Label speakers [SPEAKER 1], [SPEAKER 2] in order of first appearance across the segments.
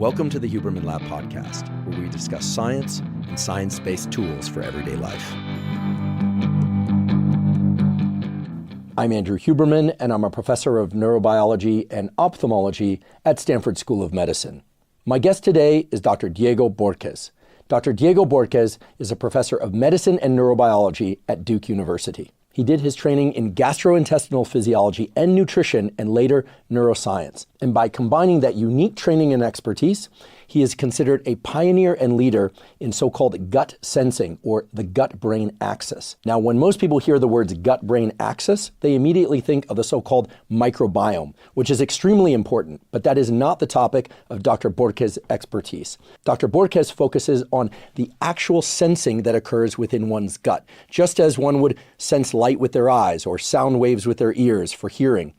[SPEAKER 1] Welcome to the Huberman Lab podcast, where we discuss science and science-based tools for everyday life. I'm Andrew Huberman, and I'm a professor of neurobiology and ophthalmology at Stanford School of Medicine. My guest today is Dr. Diego Borges. Dr. Diego Borges is a professor of medicine and neurobiology at Duke University. He did his training in gastrointestinal physiology and nutrition and later neuroscience. And by combining that unique training and expertise, he is considered a pioneer and leader in so-called gut sensing, or the gut-brain axis. Now, when most people hear the words gut-brain axis, they immediately think of the so-called microbiome, which is extremely important, but that is not the topic of Dr. Borges' expertise. Dr. Borges focuses on the actual sensing that occurs within one's gut, just as one would sense light with their eyes or sound waves with their ears for hearing.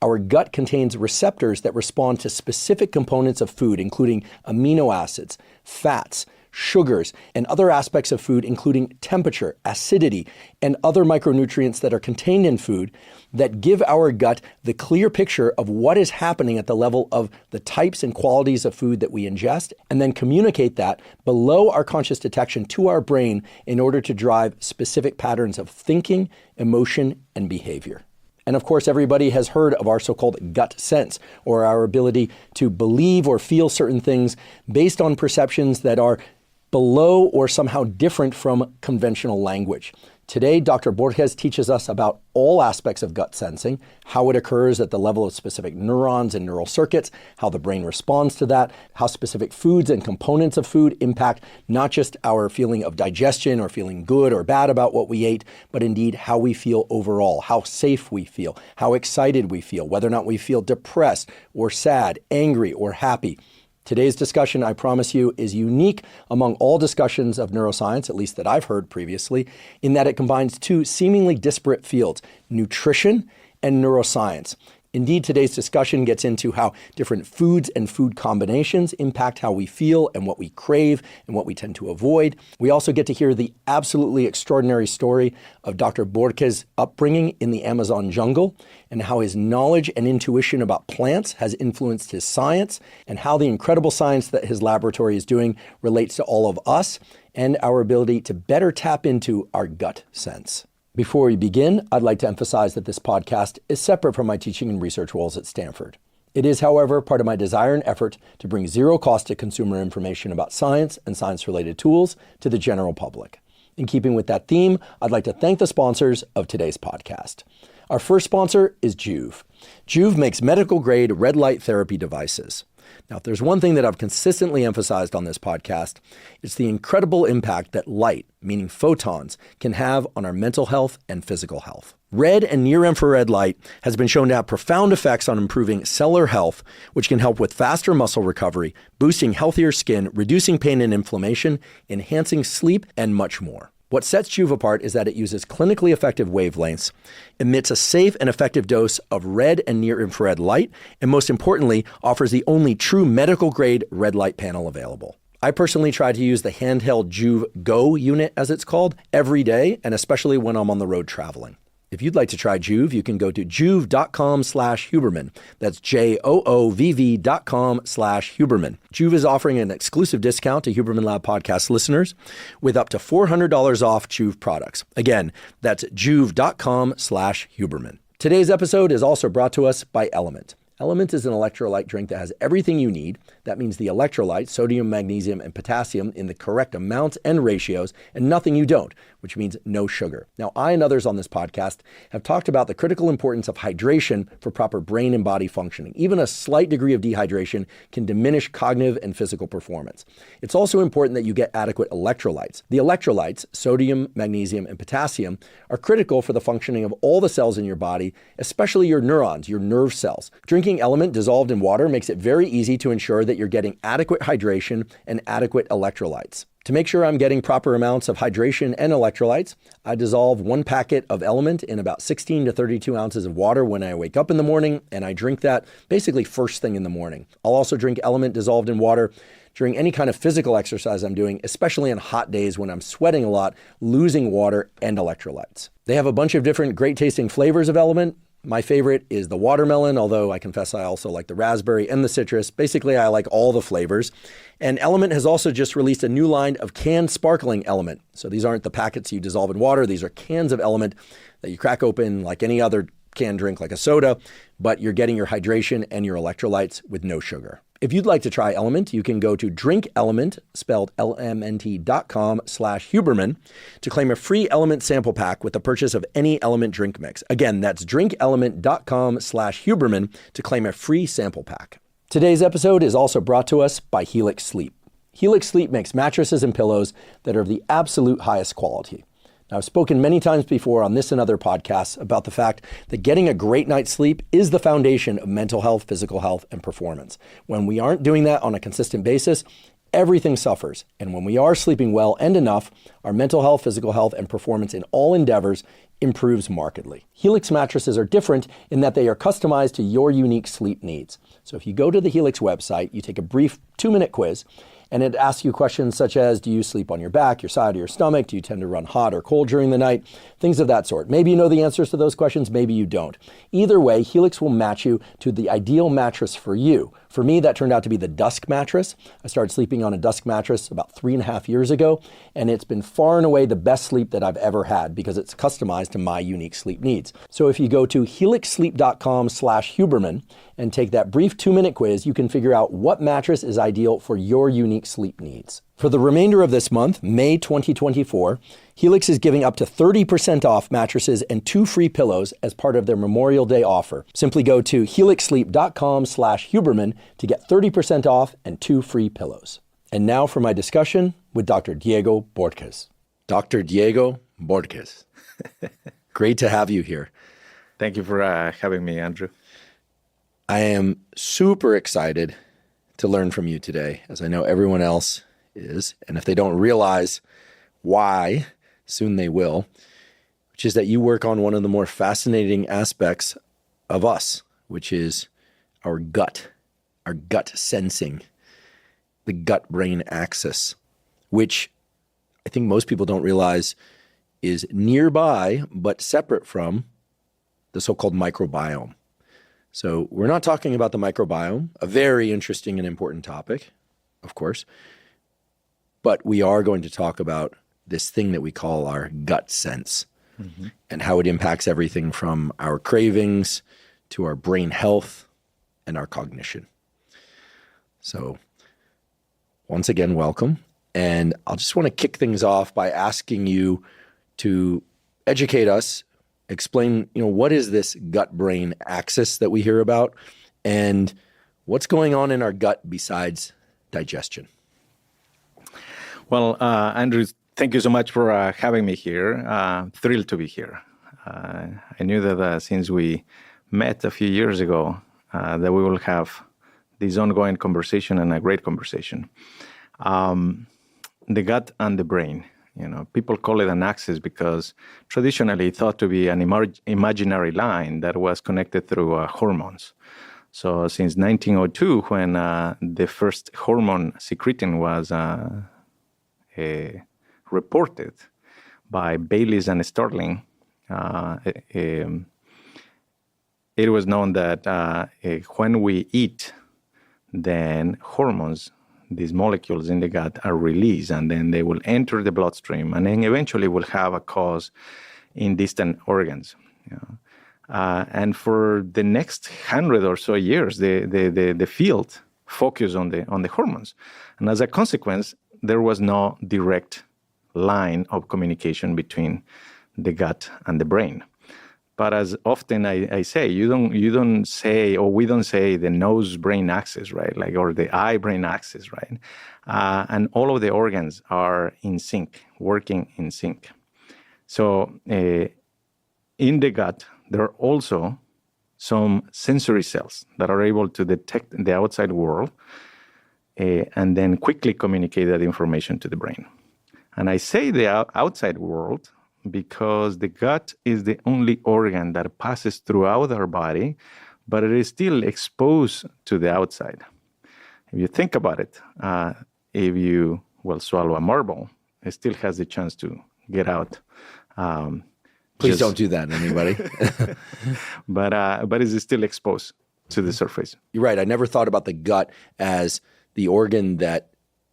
[SPEAKER 1] Our gut contains receptors that respond to specific components of food, including amino acids, fats, sugars, and other aspects of food, including temperature, acidity, and other micronutrients that are contained in food that give our gut the clear picture of what is happening at the level of the types and qualities of food that we ingest, and then communicate that below our conscious detection to our brain in order to drive specific patterns of thinking, emotion, and behavior. And of course, everybody has heard of our so-called gut sense, or our ability to believe or feel certain things based on perceptions that are below or somehow different from conventional language. Today, Dr. Borges teaches us about all aspects of gut sensing, how it occurs at the level of specific neurons and neural circuits, how the brain responds to that, how specific foods and components of food impact not just our feeling of digestion or feeling good or bad about what we ate, but indeed how we feel overall, how safe we feel, how excited we feel, whether or not we feel depressed or sad, angry or happy. Today's discussion, I promise you, is unique among all discussions of neuroscience, at least that I've heard previously, in that it combines two seemingly disparate fields, nutrition and neuroscience. Indeed, today's discussion gets into how different foods and food combinations impact how we feel and what we crave and what we tend to avoid. We also get to hear the absolutely extraordinary story of Dr. Borges' upbringing in the Amazon jungle and how his knowledge and intuition about plants has influenced his science, and how the incredible science that his laboratory is doing relates to all of us and our ability to better tap into our gut sense. Before we begin, I'd like to emphasize that this podcast is separate from my teaching and research roles at Stanford. It is, however, part of my desire and effort to bring zero cost to consumer information about science and science-related tools to the general public. In keeping with that theme, I'd like to thank the sponsors of today's podcast. Our first sponsor is Juve. Juve makes medical-grade red light therapy devices. Now, if there's one thing that I've consistently emphasized on this podcast, it's the incredible impact that light, meaning photons, can have on our mental health and physical health. Red and near-infrared light has been shown to have profound effects on improving cellular health, which can help with faster muscle recovery, boosting healthier skin, reducing pain and inflammation, enhancing sleep, and much more. What sets Juve apart is that it uses clinically effective wavelengths, emits a safe and effective dose of red and near-infrared light, and most importantly, offers the only true medical-grade red light panel available. I personally try to use the handheld Juve Go unit, as it's called, every day, and especially when I'm on the road traveling. If you'd like to try Juve, you can go to juve.com/Huberman. That's JOOVV.com/Huberman. Juve is offering an exclusive discount to Huberman Lab podcast listeners with up to $400 off Juve products. Again, that's juve.com/Huberman. Today's episode is also brought to us by Element. Element is an electrolyte drink that has everything you need. That means the electrolytes, sodium, magnesium, and potassium in the correct amounts and ratios, and nothing you don't, which means no sugar. Now, I and others on this podcast have talked about the critical importance of hydration for proper brain and body functioning. Even a slight degree of dehydration can diminish cognitive and physical performance. It's also important that you get adequate electrolytes. The electrolytes, sodium, magnesium, and potassium, are critical for the functioning of all the cells in your body, especially your neurons, your nerve cells. Drinking Element dissolved in water makes it very easy to ensure that you're getting adequate hydration and adequate electrolytes. To make sure I'm getting proper amounts of hydration and electrolytes, I dissolve 1 packet of Element in about 16 to 32 ounces of water when I wake up in the morning, and I drink that basically first thing in the morning. I'll also drink Element dissolved in water during any kind of physical exercise I'm doing, especially on hot days when I'm sweating a lot, losing water and electrolytes. They have a bunch of different great tasting flavors of Element. My favorite is the watermelon, although I confess I also like the raspberry and the citrus. Basically, I like all the flavors. And Element has also just released a new line of canned sparkling Element. So these aren't the packets you dissolve in water. These are cans of Element that you crack open like any other canned drink, like a soda, but you're getting your hydration and your electrolytes with no sugar. If you'd like to try Element, you can go to drinkelement, spelled lmnt.com/Huberman to claim a free Element sample pack with the purchase of any Element drink mix. Again, that's drinkelement.com/Huberman to claim a free sample pack. Today's episode is also brought to us by Helix Sleep. Helix Sleep makes mattresses and pillows that are of the absolute highest quality. Now, I've spoken many times before on this and other podcasts about the fact that getting a great night's sleep is the foundation of mental health, physical health, and performance. When we aren't doing that on a consistent basis, everything suffers. And when we are sleeping well and enough, our mental health, physical health, and performance in all endeavors improves markedly. Helix mattresses are different in that they are customized to your unique sleep needs. So if you go to the Helix website, you take a brief 2-minute quiz, and it asks you questions such as, do you sleep on your back, your side, or your stomach? Do you tend to run hot or cold during the night? Things of that sort. Maybe you know the answers to those questions, maybe you don't. Either way, Helix will match you to the ideal mattress for you. For me, that turned out to be the Dusk mattress. I started sleeping on a Dusk mattress about 3.5 years ago, and it's been far and away the best sleep that I've ever had because it's customized to my unique sleep needs. So if you go to helixsleep.com/Huberman and take that brief 2-minute quiz, you can figure out what mattress is ideal for your unique sleep needs. For the remainder of this month, May 2024, Helix is giving up to 30% off mattresses and 2 free pillows as part of their Memorial Day offer. Simply go to helixsleep.com/Huberman to get 30% off and 2 free pillows. And now for my discussion with Dr. Diego Borges. Dr. Diego Borges, great to have you here.
[SPEAKER 2] Thank you for having me, Andrew.
[SPEAKER 1] I am super excited to learn from you today, as I know everyone else is. And if they don't realize why, soon they will, which is that you work on one of the more fascinating aspects of us, which is our gut sensing, the gut-brain axis, which I think most people don't realize is nearby but separate from the so-called microbiome. So we're not talking about the microbiome, a very interesting and important topic, of course, but we are going to talk about this thing that we call our gut sense and how it impacts everything from our cravings to our brain health and our cognition. So once again, welcome. And I'll just want to kick things off by asking you to educate us, explain, what is this gut-brain axis that we hear about and what's going on in our gut besides digestion?
[SPEAKER 2] Well, Andrew, thank you so much for having me here. Thrilled to be here. I knew that since we met a few years ago, that we will have this ongoing conversation and a great conversation. The gut and the brain. People call it an axis because traditionally it thought to be an imaginary line that was connected through hormones. So since 1902, when the first hormone secretin was reported by Bayliss and Starling, it was known that when we eat, then hormones, these molecules in the gut, are released, and then they will enter the bloodstream, and then eventually will have a cause in distant organs. And for the next 100 or so years, the field focused on the hormones, and as a consequence, there was no direct line of communication between the gut and the brain. But as often I say, you don't say, or we don't say the nose-brain axis, right? Or the eye-brain axis, right? And all of the organs are in sync, working in sync. So in the gut, there are also some sensory cells that are able to detect the outside world and then quickly communicate that information to the brain. And I say the outside world because the gut is the only organ that passes throughout our body, but it is still exposed to the outside. If you think about it, if you swallow a marble, it still has the chance to get out
[SPEAKER 1] Please don't do that, anybody.
[SPEAKER 2] But it's still exposed to the surface.
[SPEAKER 1] You're right. I never thought about the gut as the organ that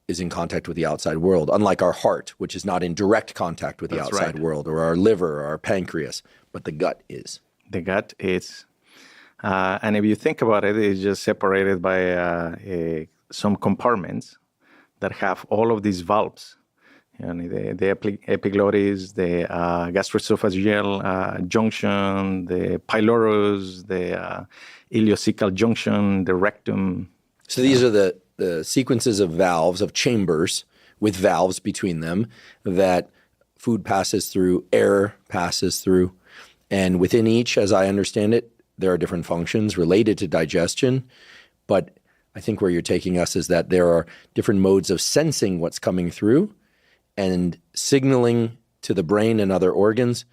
[SPEAKER 1] is in contact with the outside world, unlike our heart, which is not in direct contact with the outside world, or our liver or our pancreas, but the gut is.
[SPEAKER 2] The gut is. And if you think about it, it's just separated by some compartments that have all of these valves. The epiglottis, the gastroesophageal junction, the pylorus, the ileocecal junction, the rectum.
[SPEAKER 1] So these are the sequences of valves, of chambers with valves between them that food passes through, air passes through. And within each, as I understand it, there are different functions related to digestion. But I think where you're taking us is that there are different modes of sensing what's coming through and signaling to the brain and other organs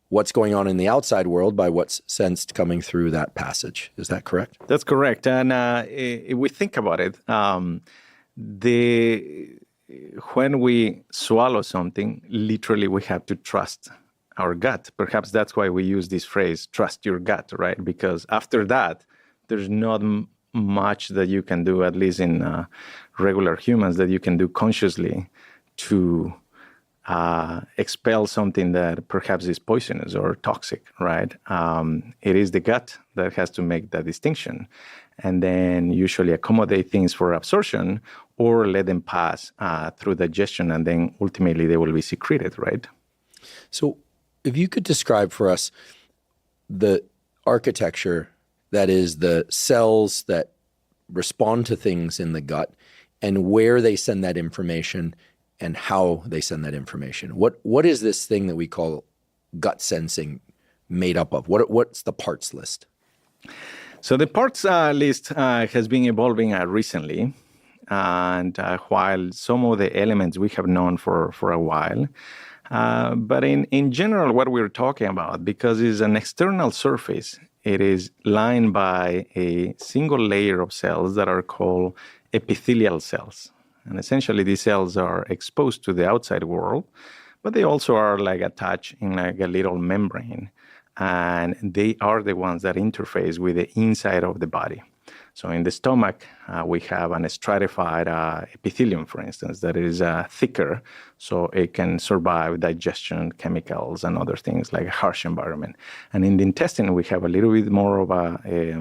[SPEAKER 1] what's going on in the outside world by what's sensed coming through that passage. Is that correct?
[SPEAKER 2] That's correct. And if we think about it, when we swallow something, literally we have to trust our gut. Perhaps that's why we use this phrase, trust your gut, right? Because after that, there's not much that you can do, at least in regular humans, that you can do consciously to expel something that perhaps is poisonous or toxic, right? It is the gut that has to make that distinction and then usually accommodate things for absorption or let them pass through digestion and then ultimately they will be secreted, right?
[SPEAKER 1] So if you could describe for us the architecture, that is the cells that respond to things in the gut and where they send that information and how they send that information. What is this thing that we call gut sensing made up of? What's the parts list?
[SPEAKER 2] So the parts list has been evolving recently. And while some of the elements we have known for a while, but in general, what we're talking about, because it's an external surface, it is lined by a single layer of cells that are called epithelial cells. And essentially, these cells are exposed to the outside world, but they also are like attached in like a little membrane. And they are the ones that interface with the inside of the body. So in the stomach, we have an stratified epithelium, for instance, that is thicker, so it can survive digestion, chemicals, and other things like a harsh environment. And in the intestine, we have a little bit more of a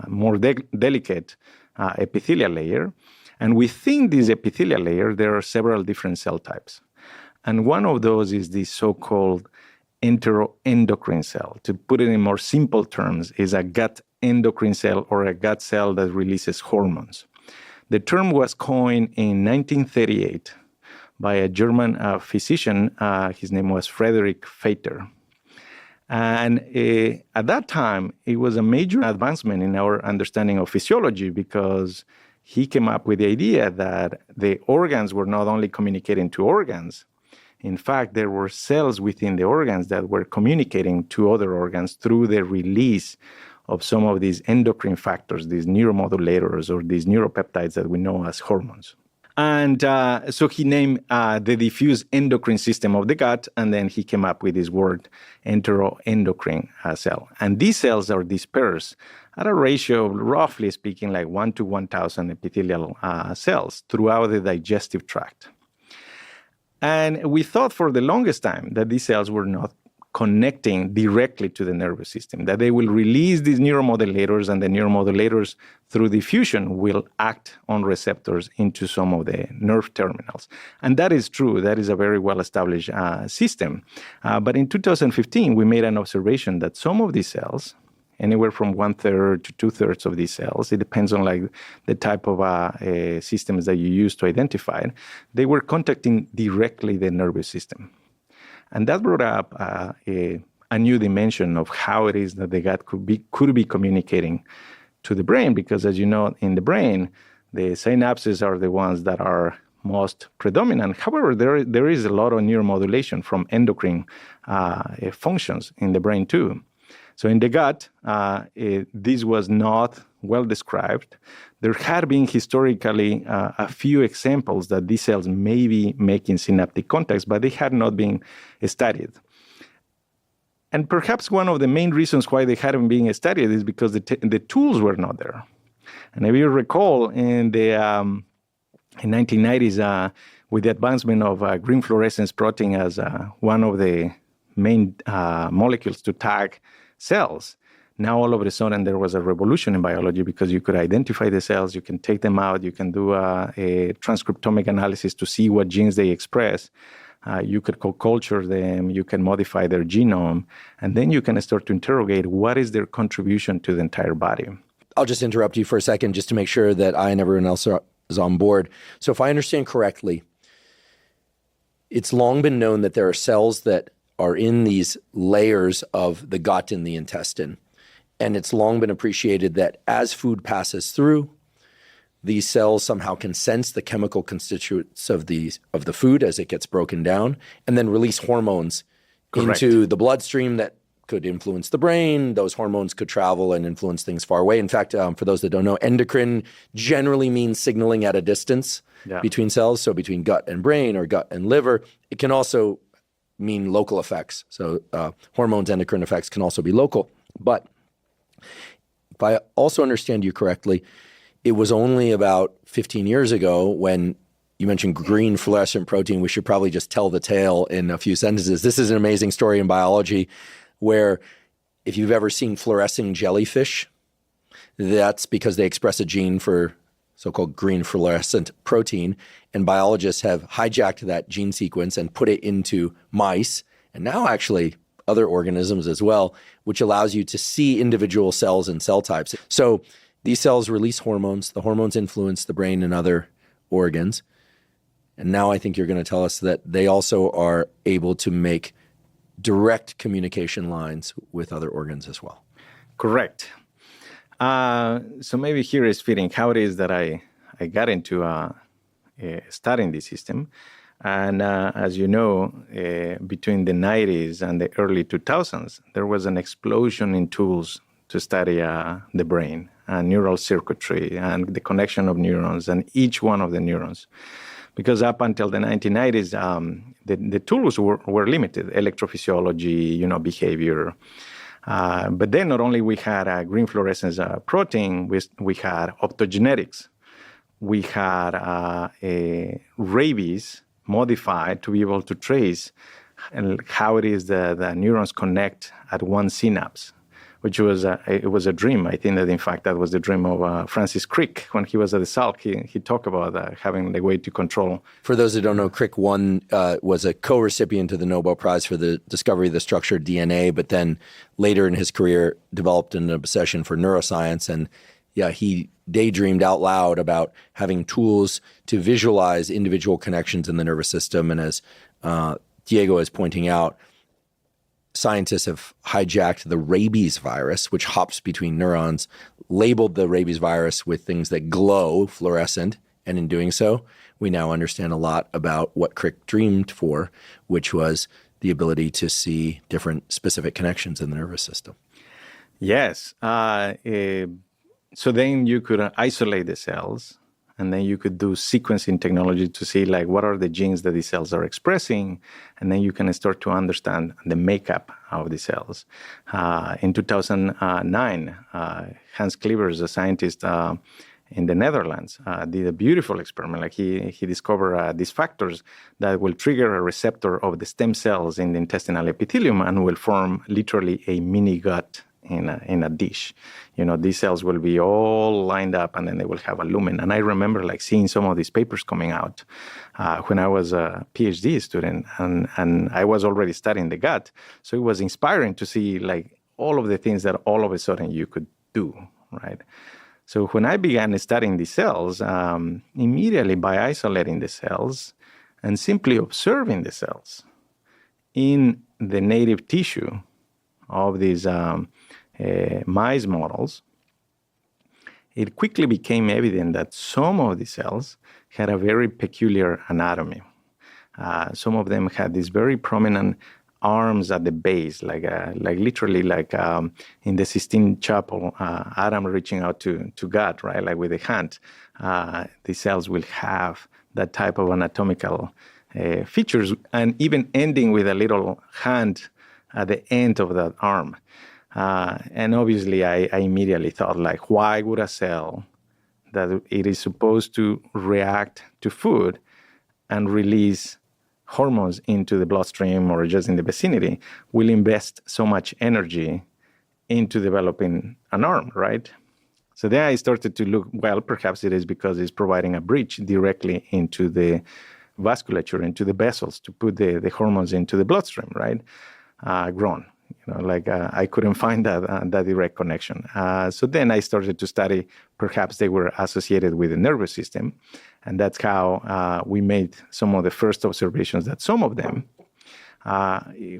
[SPEAKER 2] more delicate epithelial layer. And within this epithelial layer, there are several different cell types. And one of those is the so-called enteroendocrine cell. To put it in more simple terms, is a gut endocrine cell or a gut cell that releases hormones. The term was coined in 1938 by a German physician. His name was Frederick Vater. And at that time, it was a major advancement in our understanding of physiology because he came up with the idea that the organs were not only communicating to organs. In fact, there were cells within the organs that were communicating to other organs through the release of some of these endocrine factors, these neuromodulators or these neuropeptides that we know as hormones. And so he named the diffuse endocrine system of the gut, and then he came up with this word enteroendocrine cell. And these cells are dispersed at a ratio of, roughly speaking, like 1 to 1,000 epithelial cells throughout the digestive tract. And we thought for the longest time that these cells were not connecting directly to the nervous system, that they will release these neuromodulators and the neuromodulators through diffusion will act on receptors into some of the nerve terminals. And that is true. That is a very well-established system. But in 2015, we made an observation that some of these cells, anywhere from 1/3 to 2/3 of these cells, it depends on like the type of systems that you use to identify it, they were contacting directly the nervous system. And that brought up a new dimension of how it is that the gut could be communicating to the brain, because as you know, in the brain, the synapses are the ones that are most predominant. However, there is a lot of neuromodulation from endocrine functions in the brain too. So in the gut, this was not well described. There had been historically a few examples that these cells may be making synaptic contacts, but they had not been studied. And perhaps one of the main reasons why they hadn't been studied is because the tools were not there. And if you recall, in the 1990s, with the advancement of green fluorescence protein as one of the main molecules to tag cells, now all of a sudden there was a revolution in biology because you could identify the cells, you can take them out, you can do a transcriptomic analysis to see what genes they express. You could co-culture them, you can modify their genome, and then you can start to interrogate what is their contribution to the entire body.
[SPEAKER 1] I'll just interrupt you for a second just to make sure that I and everyone else is on board. So if I understand correctly, it's long been known that there are cells that are in these layers of the gut and the intestine. And it's long been appreciated that as food passes through, these cells somehow can sense the chemical constituents of the food as it gets broken down and then release hormones into the bloodstream that could influence the brain. Those hormones could travel and influence things far away. In fact, for those that don't know, endocrine generally means signaling at a distance between cells, so between gut and brain or gut and liver. It can also mean local effects. So hormones, endocrine effects can also be local. But if I also understand you correctly, it was only about 15 years ago when you mentioned green fluorescent protein. We should probably just tell the tale in a few sentences. This is an amazing story in biology where if you've ever seen fluorescing jellyfish, that's because they express a gene for so-called green fluorescent protein. And biologists have hijacked that gene sequence and put it into mice, and now actually other organisms as well, which allows you to see individual cells and cell types. So these cells release hormones. The hormones influence the brain and other organs. And now I think you're going to tell us that they also are able to make direct communication lines with other organs as well.
[SPEAKER 2] Correct. So maybe here is fitting how it is that I got into studying this system. And as you know, between the 90s and the early 2000s, there was an explosion in tools to study the brain and neural circuitry and the connection of neurons and each one of the neurons. Because up until the 1990s, the tools were limited, electrophysiology, behavior. But then not only we had green fluorescence protein, we had optogenetics. We had rabies modified to be able to trace how it is the neurons connect at one synapse, which was it was a dream. I think that, in fact, that was the dream of Francis Crick. When he was at the Salk, he talked about having the way to control.
[SPEAKER 1] For those that don't know, Crick was a co-recipient of the Nobel Prize for the discovery of the structured DNA, but then later in his career developed an obsession for neuroscience. And he daydreamed out loud about having tools to visualize individual connections in the nervous system. And as Diego is pointing out, scientists have hijacked the rabies virus, which hops between neurons, labeled the rabies virus with things that glow, fluorescent, and in doing so, we now understand a lot about what Crick dreamed for, which was the ability to see different specific connections in the nervous system.
[SPEAKER 2] Yes. So then you could isolate the cells, and then you could do sequencing technology to see what are the genes that these cells are expressing, and then you can start to understand the makeup of the cells. In 2009, Hans Clevers, a scientist in the Netherlands, did a beautiful experiment. He discovered these factors that will trigger a receptor of the stem cells in the intestinal epithelium and will form literally a mini gut in a dish. These cells will be all lined up and then they will have a lumen. And I remember seeing some of these papers coming out when I was a PhD student and I was already studying the gut. So it was inspiring to see all of the things that all of a sudden you could do, right? So when I began studying the cells, immediately by isolating the cells and simply observing the cells in the native tissue of these mice models, it quickly became evident that some of the cells had a very peculiar anatomy. Some of them had these very prominent arms at the base, literally in the Sistine Chapel, Adam reaching out to God, right? With the hand. The cells will have that type of anatomical features, and even ending with a little hand at the end of that arm. And obviously, I immediately thought, like, why would a cell that it is supposed to react to food and release hormones into the bloodstream or just in the vicinity will invest so much energy into developing an arm, right? So then I started to look, well, perhaps it is because it's providing a bridge directly into the vasculature, into the vessels to put the hormones into the bloodstream, right? Grown. I couldn't find that direct connection. So then I started to study, perhaps they were associated with the nervous system. And that's how we made some of the first observations that some of them,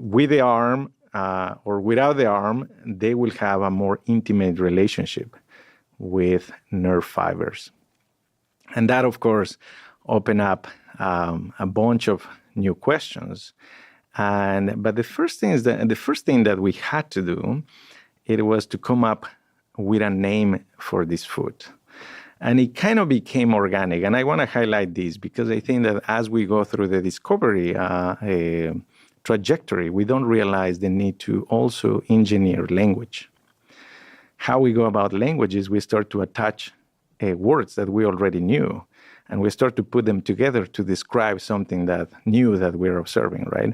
[SPEAKER 2] with the arm or without the arm, they will have a more intimate relationship with nerve fibers. And that, of course, opened up a bunch of new questions. But the first thing that we had to do, it was to come up with a name for this food. And it kind of became organic. And I want to highlight this because I think that as we go through the discovery trajectory, we don't realize the need to also engineer language. How we go about language is we start to attach words that we already knew, and we start to put them together to describe something that new that we're observing, right?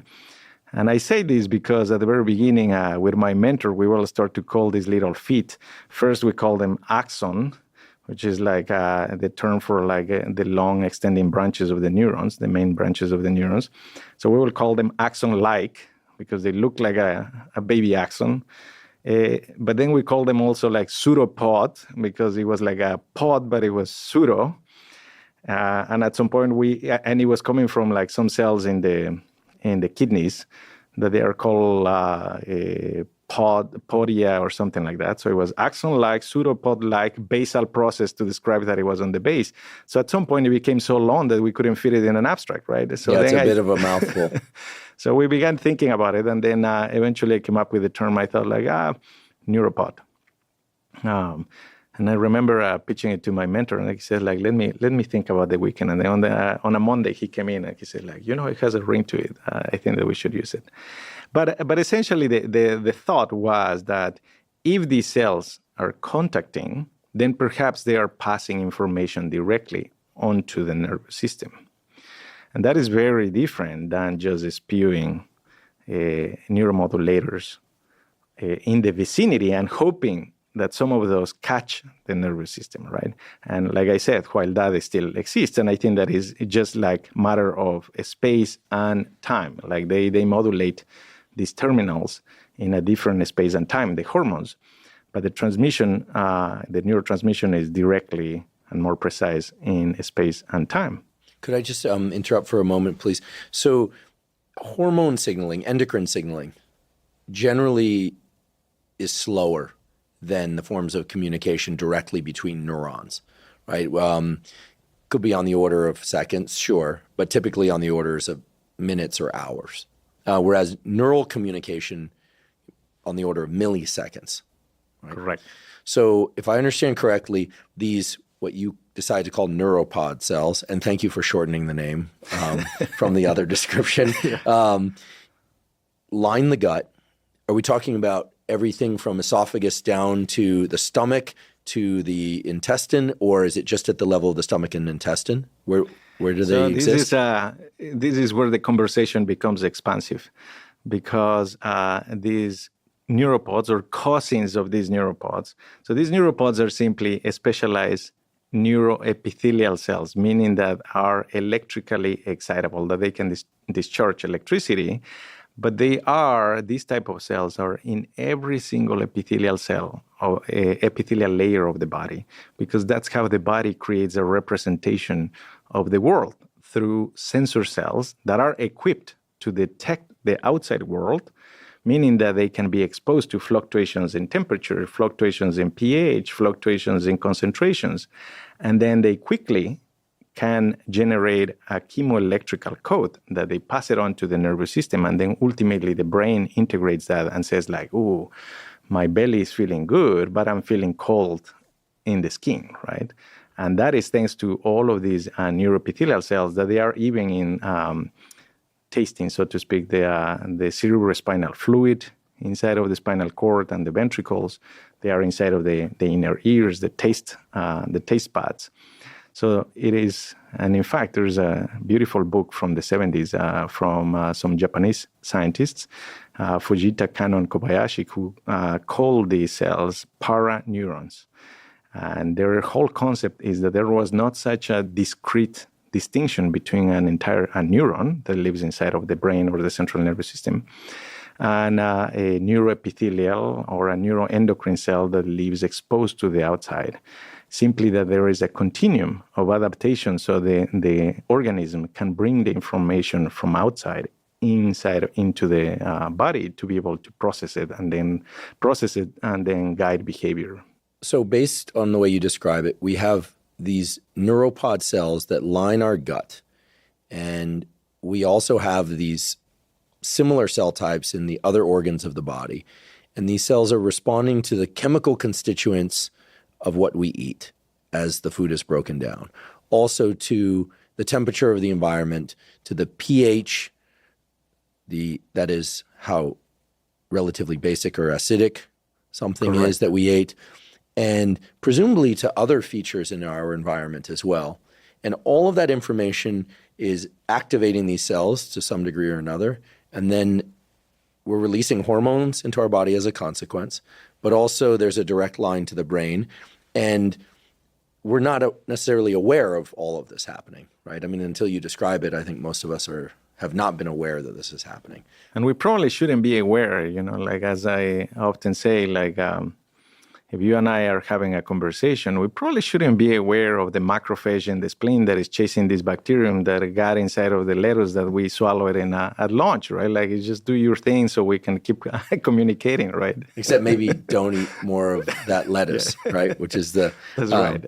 [SPEAKER 2] And I say this because at the very beginning, with my mentor, we will start to call these little feet. First, we call them axon, which is like the term for like the long extending branches of the neurons, the main branches of the neurons. So we will call them axon-like because they look like a baby axon. But then we call them also like pseudopod because it was like a pod, but it was pseudo. And at some point and it was coming from like some cells in the kidneys that they are called podia or something like that. So it was axon-like, pseudopod-like basal process to describe that it was on the base. So at some point it became so long that we couldn't fit it in an abstract, right? So
[SPEAKER 1] yeah, it's a bit of a mouthful.
[SPEAKER 2] So we began thinking about it, and then eventually I came up with the term. I thought like, neuropod. And I remember pitching it to my mentor, and he said, like, let me think about the weekend. And then on a Monday, he came in and he said, like, it has a ring to it. I think that we should use it. But essentially, the thought was that if these cells are contacting, then perhaps they are passing information directly onto the nervous system. And that is very different than just spewing neuromodulators in the vicinity and hoping that some of those catch the nervous system, right? And like I said, while that still exists, and I think that is just like matter of space and time. Like they modulate these terminals in a different space and time, the hormones. But the transmission, the neurotransmission is directly and more precise in space and time.
[SPEAKER 1] Could I just interrupt for a moment, please? So hormone signaling, endocrine signaling, generally is slower than the forms of communication directly between neurons, right? Could be on the order of seconds, sure, but typically on the orders of minutes or hours. Whereas neural communication on the order of milliseconds. Right?
[SPEAKER 2] Correct.
[SPEAKER 1] So if I understand correctly, these, what you decide to call neuropod cells, and thank you for shortening the name from the other description, line the gut. Are we talking about everything from esophagus down to the stomach to the intestine, or is it just at the level of the stomach and intestine? Where do they exist?
[SPEAKER 2] This is where the conversation becomes expansive, because these neuropods or cousins of these neuropods. So these neuropods are simply specialized neuroepithelial cells, meaning that are electrically excitable, that they can discharge electricity. But these type of cells are in every single epithelial cell or epithelial layer of the body, because that's how the body creates a representation of the world through sensor cells that are equipped to detect the outside world, meaning that they can be exposed to fluctuations in temperature, fluctuations in pH, fluctuations in concentrations, and then they quickly can generate a chemoelectrical code that they pass it on to the nervous system, and then ultimately the brain integrates that and says like, "Ooh, my belly is feeling good, but I'm feeling cold in the skin," right? And that is thanks to all of these neuroepithelial cells that they are even in tasting, so to speak, the cerebrospinal fluid inside of the spinal cord and the ventricles. They are inside of the inner ears, the taste buds. So it is, and in fact, there's a beautiful book from the 70s from some Japanese scientists, Fujita, Kano, and Kobayashi, who called these cells paraneurons. And their whole concept is that there was not such a discrete distinction between a neuron that lives inside of the brain or the central nervous system and a neuroepithelial or a neuroendocrine cell that lives exposed to the outside. Simply that there is a continuum of adaptation so the organism can bring the information from outside inside into the body to be able to process it and then guide behavior.
[SPEAKER 1] So based on the way you describe it, we have these neuropod cells that line our gut, and we also have these similar cell types in the other organs of the body. And these cells are responding to the chemical constituents of what we eat as the food is broken down. Also to the temperature of the environment, to the pH, that is how relatively basic or acidic something
[SPEAKER 2] Correct.
[SPEAKER 1] is that we ate, and presumably to other features in our environment as well. And all of that information is activating these cells to some degree or another, and then we're releasing hormones into our body as a consequence, but also there's a direct line to the brain, and we're not necessarily aware of all of this happening, right? I mean, until you describe it, I think most of us have not been aware that this is happening.
[SPEAKER 2] And we probably shouldn't be aware, like as I often say, like if you and I are having a conversation, we probably shouldn't be aware of the macrophage in the spleen that is chasing this bacterium that got inside of the lettuce that we swallowed at lunch, right? Like, you just do your thing so we can keep communicating, right?
[SPEAKER 1] Except maybe don't eat more of that lettuce, right? Which is the...
[SPEAKER 2] That's right.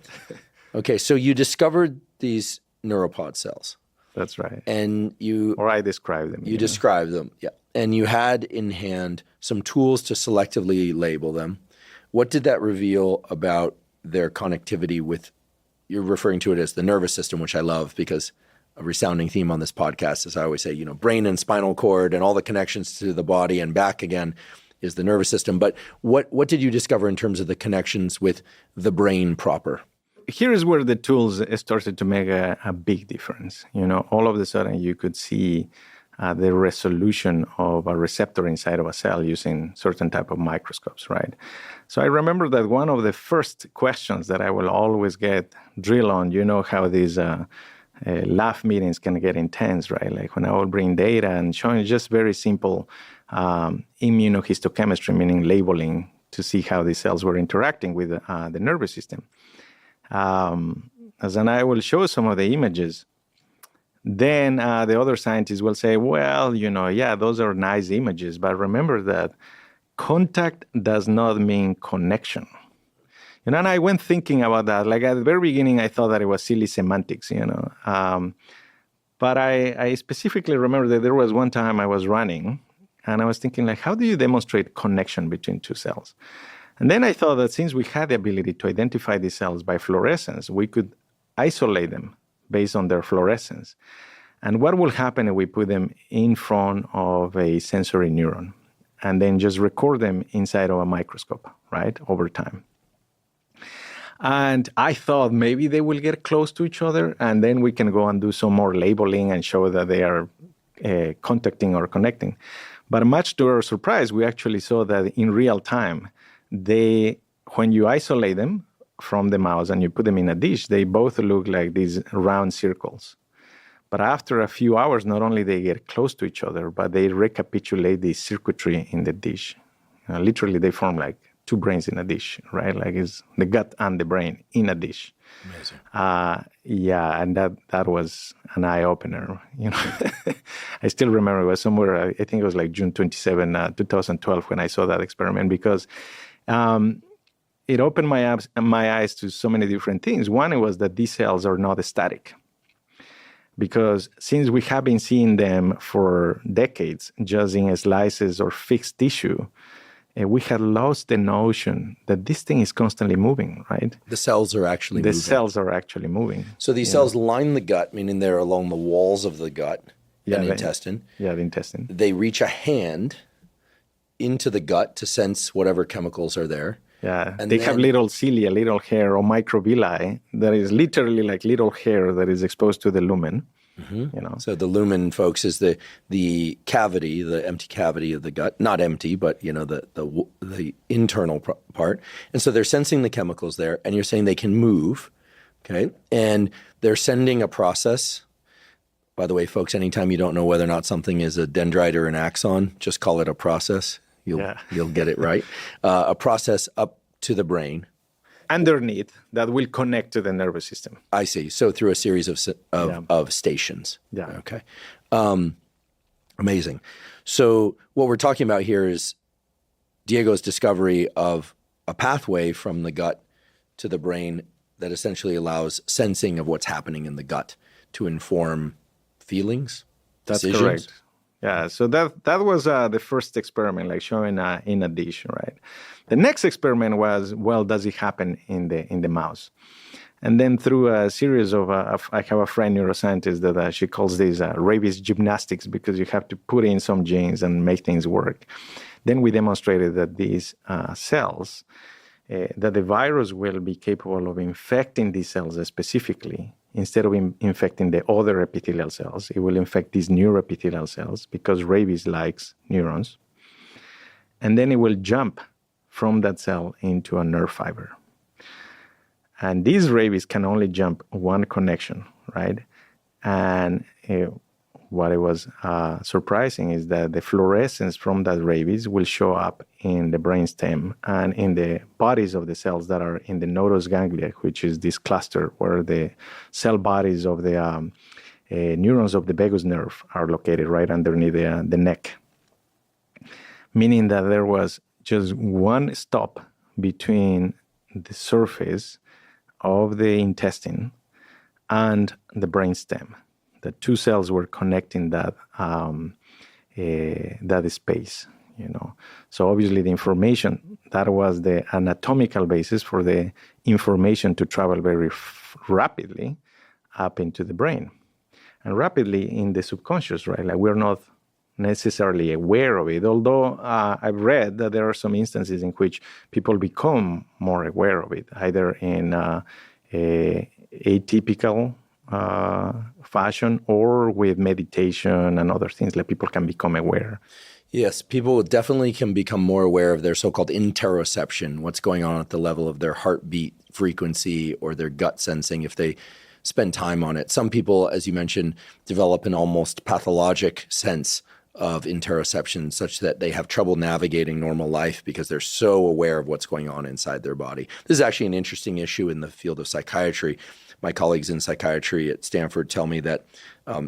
[SPEAKER 1] Okay, so you discovered these neuropod cells.
[SPEAKER 2] That's right.
[SPEAKER 1] And you...
[SPEAKER 2] Or I described them.
[SPEAKER 1] You described them, yeah. And you had in hand some tools to selectively label them. What did that reveal about their connectivity with, you're referring to it as the nervous system, which I love because a resounding theme on this podcast, as I always say, brain and spinal cord and all the connections to the body and back again is the nervous system. But what did you discover in terms of the connections with the brain proper?
[SPEAKER 2] Here is where the tools started to make a big difference. All of a sudden you could see the resolution of a receptor inside of a cell using certain type of microscopes, right? So I remember that one of the first questions that I will always get drill on, how these lab meetings can get intense, right? Like when I will bring data and showing just very simple immunohistochemistry, meaning labeling to see how these cells were interacting with the nervous system. As then I will show some of the images. Then the other scientists will say, well, yeah, those are nice images, but remember that contact does not mean connection. And I went thinking about that. Like at the very beginning, I thought that it was silly semantics, But I specifically remember that there was one time I was running, and I was thinking, like, how do you demonstrate connection between two cells? And then I thought that since we had the ability to identify these cells by fluorescence, we could isolate them based on their fluorescence. And what will happen if we put them in front of a sensory neuron and then just record them inside of a microscope, right, over time? And I thought maybe they will get close to each other, and then we can go and do some more labeling and show that they are contacting or connecting. But much to our surprise, we actually saw that in real time, when you isolate them from the mouse and you put them in a dish, they both look like these round circles. But after a few hours, not only they get close to each other, but they recapitulate the circuitry in the dish. Literally, they form like two brains in a dish, right? Like it's the gut and the brain in a dish.
[SPEAKER 1] Amazing.
[SPEAKER 2] Yeah, and that was an eye-opener. I still remember it was somewhere, I think it was like June 27, 2012 when I saw that experiment, because it opened my eyes to so many different things. One was that these cells are not static. Because since we have been seeing them for decades, just in slices or fixed tissue, we had lost the notion that this thing is constantly moving, right?
[SPEAKER 1] The cells are actually moving.
[SPEAKER 2] The cells are actually moving.
[SPEAKER 1] So these cells line the gut, meaning they're along the walls of the gut, and intestine.
[SPEAKER 2] Yeah, the intestine.
[SPEAKER 1] They reach a hand into the gut to sense whatever chemicals are there.
[SPEAKER 2] Yeah,
[SPEAKER 1] and
[SPEAKER 2] they have little cilia, little hair, or microvilli that is literally like little hair that is exposed to the lumen.
[SPEAKER 1] So the lumen, folks, is the cavity, the empty cavity of the gut. Not empty, but the internal part. And so they're sensing the chemicals there, and you're saying they can move, okay? And they're sending a process. By the way, folks, anytime you don't know whether or not something is a dendrite or an axon, just call it a process. You'll get it right. A process up to the brain.
[SPEAKER 2] Underneath that will connect to the nervous system.
[SPEAKER 1] I see. So through a series of stations.
[SPEAKER 2] Yeah.
[SPEAKER 1] Okay. Amazing. So what we're talking about here is Diego's discovery of a pathway from the gut to the brain that essentially allows sensing of what's happening in the gut to inform feelings, decisions.
[SPEAKER 2] That's correct. Yeah, so that was the first experiment, like showing in a dish, right? The next experiment was, well, does it happen in the mouse? And then through a series of, I have a friend, neuroscientist, that she calls these rabies gymnastics, because you have to put in some genes and make things work. Then we demonstrated that these cells, that the virus will be capable of infecting these cells specifically. Instead of infecting the other epithelial cells, it will infect these neuroepithelial cells, because rabies likes neurons. And then it will jump from that cell into a nerve fiber. And these rabies can only jump one connection, right? And what it was surprising is that the fluorescence from that rabies will show up in the brainstem and in the bodies of the cells that are in the nodus ganglia, which is this cluster where the cell bodies of the neurons of the vagus nerve are located right underneath the neck. Meaning that there was just one stop between the surface of the intestine and the brainstem. The two cells were connecting that space, So obviously the information, that was the anatomical basis for the information to travel very rapidly up into the brain. And rapidly in the subconscious, right? Like we're not necessarily aware of it, although I've read that there are some instances in which people become more aware of it, either in a atypical fashion or with meditation and other things, like people can become aware.
[SPEAKER 1] Yes, people definitely can become more aware of their so-called interoception, what's going on at the level of their heartbeat frequency or their gut sensing if they spend time on it. Some people, as you mentioned, develop an almost pathologic sense of interoception such that they have trouble navigating normal life because they're so aware of what's going on inside their body. This is actually an interesting issue in the field of psychiatry. My colleagues in psychiatry at Stanford tell me that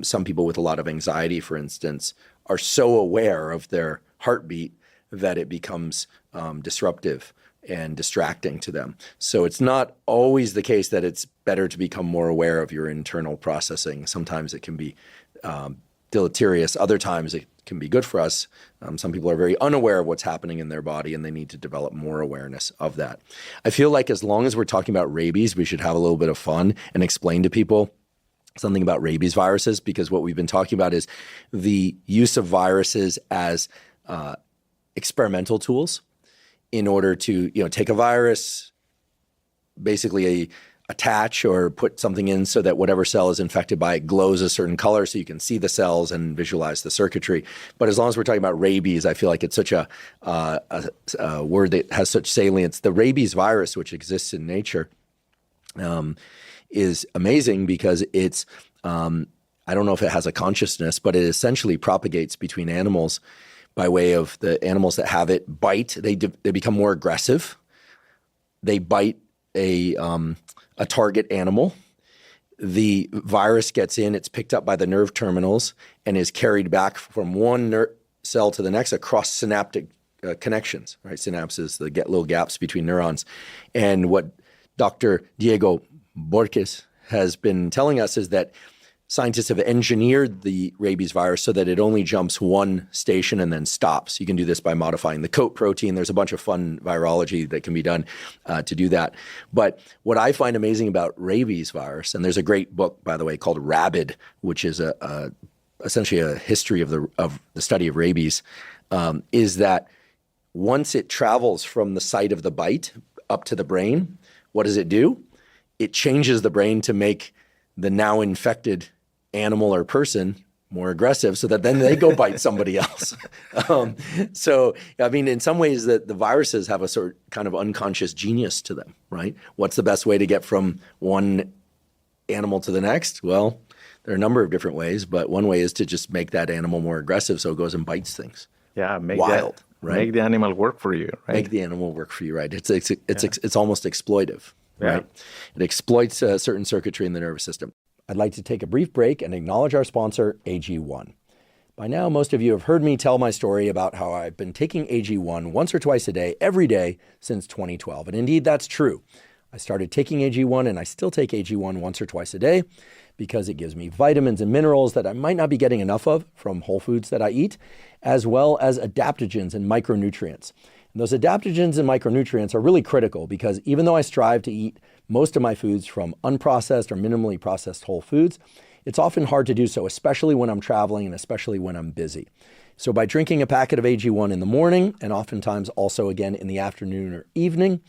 [SPEAKER 1] some people with a lot of anxiety, for instance, are so aware of their heartbeat that it becomes disruptive and distracting to them. So it's not always the case that it's better to become more aware of your internal processing. Sometimes it can be deleterious. Other times it can be good for us. Some people are very unaware of what's happening in their body, and they need to develop more awareness of that. I feel like as long as we're talking about rabies, we should have a little bit of fun and explain to people something about rabies viruses, because what we've been talking about is the use of viruses as experimental tools in order to, take a virus, basically attach or put something in so that whatever cell is infected by it glows a certain color so you can see the cells and visualize the circuitry. But as long as we're talking about rabies, I feel like it's such a word that has such salience. The rabies virus, which exists in nature, is amazing because it's, I don't know if it has a consciousness, but it essentially propagates between animals by way of the animals that have it bite. They become more aggressive. They bite a target animal. The virus gets in, it's picked up by the nerve terminals and is carried back from one cell to the next across synaptic connections, right? Synapses, the little gaps between neurons. And what Dr. Diego Borges has been telling us is that scientists have engineered the rabies virus so that it only jumps one station and then stops. You can do this by modifying the coat protein. There's a bunch of fun virology that can be done to do that. But what I find amazing about rabies virus, and there's a great book, by the way, called Rabid, which is a essentially a history of the study of rabies, is that once it travels from the site of the bite up to the brain, what does it do? It changes the brain to make the now infected animal or person more aggressive so that then they go bite somebody else. So, I mean, in some ways the viruses have a sort of kind of unconscious genius to them, right? What's the best way to get from one animal to the next? Well, there are a number of different ways, but one way is to just make that animal more aggressive so it goes and bites things.
[SPEAKER 2] Yeah,
[SPEAKER 1] Wild, right?
[SPEAKER 2] Make the animal work for you, right?
[SPEAKER 1] Make the animal work for you, right? It's almost exploitive, right? It exploits certain circuitry in the nervous system. I'd like to take a brief break and acknowledge our sponsor, AG1. By now, most of you have heard me tell my story about how I've been taking AG1 once or twice a day, every day since 2012. And indeed, that's true. I started taking AG1 and I still take AG1 once or twice a day because it gives me vitamins and minerals that I might not be getting enough of from whole foods that I eat, as well as adaptogens and micronutrients. And those adaptogens and micronutrients are really critical because even though I strive to eat most of my foods from unprocessed or minimally processed whole foods, it's often hard to do so, especially when I'm traveling and especially when I'm busy. So by drinking a packet of AG1 in the morning and oftentimes also again in the afternoon or evening,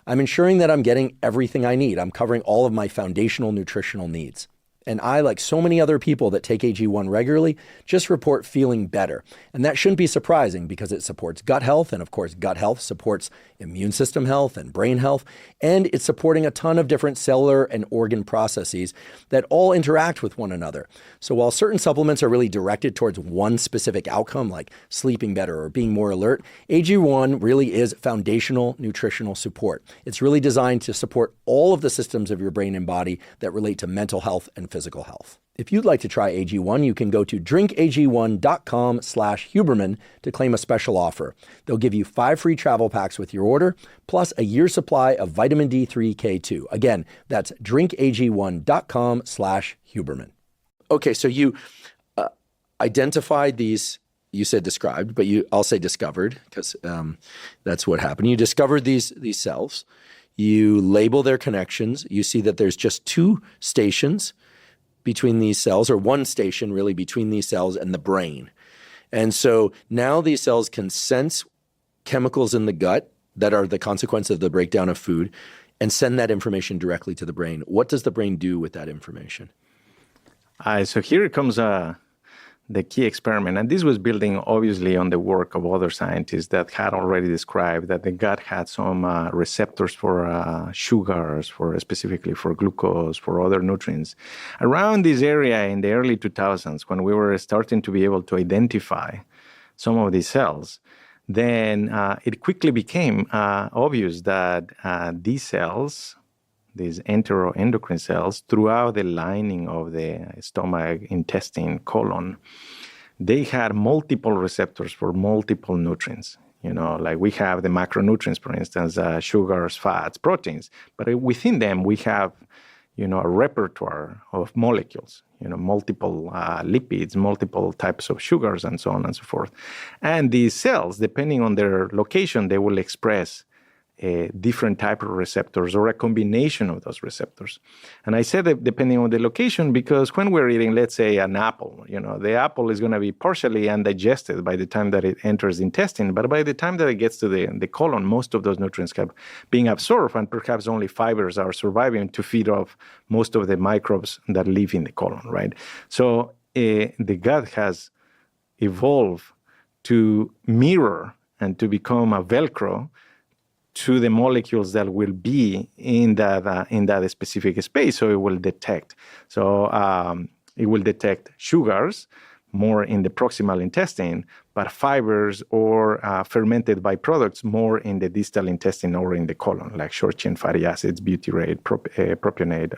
[SPEAKER 1] I'm ensuring that I'm getting everything I need. I'm covering all of my foundational nutritional needs. And I, like so many other people that take AG1 regularly, just report feeling better. And that shouldn't be surprising because it supports gut health. And of course, gut health supports immune system health and brain health. And it's supporting a ton of different cellular and organ processes that all interact with one another. So while certain supplements are really directed towards one specific outcome, like sleeping better or being more alert, AG1 really is foundational nutritional support. It's really designed to support all of the systems of your brain and body that relate to mental health and physical health. If you'd like to try AG1, you can go to drinkag1.com/Huberman to claim a special offer. They'll give you 5 free travel packs with your order, plus a year's supply of vitamin D3 K2. Again, that's drinkag1.com/Huberman. Okay, so you identified these, you said described, but I'll say discovered because that's what happened. You discovered these cells. You label their connections. You see that there's just 2 stations between these cells, or one station really between these cells and the brain. And so now these cells can sense chemicals in the gut that are the consequence of the breakdown of food and send that information directly to the brain. What does the brain do with that information?
[SPEAKER 2] So here comes the key experiment. And this was building obviously on the work of other scientists that had already described that the gut had some receptors for sugars, specifically for glucose, for other nutrients. Around this area in the early 2000s, when we were starting to be able to identify some of these cells, then it quickly became obvious that these cells, these enteroendocrine cells, throughout the lining of the stomach, intestine, colon, they had multiple receptors for multiple nutrients. You know, like we have the macronutrients, for instance, sugars, fats, proteins. But within them, we have, a repertoire of molecules, multiple lipids, multiple types of sugars, and so on and so forth. And these cells, depending on their location, they will express a different type of receptors or a combination of those receptors. And I said that depending on the location because when we're eating, let's say, an apple, the apple is going to be partially undigested by the time that it enters the intestine. But by the time that it gets to the colon, most of those nutrients have been absorbed and perhaps only fibers are surviving to feed off most of the microbes that live in the colon, right? So the gut has evolved to mirror and to become a Velcro to the molecules that will be in that specific space, so it will detect. So it will detect sugars more in the proximal intestine, but fibers or fermented byproducts more in the distal intestine or in the colon, like short-chain fatty acids, butyrate, propionate,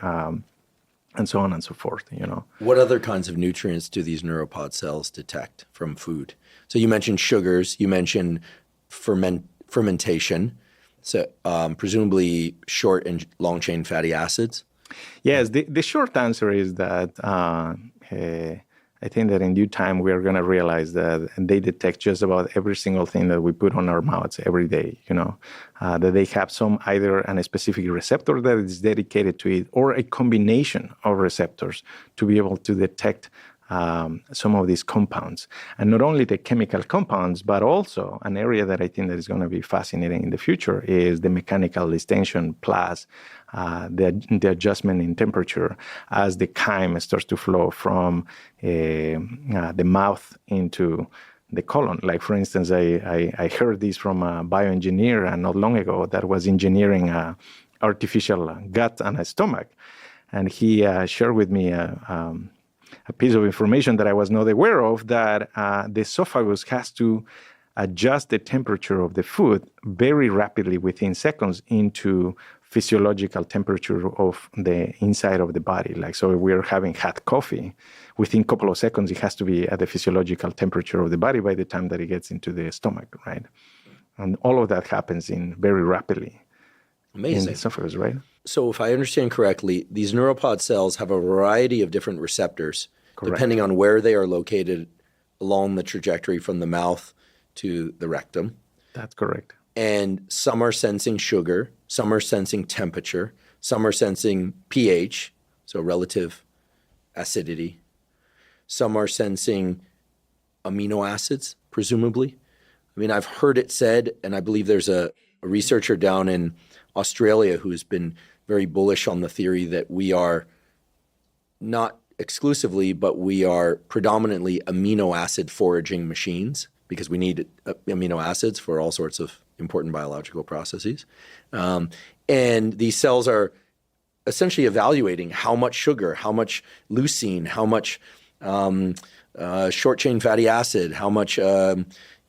[SPEAKER 2] and so on and so forth.
[SPEAKER 1] What other kinds of nutrients do these neuropod cells detect from food? So you mentioned sugars, you mentioned fermentation. So presumably short and long chain fatty acids?
[SPEAKER 2] Yes, the short answer is that I think that in due time we are going to realize that they detect just about every single thing that we put on our mouths every day, that they have either a specific receptor that is dedicated to it or a combination of receptors to be able to detect some of these compounds. And not only the chemical compounds, but also an area that I think that is going to be fascinating in the future is the mechanical distension plus the adjustment in temperature as the chyme starts to flow from the mouth into the colon. Like, for instance, I heard this from a bioengineer not long ago that was engineering a artificial gut and a stomach. And he shared with me a piece of information that I was not aware of, that the esophagus has to adjust the temperature of the food very rapidly within seconds into physiological temperature of the inside of the body. Like, so if we're having hot coffee, within a couple of seconds, it has to be at the physiological temperature of the body by the time that it gets into the stomach, right? And all of that happens in very rapidly.
[SPEAKER 1] Amazing.
[SPEAKER 2] In the esophagus, right?
[SPEAKER 1] So if I understand correctly, these neuropod cells have a variety of different receptors,
[SPEAKER 2] Correct.
[SPEAKER 1] Depending on where they are located along the trajectory from the mouth to the rectum.
[SPEAKER 2] That's correct.
[SPEAKER 1] And some are sensing sugar, some are sensing temperature, some are sensing pH, so relative acidity. Some are sensing amino acids, presumably. I mean, I've heard it said, and I believe there's a researcher down in Australia who's been very bullish on the theory that we are not exclusively, but we are predominantly amino acid foraging machines because we need amino acids for all sorts of important biological processes. And these cells are essentially evaluating how much sugar, how much leucine, how much short-chain fatty acid, how much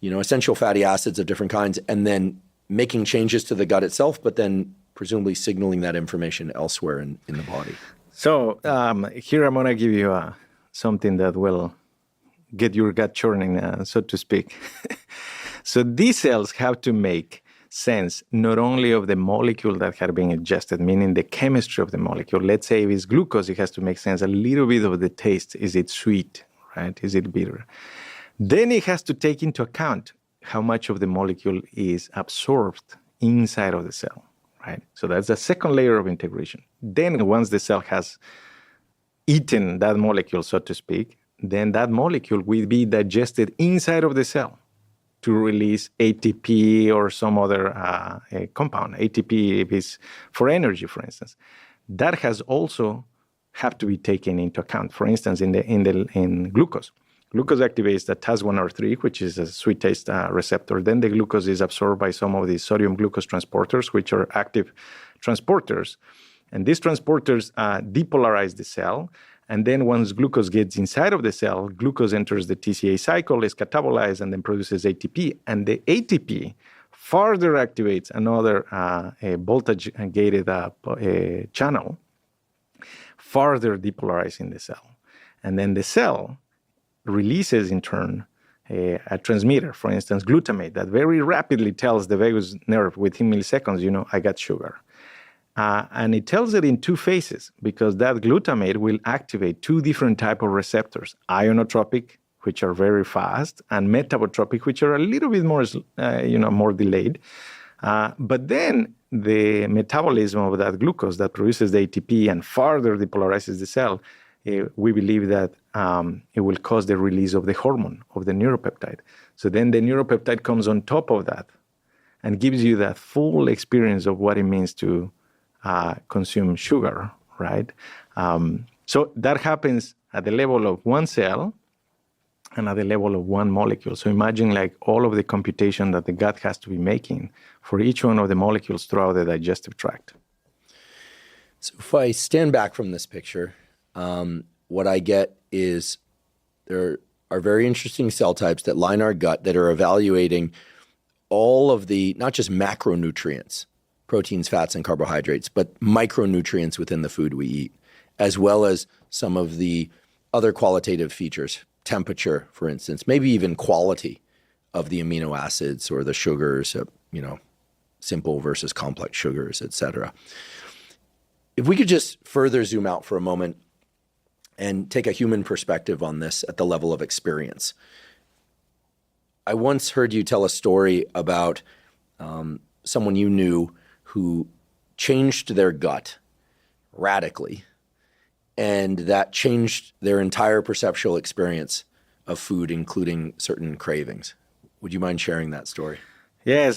[SPEAKER 1] essential fatty acids of different kinds, and then making changes to the gut itself, but then presumably signaling that information elsewhere in the body.
[SPEAKER 2] So here I'm going to give you something that will get your gut churning, so to speak. So these cells have to make sense not only of the molecule that had been adjusted, meaning the chemistry of the molecule. Let's say if it's glucose, it has to make sense a little bit of the taste. Is it sweet, right? Is it bitter? Then it has to take into account how much of the molecule is absorbed inside of the cell, right? So that's the second layer of integration. Then once the cell has eaten that molecule, so to speak, then that molecule will be digested inside of the cell to release ATP or some other compound. ATP is for energy, for instance. That has also have to be taken into account. For instance, in glucose. Glucose activates the TAS1R3, which is a sweet taste receptor. Then the glucose is absorbed by some of these sodium glucose transporters, which are active transporters. And these transporters depolarize the cell. And then once glucose gets inside of the cell, glucose enters the TCA cycle, is catabolized, and then produces ATP. And the ATP further activates another voltage-gated channel, further depolarizing the cell. And then the cell releases, in turn, a transmitter, for instance, glutamate, that very rapidly tells the vagus nerve within milliseconds, I got sugar. And it tells it in two phases because that glutamate will activate two different types of receptors, ionotropic, which are very fast, and metabotropic, which are a little bit more, more delayed. But then the metabolism of that glucose that produces the ATP and further depolarizes the cell, we believe that it will cause the release of the hormone, of the neuropeptide. So then the neuropeptide comes on top of that and gives you that full experience of what it means to consume sugar, right? So that happens at the level of one cell and at the level of one molecule. So imagine like all of the computation that the gut has to be making for each one of the molecules throughout the digestive tract.
[SPEAKER 1] So if I stand back from this picture, what I get is there are very interesting cell types that line our gut that are evaluating all of the, not just macronutrients, proteins, fats, and carbohydrates, but micronutrients within the food we eat, as well as some of the other qualitative features, temperature, for instance, maybe even quality of the amino acids or the sugars, simple versus complex sugars, et cetera. If we could just further zoom out for a moment and take a human perspective on this at the level of experience. I once heard you tell a story about someone you knew who changed their gut radically and that changed their entire perceptual experience of food, including certain cravings. Would you mind sharing that story?
[SPEAKER 2] Yes,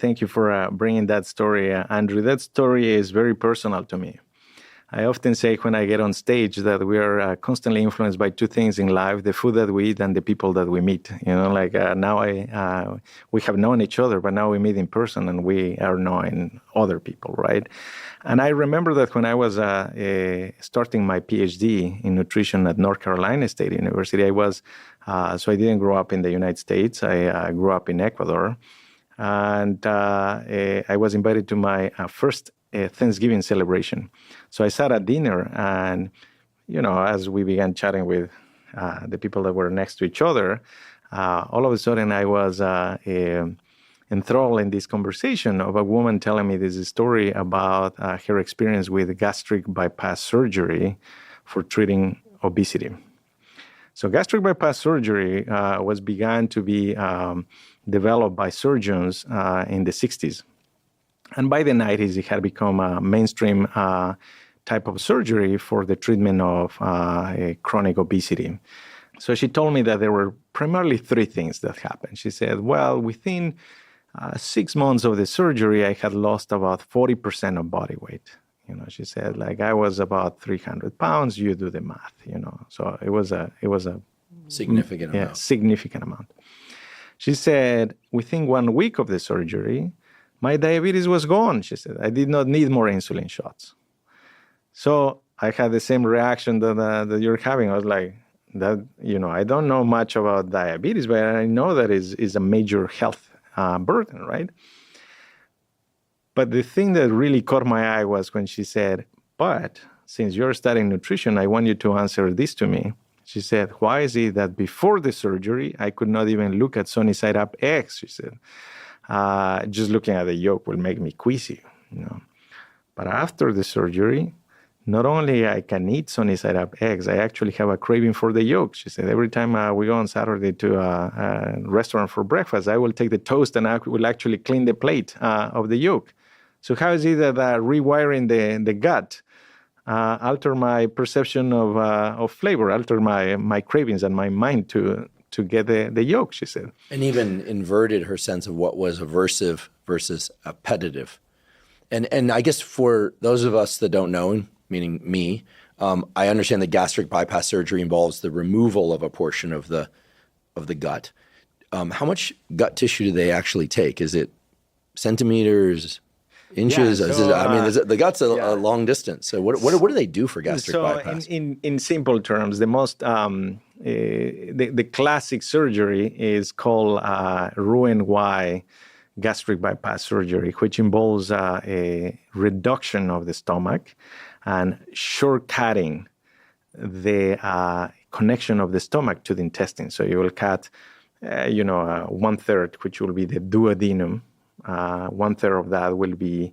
[SPEAKER 2] thank you for bringing that story, Andrew. That story is very personal to me. I often say when I get on stage that we are constantly influenced by two things in life: the food that we eat and the people that we meet. Now we have known each other, but now we meet in person and we are knowing other people, right? And I remember that when I was starting my PhD in nutrition at North Carolina State University, so I didn't grow up in the United States. I grew up in Ecuador. And I was invited to my first Thanksgiving celebration. So I sat at dinner, and, as we began chatting with the people that were next to each other, all of a sudden I was enthralled in this conversation of a woman telling me this story about her experience with gastric bypass surgery for treating obesity. So gastric bypass surgery was began to be developed by surgeons in the 60s. And by the 90s, it had become a mainstream type of surgery for the treatment of chronic obesity. So she told me that there were primarily three things that happened. She said, well, within 6 months of the surgery, I had lost about 40% of body weight. She said, I was about 300 pounds. You do the math, So it was a
[SPEAKER 1] significant amount.
[SPEAKER 2] Significant amount. She said, within 1 week of the surgery, my diabetes was gone. She said, I did not need more insulin shots. So I had the same reaction that you're having. I was like, I don't know much about diabetes, but I know that is a major health burden, right? But the thing that really caught my eye was when she said, but since you're studying nutrition, I want you to answer this to me. She said, why is it that before the surgery, I could not even look at sunny-side-up eggs? She said, just looking at the yolk will make me queasy. But after the surgery, not only I can eat sunny-side-up eggs, I actually have a craving for the yolk. She said, every time we go on Saturday to a restaurant for breakfast, I will take the toast and I will actually clean the plate of the yolk. So how is it that rewiring the gut alter my perception of flavor, alter my cravings and my mind to get the yolk, she said.
[SPEAKER 1] And even inverted her sense of what was aversive versus appetitive. And I guess for those of us that don't know, meaning me, I understand that gastric bypass surgery involves the removal of a portion of the gut. How much gut tissue do they actually take? Is it centimeters, inches?
[SPEAKER 2] Yeah, so,
[SPEAKER 1] the gut's a long distance. So what do they do for gastric bypass?
[SPEAKER 2] In simple terms, the most the classic surgery is called Roux-en-Y gastric bypass surgery, which involves a reduction of the stomach and shortcutting the connection of the stomach to the intestine. So you will cut, 1/3, which will be the duodenum. 1/3 of that will be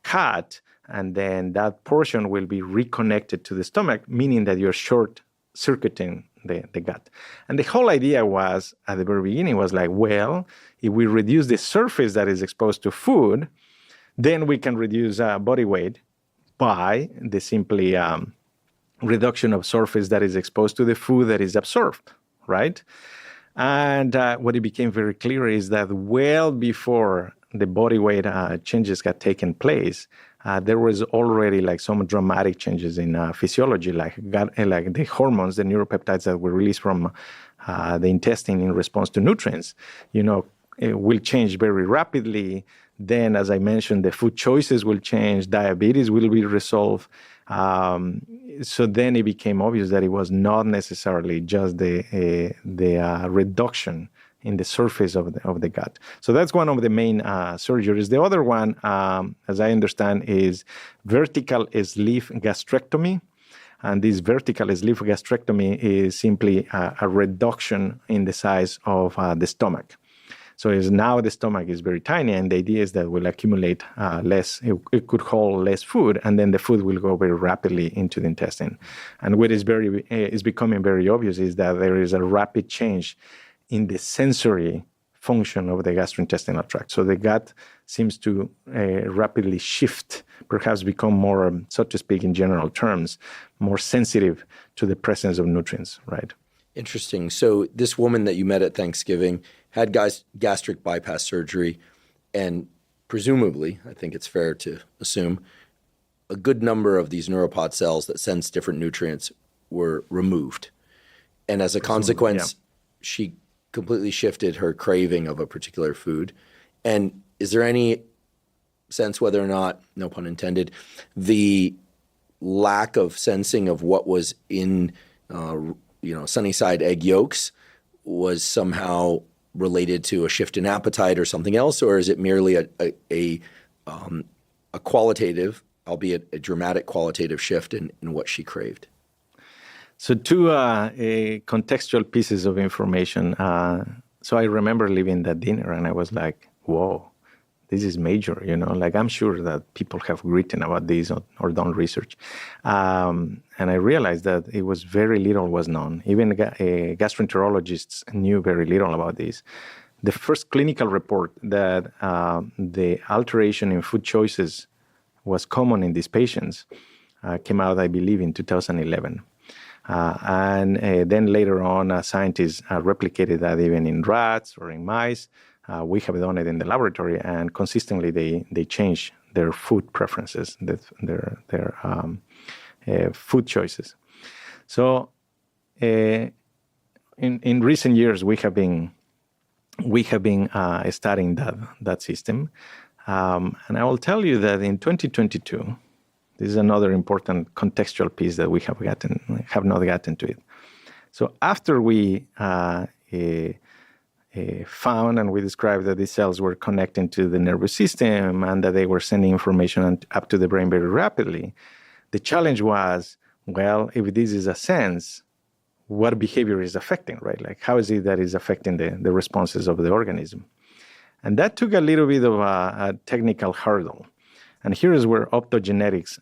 [SPEAKER 2] cut, and then that portion will be reconnected to the stomach, meaning that you're short-circuiting the gut. And the whole idea was, at the very beginning, was like, well, if we reduce the surface that is exposed to food, then we can reduce body weight by the simply reduction of surface that is exposed to the food that is absorbed, right? And what it became very clear is that well before the body weight changes had taken place, there was already some dramatic changes in physiology, like the hormones, the neuropeptides that were released from the intestine in response to nutrients, it will change very rapidly. Then, as I mentioned, the food choices will change, diabetes will be resolved. So then it became obvious that it was not necessarily just the reduction in the surface of the gut. So that's one of the main surgeries. The other one, as I understand, is vertical sleeve gastrectomy. And this vertical sleeve gastrectomy is simply a reduction in the size of the stomach. So now the stomach is very tiny, and the idea is that we'll accumulate less, it could hold less food, and then the food will go very rapidly into the intestine. And what is becoming very obvious is that there is a rapid change in the sensory function of the gastrointestinal tract. So the gut seems to rapidly shift, perhaps become more, so to speak, in general terms, more sensitive to the presence of nutrients, right?
[SPEAKER 1] Interesting. So this woman that you met at Thanksgiving had gastric bypass surgery, and presumably, I think it's fair to assume, a good number of these neuropod cells that sense different nutrients were removed. And as a consequence, she completely shifted her craving of a particular food. And is there any sense whether or not, no pun intended, the lack of sensing of what was in Sunnyside egg yolks was somehow related to a shift in appetite or something else, or is it merely a qualitative, albeit a dramatic qualitative shift in what she craved?
[SPEAKER 2] So two contextual pieces of information. So I remember leaving that dinner and I was like, whoa, this is major, like I'm sure that people have written about this or done research. And I realized that it was very little was known. Even gastroenterologists knew very little about this. The first clinical report that the alteration in food choices was common in these patients came out, I believe, in 2011. And then later on, scientists replicated that even in rats or in mice. We have done it in the laboratory, and consistently they change their food preferences, their food choices. So in recent years, we have been studying that system, and I will tell you that in 2022. This is another important contextual piece that we have not gotten to it. So after we found and we described that these cells were connecting to the nervous system and that they were sending information up to the brain very rapidly, the challenge was, well, if this is a sense, what behavior is affecting, right? Like how is it that is affecting the responses of the organism? And that took a little bit of a technical hurdle. And here is where optogenetics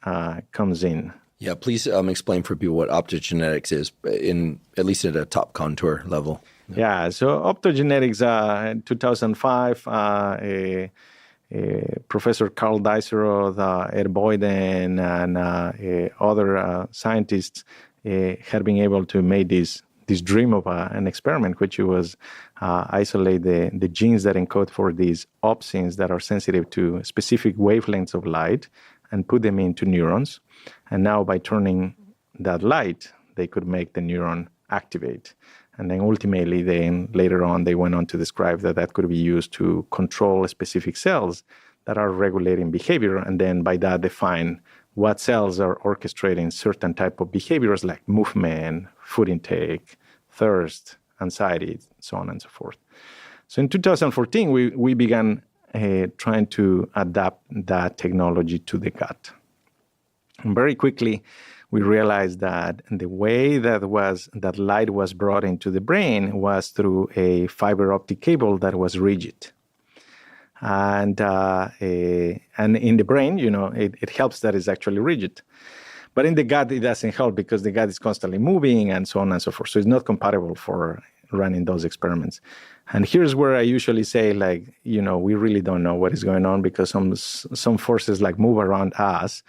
[SPEAKER 2] comes in.
[SPEAKER 1] Yeah, please explain for people what optogenetics is, at least at a top contour level.
[SPEAKER 2] Yeah, so optogenetics, in 2005, Professor Carl Diseroth, Ed Boyden, and other scientists had been able to make this dream of an experiment, which was isolate the genes that encode for these opsins that are sensitive to specific wavelengths of light and put them into neurons. And now by turning that light, they could make the neuron activate. And then ultimately, later on, they went on to describe that could be used to control specific cells that are regulating behavior, and then by that define what cells are orchestrating certain type of behaviors like movement, food intake, thirst, anxiety, so on and so forth. So in 2014, we began trying to adapt that technology to the gut. And very quickly, we realized that the way that light was brought into the brain was through a fiber optic cable that was rigid. And in the brain, it helps that it's actually rigid. But in the gut, it doesn't help because the gut is constantly moving and so on and so forth. So it's not compatible for running those experiments. And here's where I usually say, we really don't know what is going on because some forces move around us.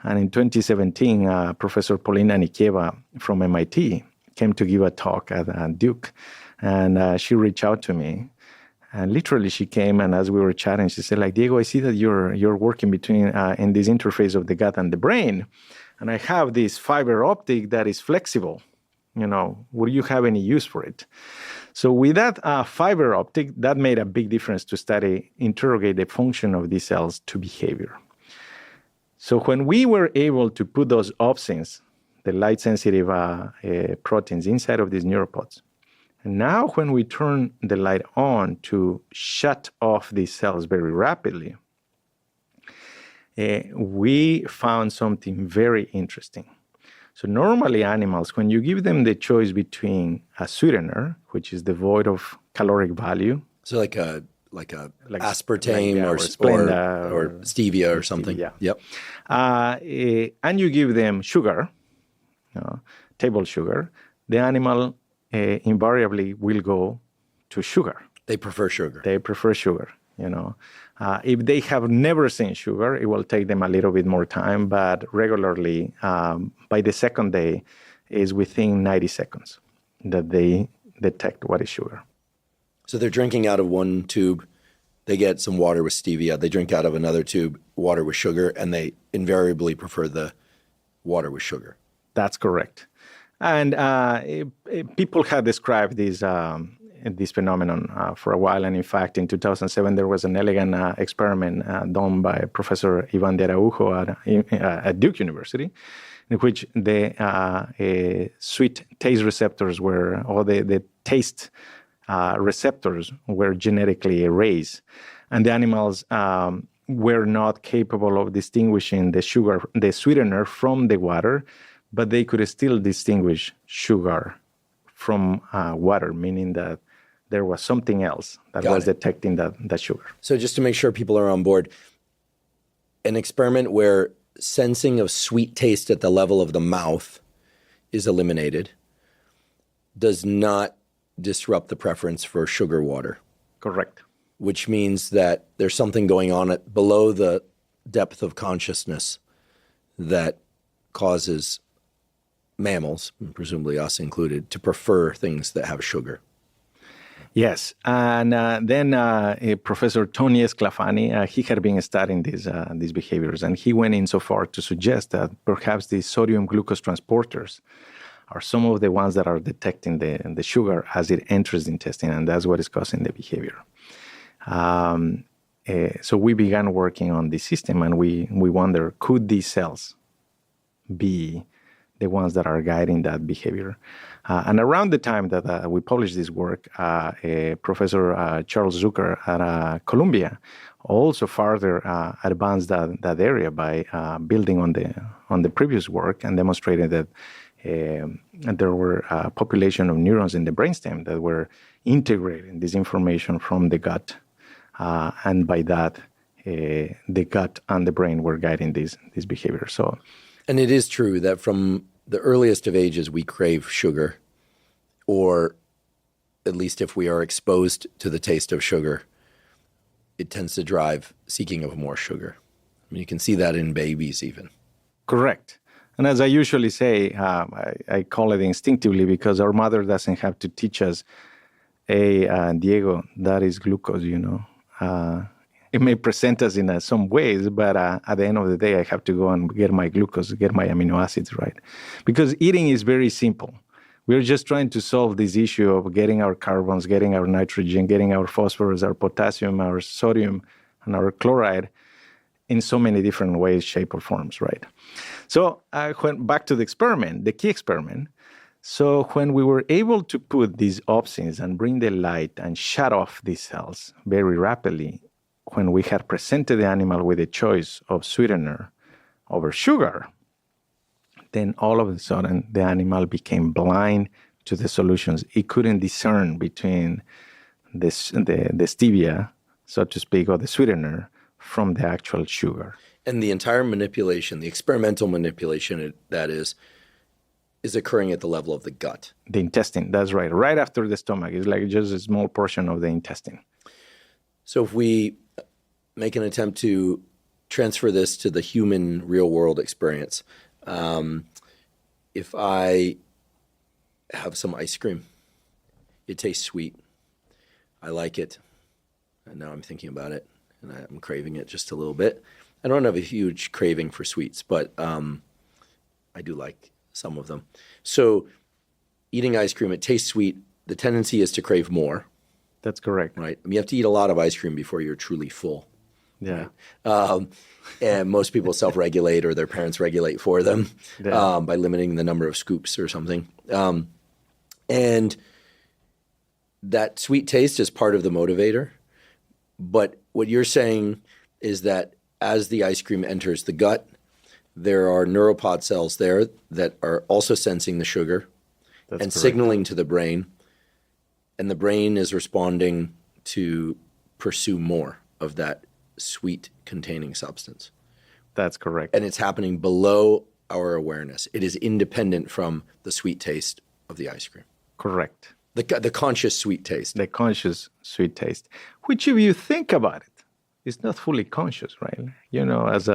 [SPEAKER 2] And in 2017, Professor Polina Nikieva from MIT came to give a talk at Duke. And she reached out to me. And literally, she came, and as we were chatting, she said, Diego, I see that you're working between in this interface of the gut and the brain. And I have this fiber optic that is flexible. Would you have any use for it? So with that fiber optic, that made a big difference to interrogate the function of these cells to behavior. So when we were able to put those opsins, the light-sensitive proteins inside of these neuropods, and now when we turn the light on to shut off these cells very rapidly, we found something very interesting. So normally animals, when you give them the choice between a sweetener, which is devoid of caloric value.
[SPEAKER 1] So like aspartame or Splenda or stevia or something.
[SPEAKER 2] Stevia.
[SPEAKER 1] Yep.
[SPEAKER 2] And you give them sugar, table sugar, the animal invariably will go to sugar.
[SPEAKER 1] They prefer sugar.
[SPEAKER 2] They prefer sugar, you know. If they have never seen sugar, it will take them a little bit more time, but regularly, by the second day, is within 90 seconds that they detect what is sugar.
[SPEAKER 1] So they're drinking out of one tube. They get some water with stevia. They drink out of another tube, water with sugar, and they invariably prefer the water with sugar.
[SPEAKER 2] That's correct. And people have described this phenomenon for a while. And in fact, in 2007, there was an elegant experiment done by Professor Ivan de Araujo at Duke University, in which the sweet taste receptors were, or the taste receptors were genetically erased. And the animals were not capable of distinguishing the sweetener from the water, but they could still distinguish sugar from water, meaning that there was something else that was detecting that sugar.
[SPEAKER 1] So just to make sure people are on board, an experiment where sensing of sweet taste at the level of the mouth is eliminated does not disrupt the preference for sugar water.
[SPEAKER 2] Correct.
[SPEAKER 1] Which means that there's something going on below the depth of consciousness that causes mammals, presumably us included, to prefer things that have sugar.
[SPEAKER 2] Yes, and then Professor Tony Sclafani, he had been studying these behaviors, and he went in so far to suggest that perhaps these sodium glucose transporters are some of the ones that are detecting the sugar as it enters the intestine, and that's what is causing the behavior. So we began working on this system, and we wonder, could these cells be the ones that are guiding that behavior? And around the time that we published this work, Professor Charles Zucker at Columbia also further advanced that area by building on the previous work and demonstrated that there were a population of neurons in the brainstem that were integrating this information from the gut. And by that, the gut and the brain were guiding this behavior.
[SPEAKER 1] And it is true that from the earliest of ages, we crave sugar, or at least if we are exposed to the taste of sugar, it tends to drive seeking of more sugar. I mean, you can see that in babies even.
[SPEAKER 2] Correct. And as I usually say, I call it instinctively because our mother doesn't have to teach us, hey, Diego, that is glucose, you know. It may present us in some ways, but at the end of the day, I have to go and get my glucose, get my amino acids right. Because eating is very simple. We're just trying to solve this issue of getting our carbons, getting our nitrogen, getting our phosphorus, our potassium, our sodium, and our chloride in so many different ways, shape, or forms, right? So I went back to the experiment, the key experiment. So when we were able to put these opsins and bring the light and shut off these cells very rapidly, when we had presented the animal with a choice of sweetener over sugar, then all of a sudden the animal became blind to the solutions. It couldn't discern between the stevia, so to speak, or the sweetener from the actual sugar.
[SPEAKER 1] And the entire manipulation, the experimental manipulation, that is occurring at the level of the gut.
[SPEAKER 2] The intestine, that's right. Right after the stomach. It's like just a small portion of the intestine.
[SPEAKER 1] So if we make an attempt to transfer this to the human real-world experience, if I have some ice cream, it tastes sweet, I like it, and now I'm thinking about it, and I'm craving it just a little bit. I don't have a huge craving for sweets, but I do like some of them. So eating ice cream, it tastes sweet. The tendency is to crave more.
[SPEAKER 2] That's correct.
[SPEAKER 1] Right? I mean, you have to eat a lot of ice cream before you're truly full.
[SPEAKER 2] Yeah.
[SPEAKER 1] Right? And most people self-regulate, or their parents regulate for them by limiting the number of scoops or something. And that sweet taste is part of the motivator. But what you're saying is that as the ice cream enters the gut, there are neuropod cells there that are also sensing the sugar and signaling to the brain. And the brain is responding to pursue more of that sweet-containing substance.
[SPEAKER 2] That's correct.
[SPEAKER 1] And it's happening below our awareness. It is independent from the sweet taste of the ice cream.
[SPEAKER 2] Correct.
[SPEAKER 1] The conscious sweet taste.
[SPEAKER 2] The conscious sweet taste, which if you think about it, is not fully conscious, right? As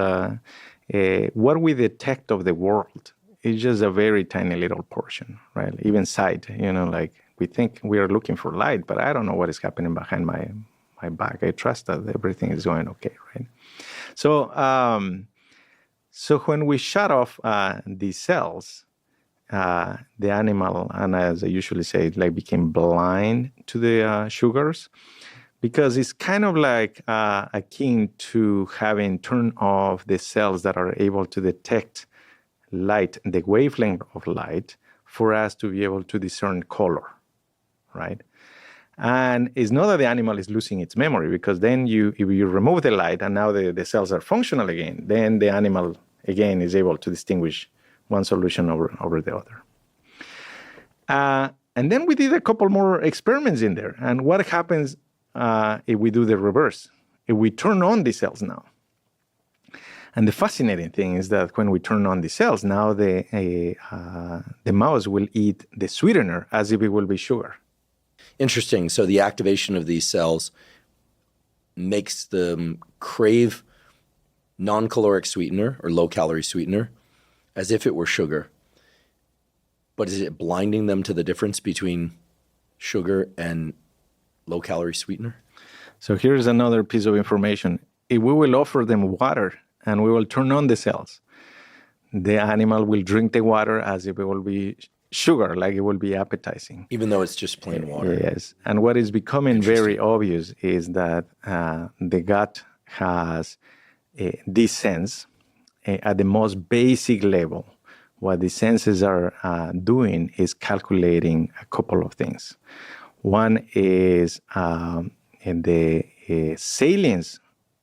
[SPEAKER 2] what we detect of the world is just a very tiny little portion, right? Even sight, like we think we are looking for light, but I don't know what is happening behind my back. I trust that everything is going okay, right? So when we shut off these cells, the animal, and as I usually say, became blind to the sugars, because it's kind of like akin to having turned off the cells that are able to detect light, the wavelength of light, for us to be able to discern color, right? And it's not that the animal is losing its memory, because then if you remove the light and now the cells are functional again, then the animal again is able to distinguish one solution over the other. And then we did a couple more experiments in there. And what happens if we do the reverse? If we turn on the cells now. And the fascinating thing is that when we turn on the cells, now the mouse will eat the sweetener as if it will be sugar.
[SPEAKER 1] Interesting. So the activation of these cells makes them crave non-caloric sweetener or low-calorie sweetener as if it were sugar. But is it blinding them to the difference between sugar and low-calorie sweetener?
[SPEAKER 2] So here's another piece of information. If we will offer them water and we will turn on the cells, the animal will drink the water as if it will be sugar, like it will be appetizing.
[SPEAKER 1] Even though it's just plain water.
[SPEAKER 2] Yes. And what is becoming very obvious is that the gut has this sense at the most basic level. What the senses are doing is calculating a couple of things. One is in the salience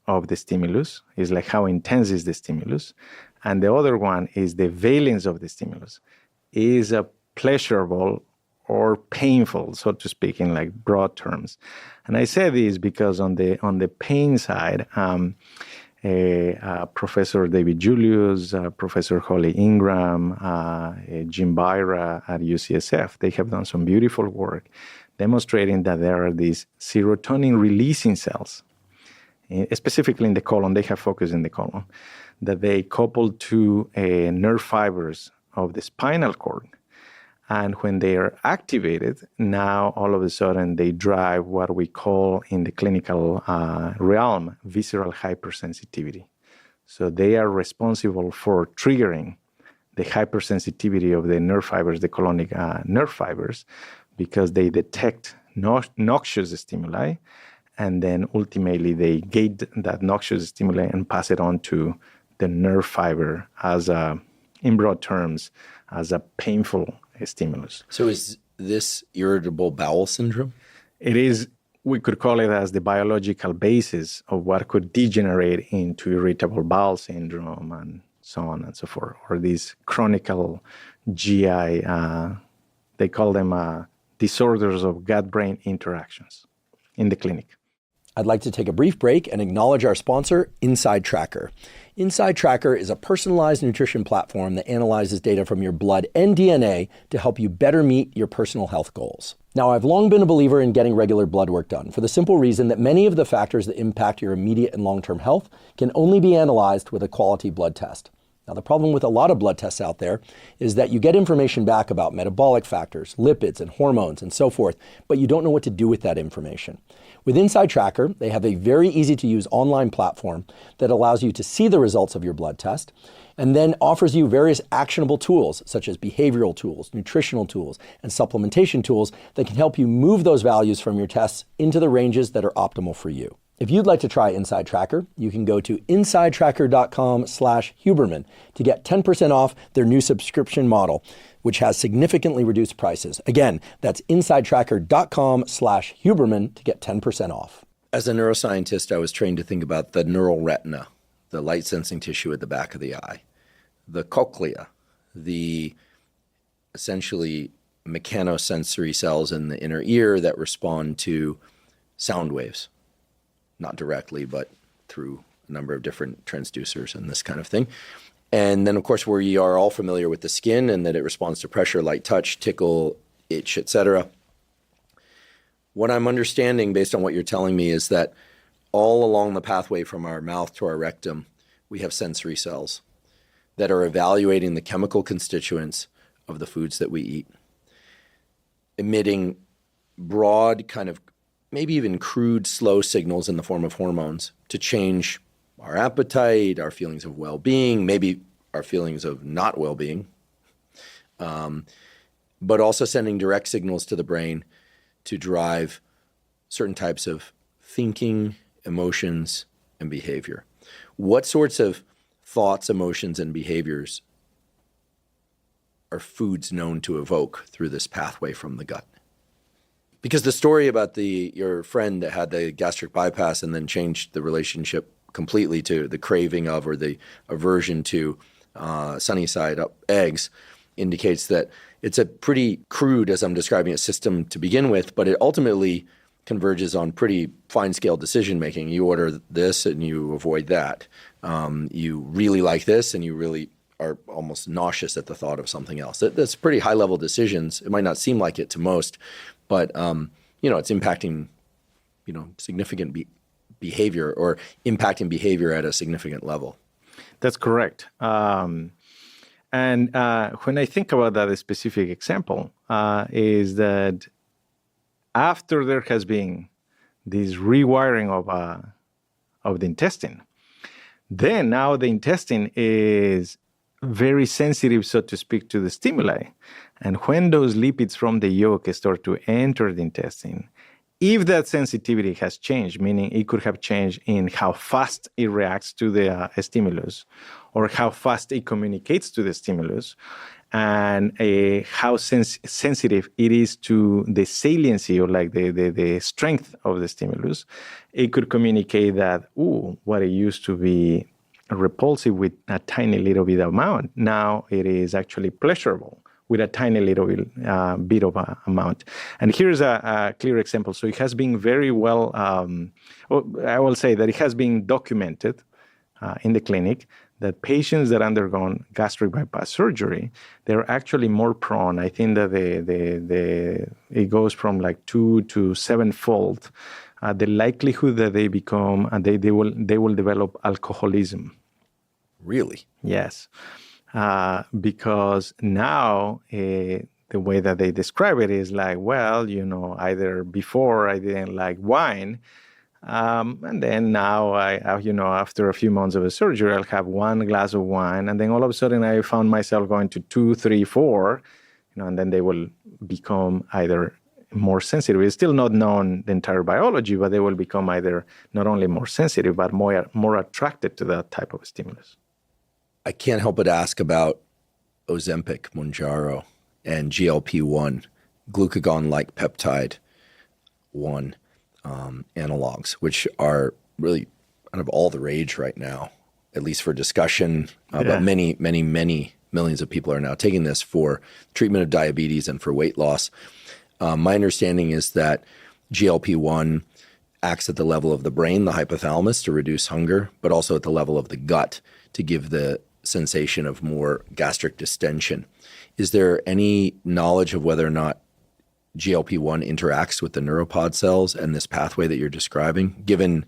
[SPEAKER 2] of the stimulus, is like how intense is the stimulus. And the other one is the valence of the stimulus. Is a pleasurable or painful, so to speak, in like broad terms. And I say this because on the pain side, Professor David Julius, Professor Holly Ingram, Jim Byra at UCSF, they have done some beautiful work demonstrating that there are these serotonin-releasing cells, specifically in the colon. They have focused in the colon, that they couple to nerve fibers of the spinal cord. And when they are activated, now all of a sudden they drive what we call in the clinical realm visceral hypersensitivity. So they are responsible for triggering the hypersensitivity of the nerve fibers, the colonic nerve fibers, because they detect noxious stimuli, and then ultimately they gate that noxious stimuli and pass it on to the nerve fiber as in broad terms, as a painful stimulus.
[SPEAKER 1] So is this irritable bowel syndrome?
[SPEAKER 2] It is. We could call it as the biological basis of what could degenerate into irritable bowel syndrome and so on and so forth, or these chronic GI, they call them disorders of gut-brain interactions in the clinic.
[SPEAKER 1] I'd like to take a brief break and acknowledge our sponsor, Inside Tracker. Inside Tracker is a personalized nutrition platform that analyzes data from your blood and DNA to help you better meet your personal health goals. Now, I've long been a believer in getting regular blood work done for the simple reason that many of the factors that impact your immediate and long-term health can only be analyzed with a quality blood test. Now, the problem with a lot of blood tests out there is that you get information back about metabolic factors, lipids, and hormones, and so forth, but you don't know what to do with that information. With Inside Tracker, they have a very easy-to-use online platform that allows you to see the results of your blood test and then offers you various actionable tools, such as behavioral tools, nutritional tools, and supplementation tools that can help you move those values from your tests into the ranges that are optimal for you. If you'd like to try Inside Tracker, you can go to insidetracker.com/Huberman to get 10% off their new subscription model, which has significantly reduced prices. Again, that's insidetracker.com/Huberman to get 10% off. As a neuroscientist, I was trained to think about the neural retina, the light sensing tissue at the back of the eye, the cochlea, the essentially mechanosensory cells in the inner ear that respond to sound waves. Not directly, but through a number of different transducers and this kind of thing. And then, of course, we are all familiar with the skin and that it responds to pressure, light touch, tickle, itch, etc. What I'm understanding based on what you're telling me is that all along the pathway from our mouth to our rectum, we have sensory cells that are evaluating the chemical constituents of the foods that we eat, emitting broad, kind of maybe even crude, slow signals in the form of hormones to change our appetite, our feelings of well-being, maybe our feelings of not well-being, but also sending direct signals to the brain to drive certain types of thinking, emotions, and behavior. What sorts of thoughts, emotions, and behaviors are foods known to evoke through this pathway from the gut? Because the story about your friend that had the gastric bypass and then changed the relationship completely to the craving of or the aversion to sunny side up eggs indicates that it's a pretty crude, as I'm describing it, system to begin with, but it ultimately converges on pretty fine-scale decision-making. You order this and you avoid that. You really like this and you really are almost nauseous at the thought of something else. That's pretty high-level decisions. It might not seem like it to most, but it's impacting, significant behavior or impacting behavior at a significant level.
[SPEAKER 2] That's correct. And when I think about that specific example, is that after there has been this rewiring of the intestine, then now the intestine is very sensitive, so to speak, to the stimuli. And when those lipids from the yolk start to enter the intestine, if that sensitivity has changed, meaning it could have changed in how fast it reacts to the stimulus or how fast it communicates to the stimulus, and how sensitive it is to the saliency or like the strength of the stimulus, it could communicate that, what it used to be repulsive with a tiny little bit amount, now it is actually pleasurable with a tiny little bit of amount. And here's a clear example. So it has been very well, I will say that it has been documented in the clinic that patients that undergone gastric bypass surgery, they're actually more prone. I think that it goes from like 2 to 7-fold the likelihood that they become and they will develop alcoholism.
[SPEAKER 1] Really?
[SPEAKER 2] Yes. Because now the way that they describe it is like, either before I didn't like wine, and then now after a few months of a surgery, I'll have one glass of wine, and then all of a sudden I found myself going to 2, 3, 4, and then they will become either more sensitive. It's still not known the entire biology, but they will become either not only more sensitive, but more attracted to that type of stimulus.
[SPEAKER 1] I can't help but ask about Ozempic, Mounjaro, and GLP-1, glucagon-like peptide 1 analogs, which are really kind of all the rage right now, at least for discussion. But many, many, many millions of people are now taking this for treatment of diabetes and for weight loss. My understanding is that GLP-1 acts at the level of the brain, the hypothalamus, to reduce hunger, but also at the level of the gut to give the sensation of more gastric distension. Is there any knowledge of whether or not GLP-1 interacts with the neuropod cells and this pathway that you're describing, given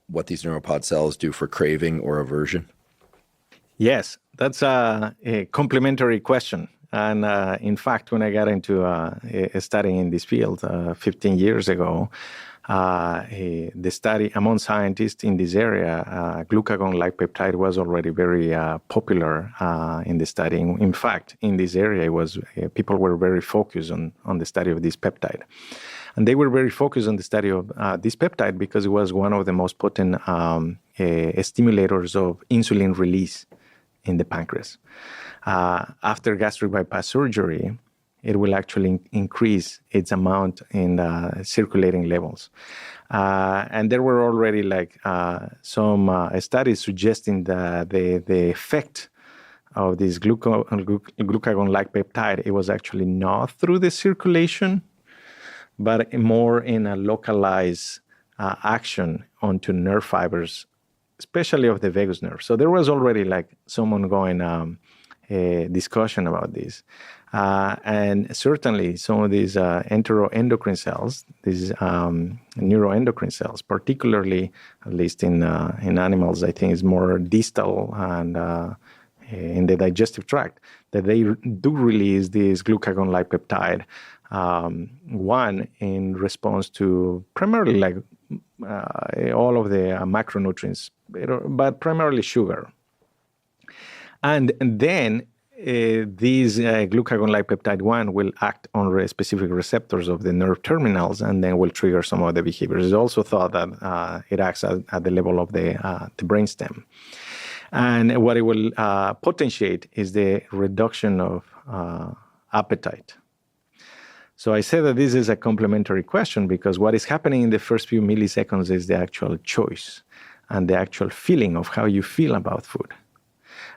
[SPEAKER 1] what these neuropod cells do for craving or aversion?
[SPEAKER 2] Yes, that's a complementary question. And in fact, when I got into studying in this field 15 years ago, the study among scientists in this area, glucagon-like peptide was already very popular in the study. In fact, in this area, people were very focused on the study of this peptide. And they were very focused on the study of this peptide because it was one of the most potent stimulators of insulin release in the pancreas. After gastric bypass surgery, it will actually increase its amount in circulating levels. And there were already some studies suggesting that the effect of this glucagon-like peptide, it was actually not through the circulation, but more in a localized action onto nerve fibers, especially of the vagus nerve. So there was already some ongoing discussion about this. And certainly some of these enteroendocrine cells, these neuroendocrine cells, particularly, at least in animals, I think is more distal and in the digestive tract, that they do release this glucagon-like peptide, one in response to primarily like all of the macronutrients, but primarily sugar. And then these glucagon-like peptide 1 will act on specific receptors of the nerve terminals and then will trigger some of the behaviors. It's also thought that it acts at the level of the brainstem. And what it will potentiate is the reduction of appetite. So I say that this is a complementary question because what is happening in the first few milliseconds is the actual choice and the actual feeling of how you feel about food.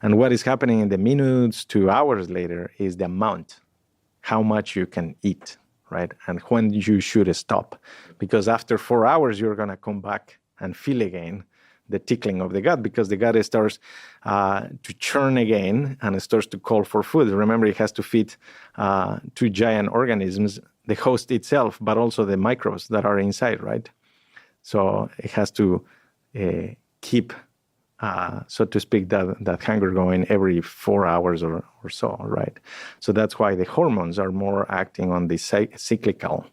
[SPEAKER 2] And what is happening in the minutes to hours later is the amount, how much you can eat, right? And when you should stop. Because after 4 hours, you're going to come back and feel again the tickling of the gut because the gut starts to churn again and it starts to call for food. Remember, it has to feed two giant organisms, the host itself, but also the microbes that are inside, right? So it has to keep, so to speak, that hunger going every 4 hours or so, right? So that's why the hormones are more acting on the cyclical,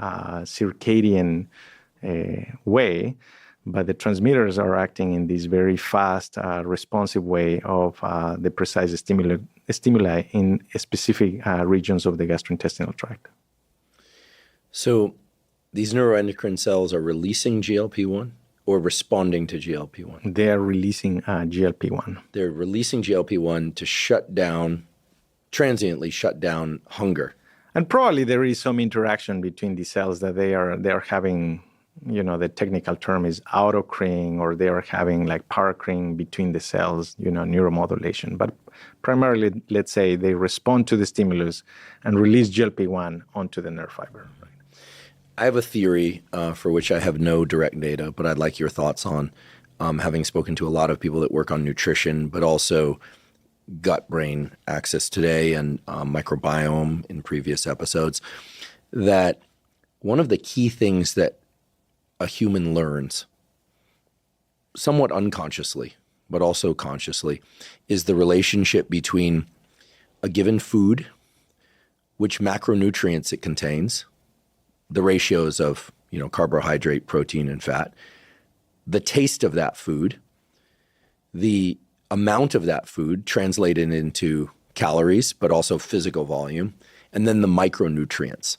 [SPEAKER 2] circadian way, but the transmitters are acting in this very fast, responsive way of the precise stimuli in specific regions of the gastrointestinal tract.
[SPEAKER 1] So these neuroendocrine cells are releasing GLP-1 or responding to GLP-1?
[SPEAKER 2] They are releasing GLP-1.
[SPEAKER 1] They're releasing GLP-1 to transiently shut down hunger.
[SPEAKER 2] And probably there is some interaction between the cells that they are having. The technical term is autocrine, or they are having like paracrine between the cells, neuromodulation. But primarily, let's say they respond to the stimulus and release GLP-1 onto the nerve fiber. Right?
[SPEAKER 1] I have a theory for which I have no direct data, but I'd like your thoughts on, having spoken to a lot of people that work on nutrition, but also gut-brain axis today and microbiome in previous episodes, that one of the key things that a human learns, somewhat unconsciously, but also consciously, is the relationship between a given food, which macronutrients it contains, the ratios of carbohydrate, protein, and fat, the taste of that food, the amount of that food translated into calories, but also physical volume, and then the micronutrients.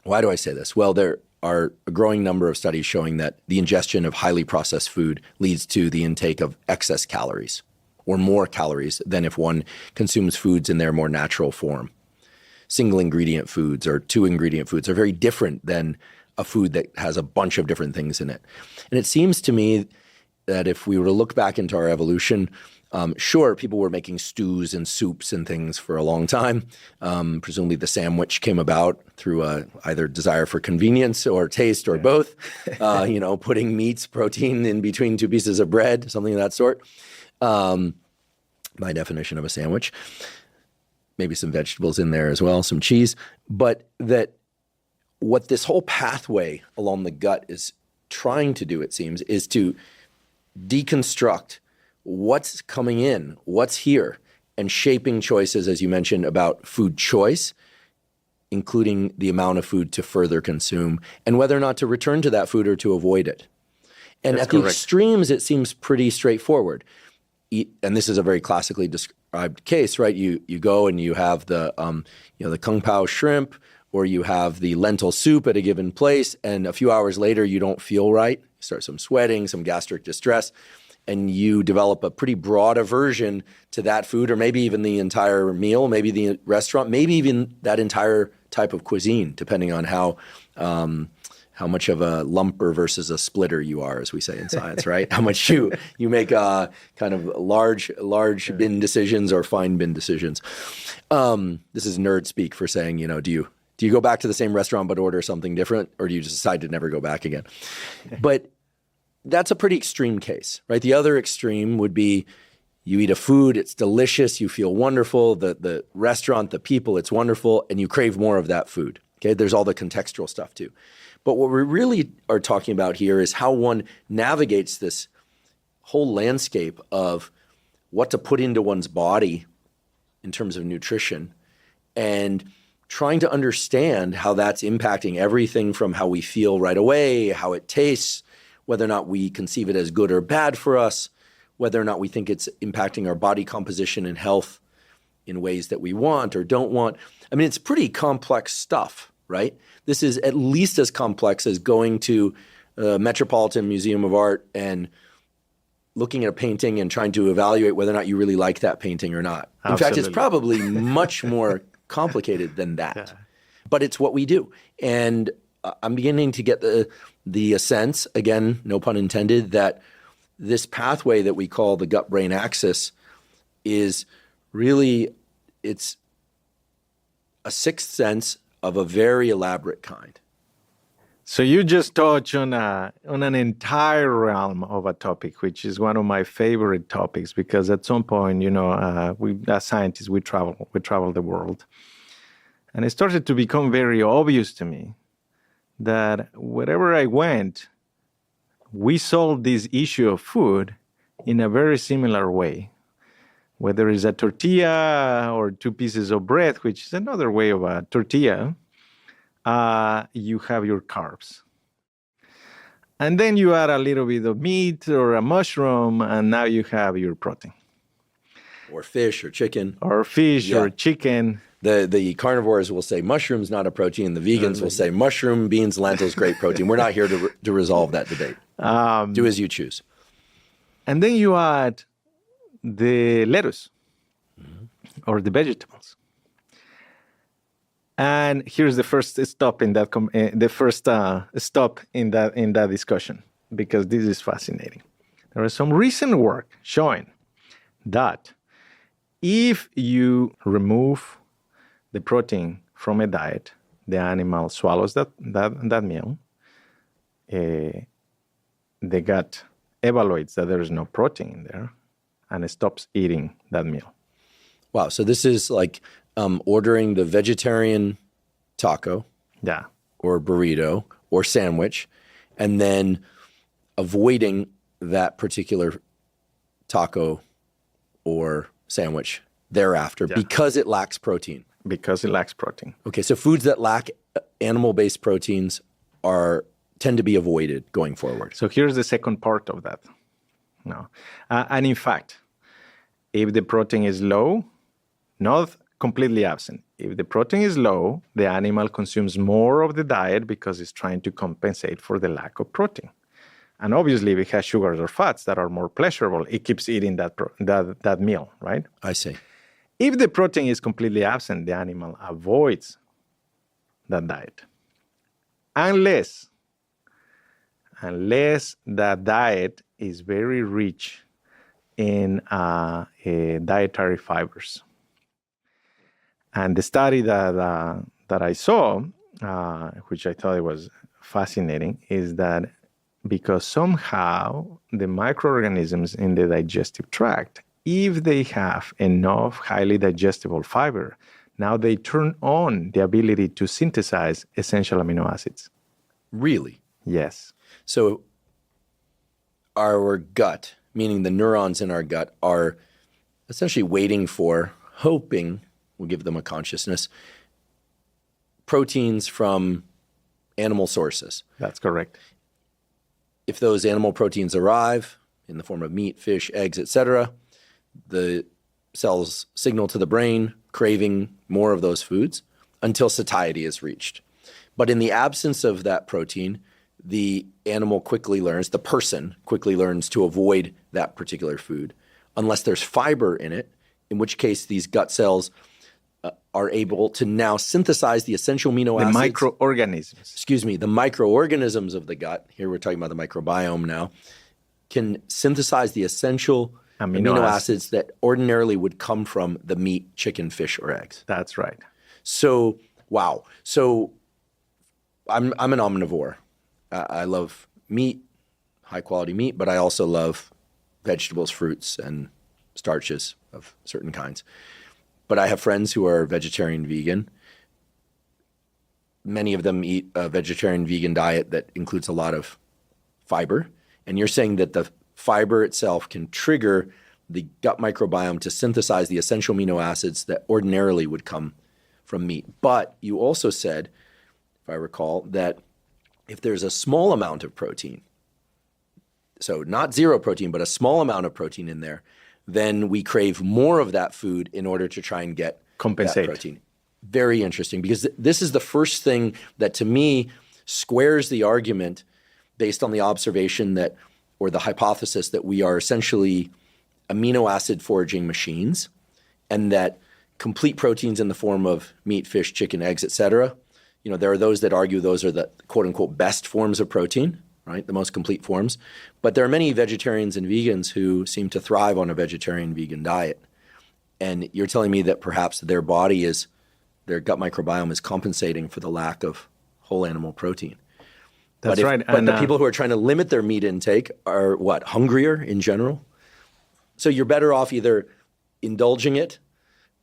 [SPEAKER 1] Why do I say this? Well, there are a growing number of studies showing that the ingestion of highly processed food leads to the intake of excess calories or more calories than if one consumes foods in their more natural form. Single ingredient foods or two ingredient foods are very different than a food that has a bunch of different things in it. And it seems to me that if we were to look back into our evolution, sure, people were making stews and soups and things for a long time. Presumably the sandwich came about through either desire for convenience or taste or both. Putting meats, protein in between two pieces of bread, something of that sort. My definition of a sandwich. Maybe some vegetables in there as well, some cheese. But that what this whole pathway along the gut is trying to do, it seems, is to deconstruct what's coming in, what's here, and shaping choices, as you mentioned, about food choice, including the amount of food to further consume, and whether or not to return to that food or to avoid it. And
[SPEAKER 2] That's
[SPEAKER 1] at
[SPEAKER 2] correct.
[SPEAKER 1] The extremes, it seems pretty straightforward. And this is a very classically described case, right? You go and you have the kung pao shrimp, or you have the lentil soup at a given place, and a few hours later you don't feel right. You start some sweating, some gastric distress, and you develop a pretty broad aversion to that food, or maybe even the entire meal, maybe the restaurant, maybe even that entire type of cuisine, depending on how much of a lumper versus a splitter you are, as we say in science, right? How much you make kind of large bin decisions or fine bin decisions. This is nerd speak for saying, do you go back to the same restaurant but order something different, or do you just decide to never go back again? But that's a pretty extreme case, right? The other extreme would be You eat a food, it's delicious, you feel wonderful, the restaurant, the people, it's wonderful, and you crave more of that food. Okay, there's all the contextual stuff too. But what we really are talking about here is how one navigates this whole landscape of what to put into one's body in terms of nutrition, and trying to understand how that's impacting everything from how we feel right away, how it tastes, whether or not we conceive it as good or bad for us, whether or not we think it's impacting our body composition and health in ways that we want or don't want. I mean, it's pretty complex stuff, right? This is at least as complex as going to Metropolitan Museum of Art and looking at a painting and trying to evaluate whether or not you really like that painting or not. In fact, it's probably much more complicated than that. Yeah. But it's what we do. And I'm beginning to get the sense, again, no pun intended, that this pathway that we call the gut-brain axis is really, it's a sixth sense of a very elaborate kind.
[SPEAKER 2] So you just touched on an entire realm of a topic, which is one of my favorite topics, because at some point, we as scientists, we travel the world. And it started to become very obvious to me that wherever I went, we solved this issue of food in a very similar way. Whether it's a tortilla or 2 pieces of bread, which is another way of a tortilla, you have your carbs. And then you add a little bit of meat or a mushroom, and now you have your protein.
[SPEAKER 1] Or fish or chicken.
[SPEAKER 2] Or fish or chicken.
[SPEAKER 1] The carnivores will say mushroom's not a protein. The vegans will say mushroom, beans, lentils, great protein. We're not here to resolve that debate. Do as you choose.
[SPEAKER 2] And then you add the lettuce or the vegetables. And here's the first stop in that in that discussion, because this is fascinating. There is some recent work showing that if you remove the protein from a diet, the animal swallows that meal. The gut evaluates that there is no protein in there, and it stops eating that meal.
[SPEAKER 1] Wow. So this is like ordering the vegetarian taco, or burrito, or sandwich, and then avoiding that particular taco or sandwich thereafter because it lacks protein.
[SPEAKER 2] Because it lacks protein.
[SPEAKER 1] Okay, so foods that lack animal-based proteins tend to be avoided going forward.
[SPEAKER 2] So here's the second part of that. No, and in fact, if the protein is low, not completely absent. If the protein is low, the animal consumes more of the diet because it's trying to compensate for the lack of protein. And obviously, if it has sugars or fats that are more pleasurable, it keeps eating that meal, right?
[SPEAKER 1] I see.
[SPEAKER 2] If the protein is completely absent, the animal avoids that diet. Unless that diet is very rich in dietary fibers. And the study that I saw, which I thought it was fascinating, is that because somehow the microorganisms in the digestive tract, if they have enough highly digestible fiber, now they turn on the ability to synthesize essential amino acids.
[SPEAKER 1] Really?
[SPEAKER 2] Yes.
[SPEAKER 1] So our gut, meaning the neurons in our gut, are essentially waiting for, hoping, we'll give them a consciousness, proteins from animal sources.
[SPEAKER 2] That's correct.
[SPEAKER 1] If those animal proteins arrive in the form of meat, fish, eggs, etc., the cells signal to the brain, craving more of those foods until satiety is reached. But in the absence of that protein, the animal quickly learns, the person quickly learns to avoid that particular food unless there's fiber in it, in which case these gut cells are able to now synthesize the essential amino acids.
[SPEAKER 2] The microorganisms.
[SPEAKER 1] Excuse me, the microorganisms of the gut, here we're talking about the microbiome now, can synthesize the essential amino acids that ordinarily would come from the meat, chicken, fish, or eggs.
[SPEAKER 2] That's right.
[SPEAKER 1] So, wow. So I'm an omnivore. I love meat, high quality meat, but I also love vegetables, fruits, and starches of certain kinds. But I have friends who are vegetarian, vegan. Many of them eat a vegetarian, vegan diet that includes a lot of fiber. And you're saying that the fiber itself can trigger the gut microbiome to synthesize the essential amino acids that ordinarily would come from meat. But you also said, if I recall, that if there's a small amount of protein, so not zero protein, but a small amount of protein in there, then we crave more of that food in order to try and get
[SPEAKER 2] compensate
[SPEAKER 1] that protein. Very interesting, because this is the first thing that to me squares the argument based on the observation that, or the hypothesis that we are essentially amino acid foraging machines, and that complete proteins in the form of meat, fish, chicken, eggs, etc. There are those that argue those are the quote unquote best forms of protein, right? The most complete forms. But there are many vegetarians and vegans who seem to thrive on a vegetarian vegan diet. And you're telling me that perhaps their gut microbiome is compensating for the lack of whole animal protein.
[SPEAKER 2] That's right.
[SPEAKER 1] But the people who are trying to limit their meat intake are what? Hungrier in general? So you're better off either indulging it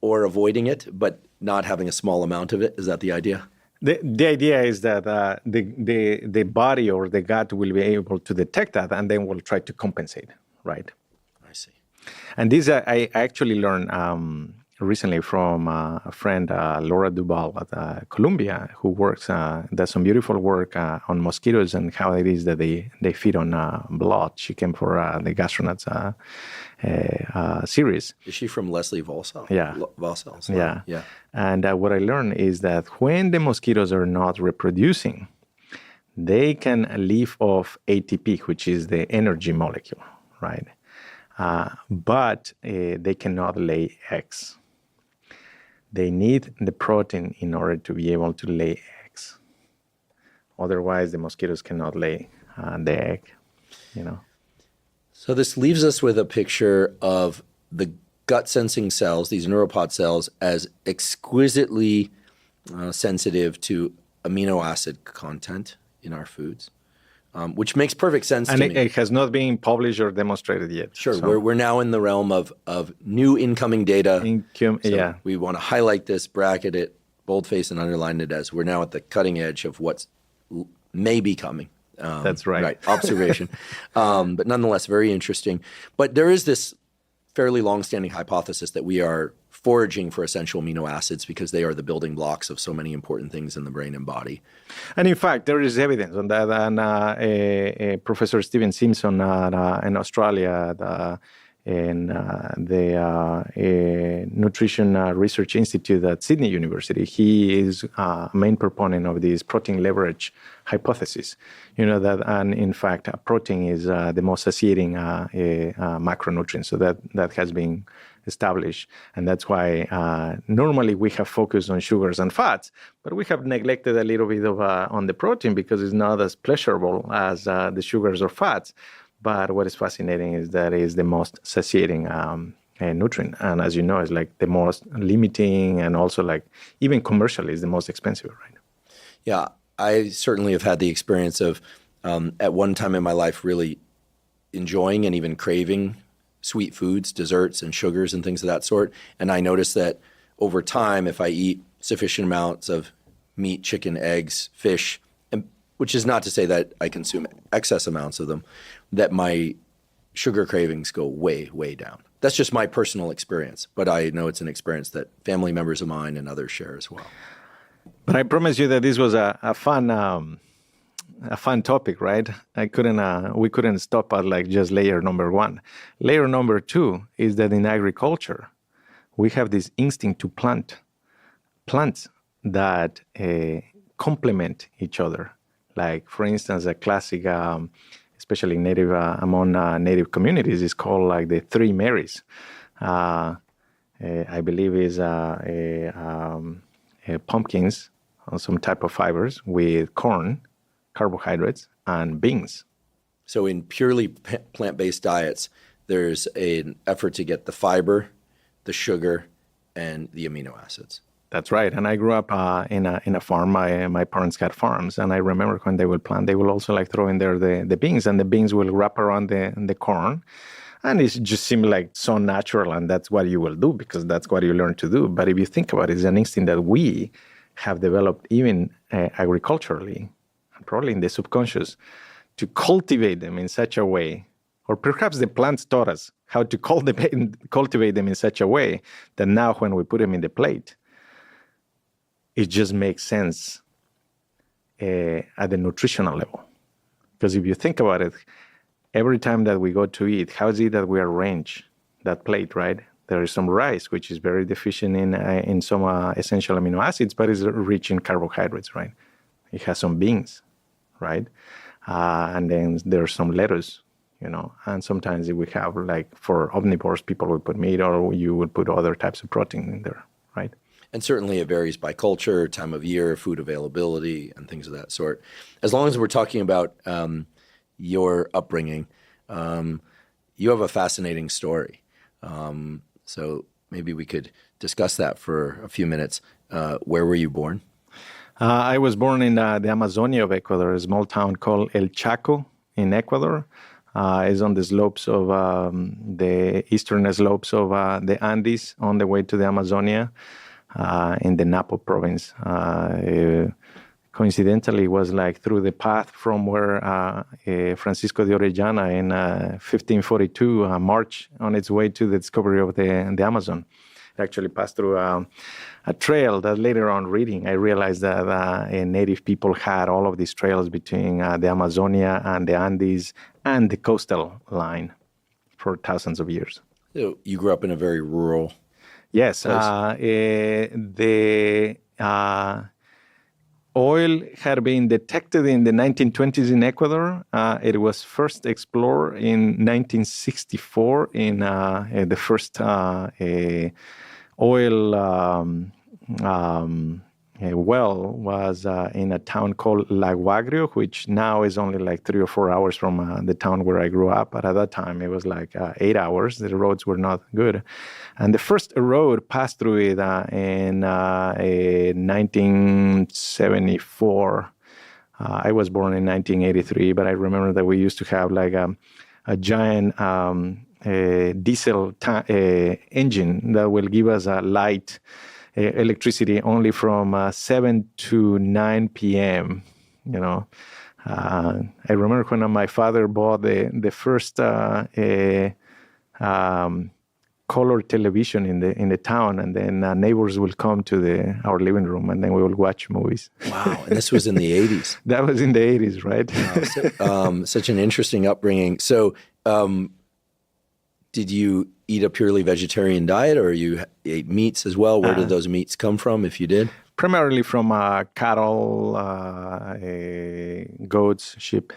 [SPEAKER 1] or avoiding it, but not having a small amount of it. Is that the idea?
[SPEAKER 2] The idea is that the body or the gut will be able to detect that, and then will try to compensate, right?
[SPEAKER 1] I see.
[SPEAKER 2] And this I actually learned recently from a friend, Laura Duval at Columbia, who does some beautiful work on mosquitoes and how it is that they feed on blood. She came for the Gastronauts series.
[SPEAKER 1] Is she from Leslie Volsel?
[SPEAKER 2] Yeah.
[SPEAKER 1] Volsel.
[SPEAKER 2] Yeah. And what I learned is that when the mosquitoes are not reproducing, they can live off ATP, which is the energy molecule, right? But they cannot lay eggs. They need the protein in order to be able to lay eggs. Otherwise, the mosquitoes cannot lay the egg,
[SPEAKER 1] So this leaves us with a picture of the gut-sensing cells, these neuropod cells, as exquisitely sensitive to amino acid content in our foods, which makes perfect sense to me.
[SPEAKER 2] And it has not been published or demonstrated yet.
[SPEAKER 1] Sure, so we're now in the realm of new incoming data.
[SPEAKER 2] Yeah.
[SPEAKER 1] We want to highlight this, bracket it, boldface and underline it as we're now at the cutting edge of what's may be coming.
[SPEAKER 2] That's right.
[SPEAKER 1] Right, observation. But nonetheless, very interesting. But there is this fairly long-standing hypothesis that we are foraging for essential amino acids because they are the building blocks of so many important things in the brain and body.
[SPEAKER 2] And in fact, there is evidence on that. And Professor Stephen Simpson in Australia in the Nutrition Research Institute at Sydney University, he is a main proponent of this protein leverage hypothesis. And in fact, protein is the most satiating macronutrient. So that has been established. And that's why normally we have focused on sugars and fats, but we have neglected a little bit of on the protein because it's not as pleasurable as the sugars or fats. But what is fascinating is that it is the most satiating nutrient. And as you know, it's like the most limiting, and also like even commercially is the most expensive, right?
[SPEAKER 1] Yeah, I certainly have had the experience of at one time in my life really enjoying and even craving sweet foods, desserts and sugars and things of that sort. And I noticed that over time, if I eat sufficient amounts of meat, chicken, eggs, fish, which is not to say that I consume excess amounts of them, that my sugar cravings go way, way down. That's just my personal experience, but I know it's an experience that family members of mine and others share as well.
[SPEAKER 2] But I promise you that this was a fun topic, right? We couldn't stop at like just layer number one. Layer number two is that in agriculture, we have this instinct to plant plants that complement each other. Like, for instance, a classic, especially among native communities, is called like the Three Marys. I believe is pumpkins, some type of fibers with corn, carbohydrates, and beans.
[SPEAKER 1] So in purely plant-based diets, there's an effort to get the fiber, the sugar, and the amino acids.
[SPEAKER 2] That's right. And I grew up in a farm. My parents had farms, and I remember when they would plant, they will also like throw in there the beans, and the beans will wrap around the corn, And it just seemed like so natural, and that's what you will do because that's what you learn to do. But if you think about it, it's an instinct that we have developed even agriculturally, probably in the subconscious, to cultivate them in such a way, or perhaps the plants taught us how to cultivate them in such a way that now when we put them in the plate, it just makes sense at the nutritional level. Because if you think about it, every time that we go to eat, how is it that we arrange that plate, right? There is some rice, which is very deficient in some essential amino acids, but is rich in carbohydrates, right? It has some beans, right? And then there's some lettuce, and sometimes we have, like, for omnivores, people would put meat, or you would put other types of protein in there, right?
[SPEAKER 1] And certainly it varies by culture, time of year, food availability, and things of that sort. As long as we're talking about your upbringing, you have a fascinating story. So maybe we could discuss that for a few minutes. Where were you born?
[SPEAKER 2] I was born in the Amazonia of Ecuador, a small town called El Chaco in Ecuador. It's on the slopes of the eastern slopes of the Andes on the way to the Amazonia in the Napo province. Coincidentally, it was like through the path from where Francisco de Orellana in 1542 marched on its way to the discovery of the Amazon. It actually passed through a trail that later on reading, I realized that native people had all of these trails between the Amazonia and the Andes and the coastal line for thousands of years.
[SPEAKER 1] So you grew up in a very rural
[SPEAKER 2] Yes. Oil had been detected in the 1920s in Ecuador. It was first explored in 1964 in the first oil well was in a town called Lago Agrio, which now is only like 3 or 4 hours from the town where I grew up. But at that time, it was like 8 hours. The roads were not good. And the first road passed through it in 1974. I was born in 1983, but I remember that we used to have like a giant diesel engine that will give us a light electricity only from 7 to 9 p.m. I remember when my father bought the first color television in the town, and then neighbors will come to our living room, and then we will watch movies.
[SPEAKER 1] Wow, and this was in the 80s.
[SPEAKER 2] That was in the 80s, right?
[SPEAKER 1] Wow. Such an interesting upbringing. So did you eat a purely vegetarian diet, or you ate meats as well? Where did those meats come from, if you did?
[SPEAKER 2] Primarily from cattle, goats, sheep.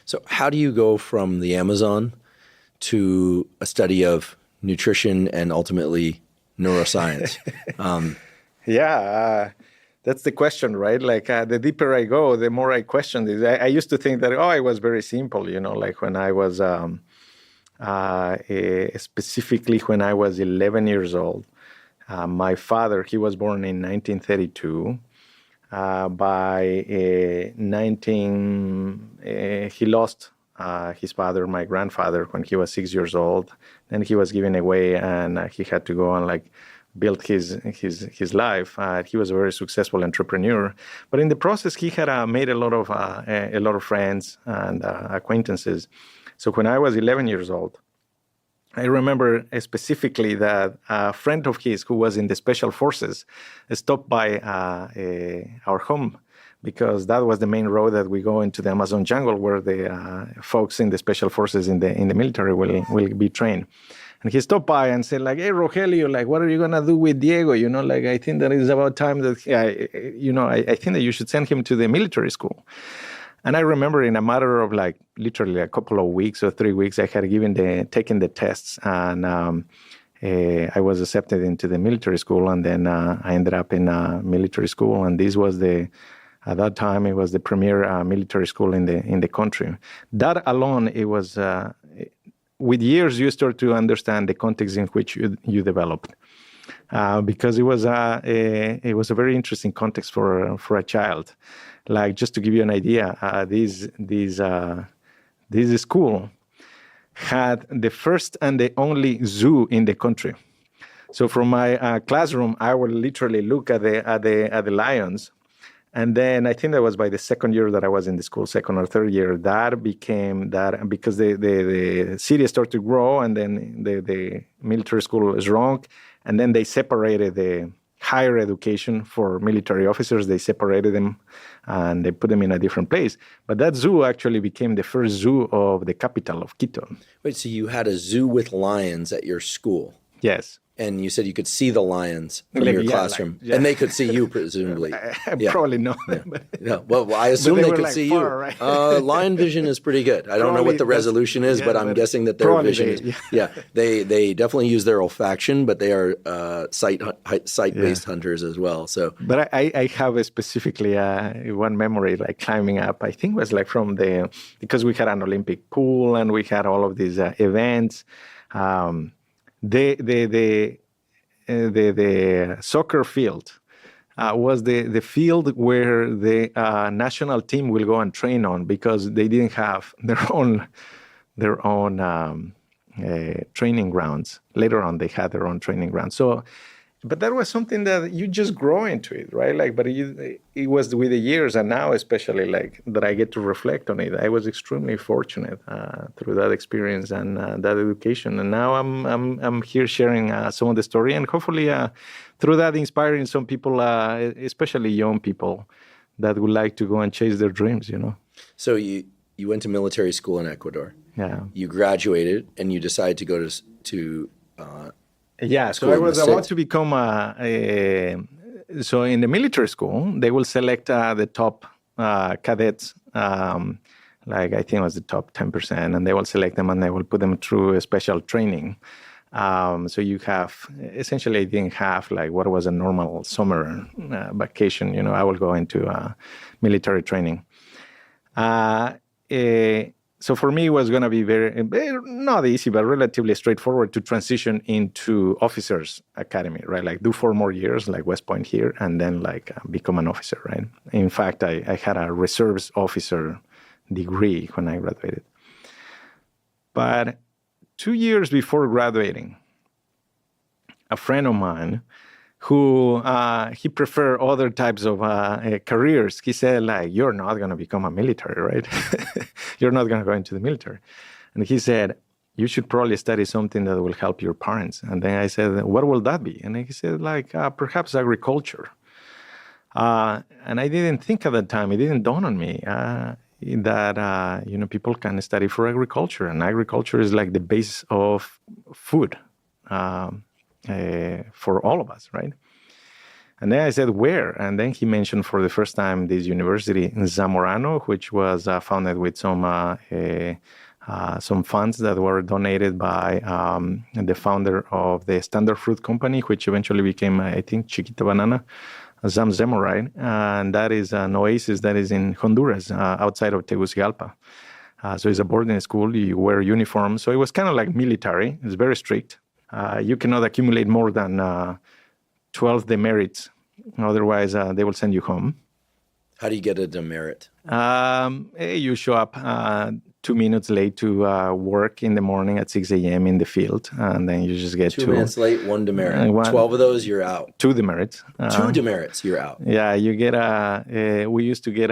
[SPEAKER 1] So how do you go from the Amazon to a study of nutrition and ultimately neuroscience?
[SPEAKER 2] That's the question, right? Like the deeper I go, the more I question this. I used to think that, it was very simple, like when I was, specifically when I was 11 years old. My father, he was born in 1932. He lost his father, my grandfather, when he was 6 years old. Then he was given away, and he had to go and build his life. He was a very successful entrepreneur, but in the process, he had made a lot of friends and acquaintances. So when I was 11 years old, I remember specifically that a friend of his who was in the special forces stopped by our home, because that was the main road that we go into the Amazon jungle, where the folks in the special forces in the military will be trained. And he stopped by and said, "Hey, Rogelio, what are you gonna do with Diego? I think that it's about time that I think that you should send him to the military school." And I remember in a matter of literally a couple of weeks or 3 weeks, I had taken the tests, and I was accepted into the military school, and then I ended up in military school, and this was at that time, it was the premier military school in the country. That alone, it was, with years, you start to understand the context in which you developed, because it was a very interesting context for a child. Just to give you an idea, this school had the first and the only zoo in the country. So from my classroom, I would literally look at the lions. And then I think that was by the second year that I was in the school, second or third year, that became that because the city started to grow, and then the military school shrunk, and then they separated the higher education for military officers. They separated them and they put them in a different place. But that zoo actually became the first zoo of the capital of Quito.
[SPEAKER 1] Wait, so you had a zoo with lions at your school?
[SPEAKER 2] Yes.
[SPEAKER 1] And you said you could see the lions from
[SPEAKER 2] Like,
[SPEAKER 1] your
[SPEAKER 2] yeah,
[SPEAKER 1] classroom,
[SPEAKER 2] like, yeah.
[SPEAKER 1] and they could see you, presumably. Yeah.
[SPEAKER 2] Probably not.
[SPEAKER 1] Yeah. Well, I assume
[SPEAKER 2] they
[SPEAKER 1] they
[SPEAKER 2] were,
[SPEAKER 1] could
[SPEAKER 2] like,
[SPEAKER 1] see
[SPEAKER 2] far,
[SPEAKER 1] you.
[SPEAKER 2] right?
[SPEAKER 1] Lion vision is pretty good. I don't know what the resolution is, but I'm guessing that their vision is. Yeah, they definitely use their olfaction, but they are sight-based hunters as well. So,
[SPEAKER 2] but I have specifically one memory, like climbing up. I think it was like from because we had an Olympic pool and we had all of these events. The soccer field was the field where the national team will go and train on, because they didn't have their own training grounds. Later on, they had their own training grounds. So, but that was something that you just grow into it, right? Like, but it was with the years, and now especially like that I get to reflect on it. I was extremely fortunate through that experience and that education, and now I'm here sharing some of the story, and hopefully through that inspiring some people, especially young people, that would like to go and chase their dreams.
[SPEAKER 1] So you went to military school in Ecuador.
[SPEAKER 2] Yeah.
[SPEAKER 1] You graduated, and you decided to go to
[SPEAKER 2] yeah, so I was about to become so in the military school, they will select the top cadets, like I think it was the top 10%, and they will select them and they will put them through a special training. So you have, essentially I didn't have like what was a normal summer vacation, I will go into military training. So for me, it was going to be very, not easy, but relatively straightforward to transition into officers academy, right? Like do 4 more years, like West Point here, and then like become an officer, right? In fact, I had a reserves officer degree when I graduated. But 2 years before graduating, a friend of mine who he preferred other types of careers. He said, like, you're not going to become a military, right? You're not going to go into the military. And he said, you should probably study something that will help your parents. And then I said, what will that be? And he said, like, perhaps agriculture. And I didn't think at that time, it didn't dawn on me that, people can study for agriculture. And agriculture is like the base of food. For all of us, right? And then I said, where? And then he mentioned for the first time this university in Zamorano, which was founded with some funds that were donated by the founder of the Standard Fruit Company, which eventually became, I think, Chiquita Banana, Zam Zemorai. And that is an oasis that is in Honduras, outside of Tegucigalpa. So it's a boarding school. You wear uniforms. So it was kind of like military. It's very strict. You cannot accumulate more than 12 demerits. Otherwise, they will send you home.
[SPEAKER 1] How do you get a demerit?
[SPEAKER 2] You show up 2 minutes late to work in the morning at 6 a.m. in the field, and then you just get
[SPEAKER 1] 2 minutes late, 1 demerit. 12 of those, you're out.
[SPEAKER 2] 2 demerits.
[SPEAKER 1] 2 demerits, you're out.
[SPEAKER 2] Yeah, you get we used to get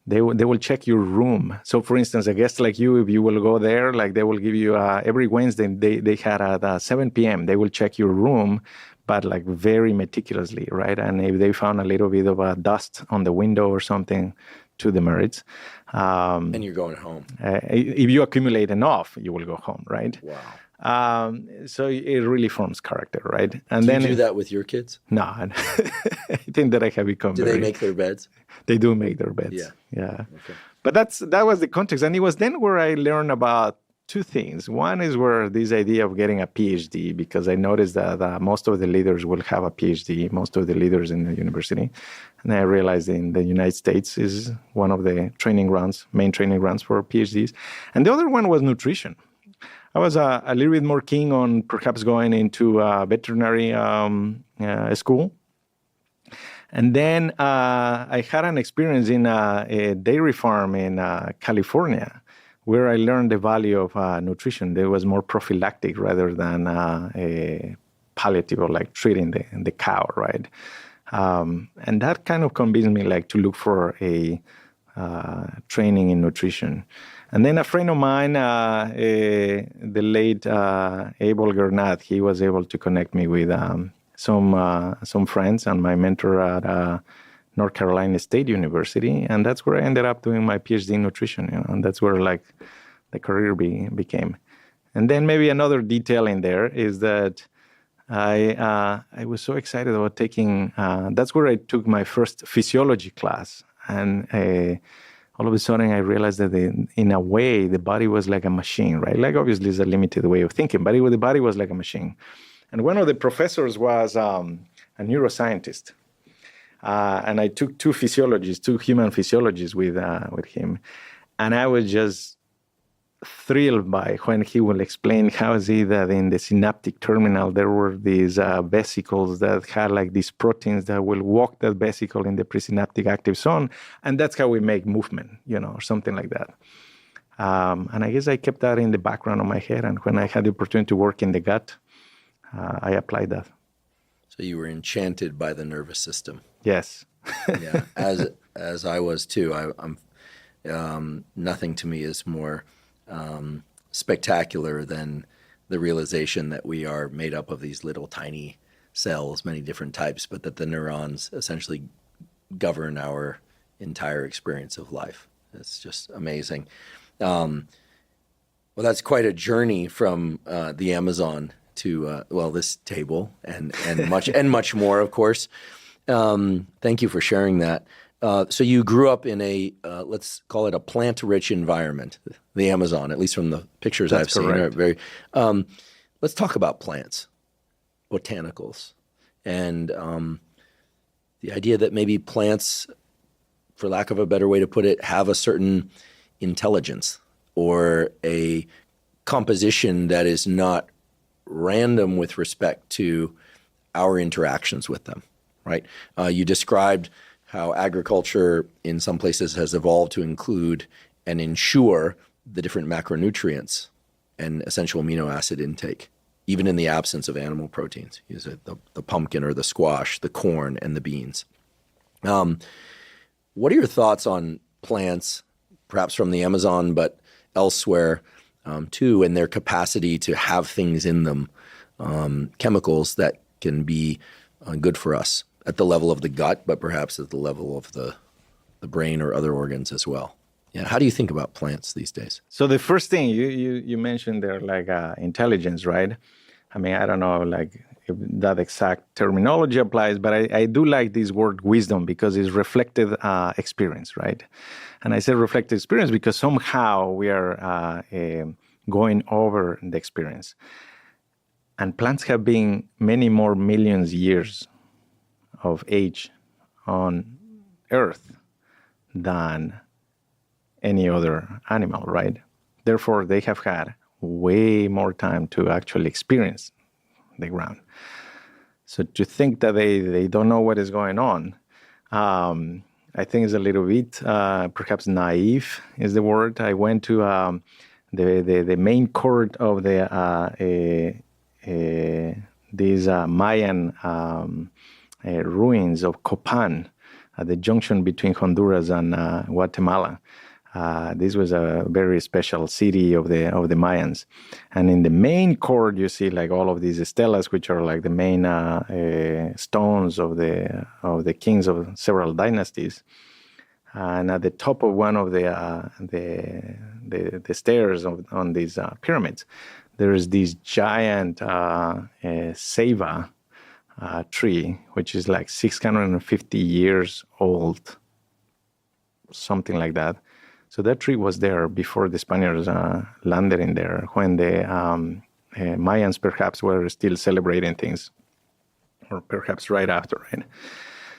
[SPEAKER 2] they will check your room. So, for instance, a guest like you, if you will go there, like they will give you every Wednesday, they had at 7 p.m., they will check your room, but like very meticulously, right? And if they found a little bit of dust on the window or something, 2 demerits.
[SPEAKER 1] And you're going home.
[SPEAKER 2] If you accumulate enough, you will go home, right?
[SPEAKER 1] Wow.
[SPEAKER 2] So it really forms character, right? And
[SPEAKER 1] do you do that with your kids?
[SPEAKER 2] No, I think that I have become.
[SPEAKER 1] Do they make their beds?
[SPEAKER 2] They do make their beds.
[SPEAKER 1] Yeah.
[SPEAKER 2] Okay. But that was the context, and it was then where I learned about 2 things. One is where this idea of getting a PhD, because I noticed that most of the leaders will have a PhD, most of the leaders in the university, and I realized in the United States is one of the main training grounds for PhDs, and the other one was nutrition. I was a little bit more keen on perhaps going into veterinary school. And then I had an experience in a dairy farm in California where I learned the value of nutrition. There was more prophylactic rather than a palliative, or like treating the cow, right? And that kind of convinced me like to look for a training in nutrition. And then a friend of mine, the late Abel Gernat, he was able to connect me with some friends and my mentor at North Carolina State University, and that's where I ended up doing my PhD in nutrition. And that's where like the career became. And then maybe another detail in there is that I was so excited about taking. That's where I took my first physiology class, and all of a sudden I realized that in a way the body was like a machine, right? Like obviously it's a limited way of thinking, but the body was like a machine. And one of the professors was a neuroscientist. And I took two human physiologists with him. And I was just thrilled by when he will explain how is it that in the synaptic terminal there were these vesicles that had like these proteins that will walk that vesicle in the presynaptic active zone. And that's how we make movement, or something like that. And I guess I kept that in the background of my head. And when I had the opportunity to work in the gut, I applied that.
[SPEAKER 1] So you were enchanted by the nervous system.
[SPEAKER 2] Yes.
[SPEAKER 1] Yeah, as I was too. I'm nothing to me is more spectacular than the realization that we are made up of these little tiny cells, many different types, but that the neurons essentially govern our entire experience of life. It's just amazing. Well, that's quite a journey from the Amazon to this table and much more, of course. Thank you for sharing that. So you grew up in a let's call it a plant-rich environment, the Amazon, at least from the pictures
[SPEAKER 2] That's
[SPEAKER 1] I've
[SPEAKER 2] correct.
[SPEAKER 1] seen. Let's talk about plants, botanicals, and the idea that maybe plants, for lack of a better way to put it, have a certain intelligence or a composition that is not random with respect to our interactions with them, right? You described how agriculture in some places has evolved to include and ensure the different macronutrients and essential amino acid intake, even in the absence of animal proteins. You said the pumpkin or the squash, the corn, and the beans. What are your thoughts on plants, perhaps from the Amazon, but elsewhere too, and their capacity to have things in them, chemicals that can be good for us at the level of the gut, but perhaps at the level of the brain or other organs as well? Yeah, how do you think about plants these days?
[SPEAKER 2] So the first thing you mentioned there, like intelligence, right? I mean, I don't know, like if that exact terminology applies, but I do like this word wisdom because it's reflected experience, right? And I say reflected experience because somehow we are going over the experience. And plants have been many more millions years of age on Earth than any other animal, right? Therefore, they have had way more time to actually experience the ground. So to think that they don't know what is going on, I think is a little bit perhaps naive is the word. I went to the main court of these Mayan ruins of Copan at the junction between Honduras and Guatemala. This was a very special city of the Mayans, and in the main court you see like all of these stelas, which are like the main stones of the kings of several dynasties. And at the top of one of the stairs on these pyramids, there is this giant ceiba tree, which is like 650 years old, something like that. So that tree was there before the Spaniards landed in there, when the Mayans perhaps were still celebrating things, or perhaps right after, right?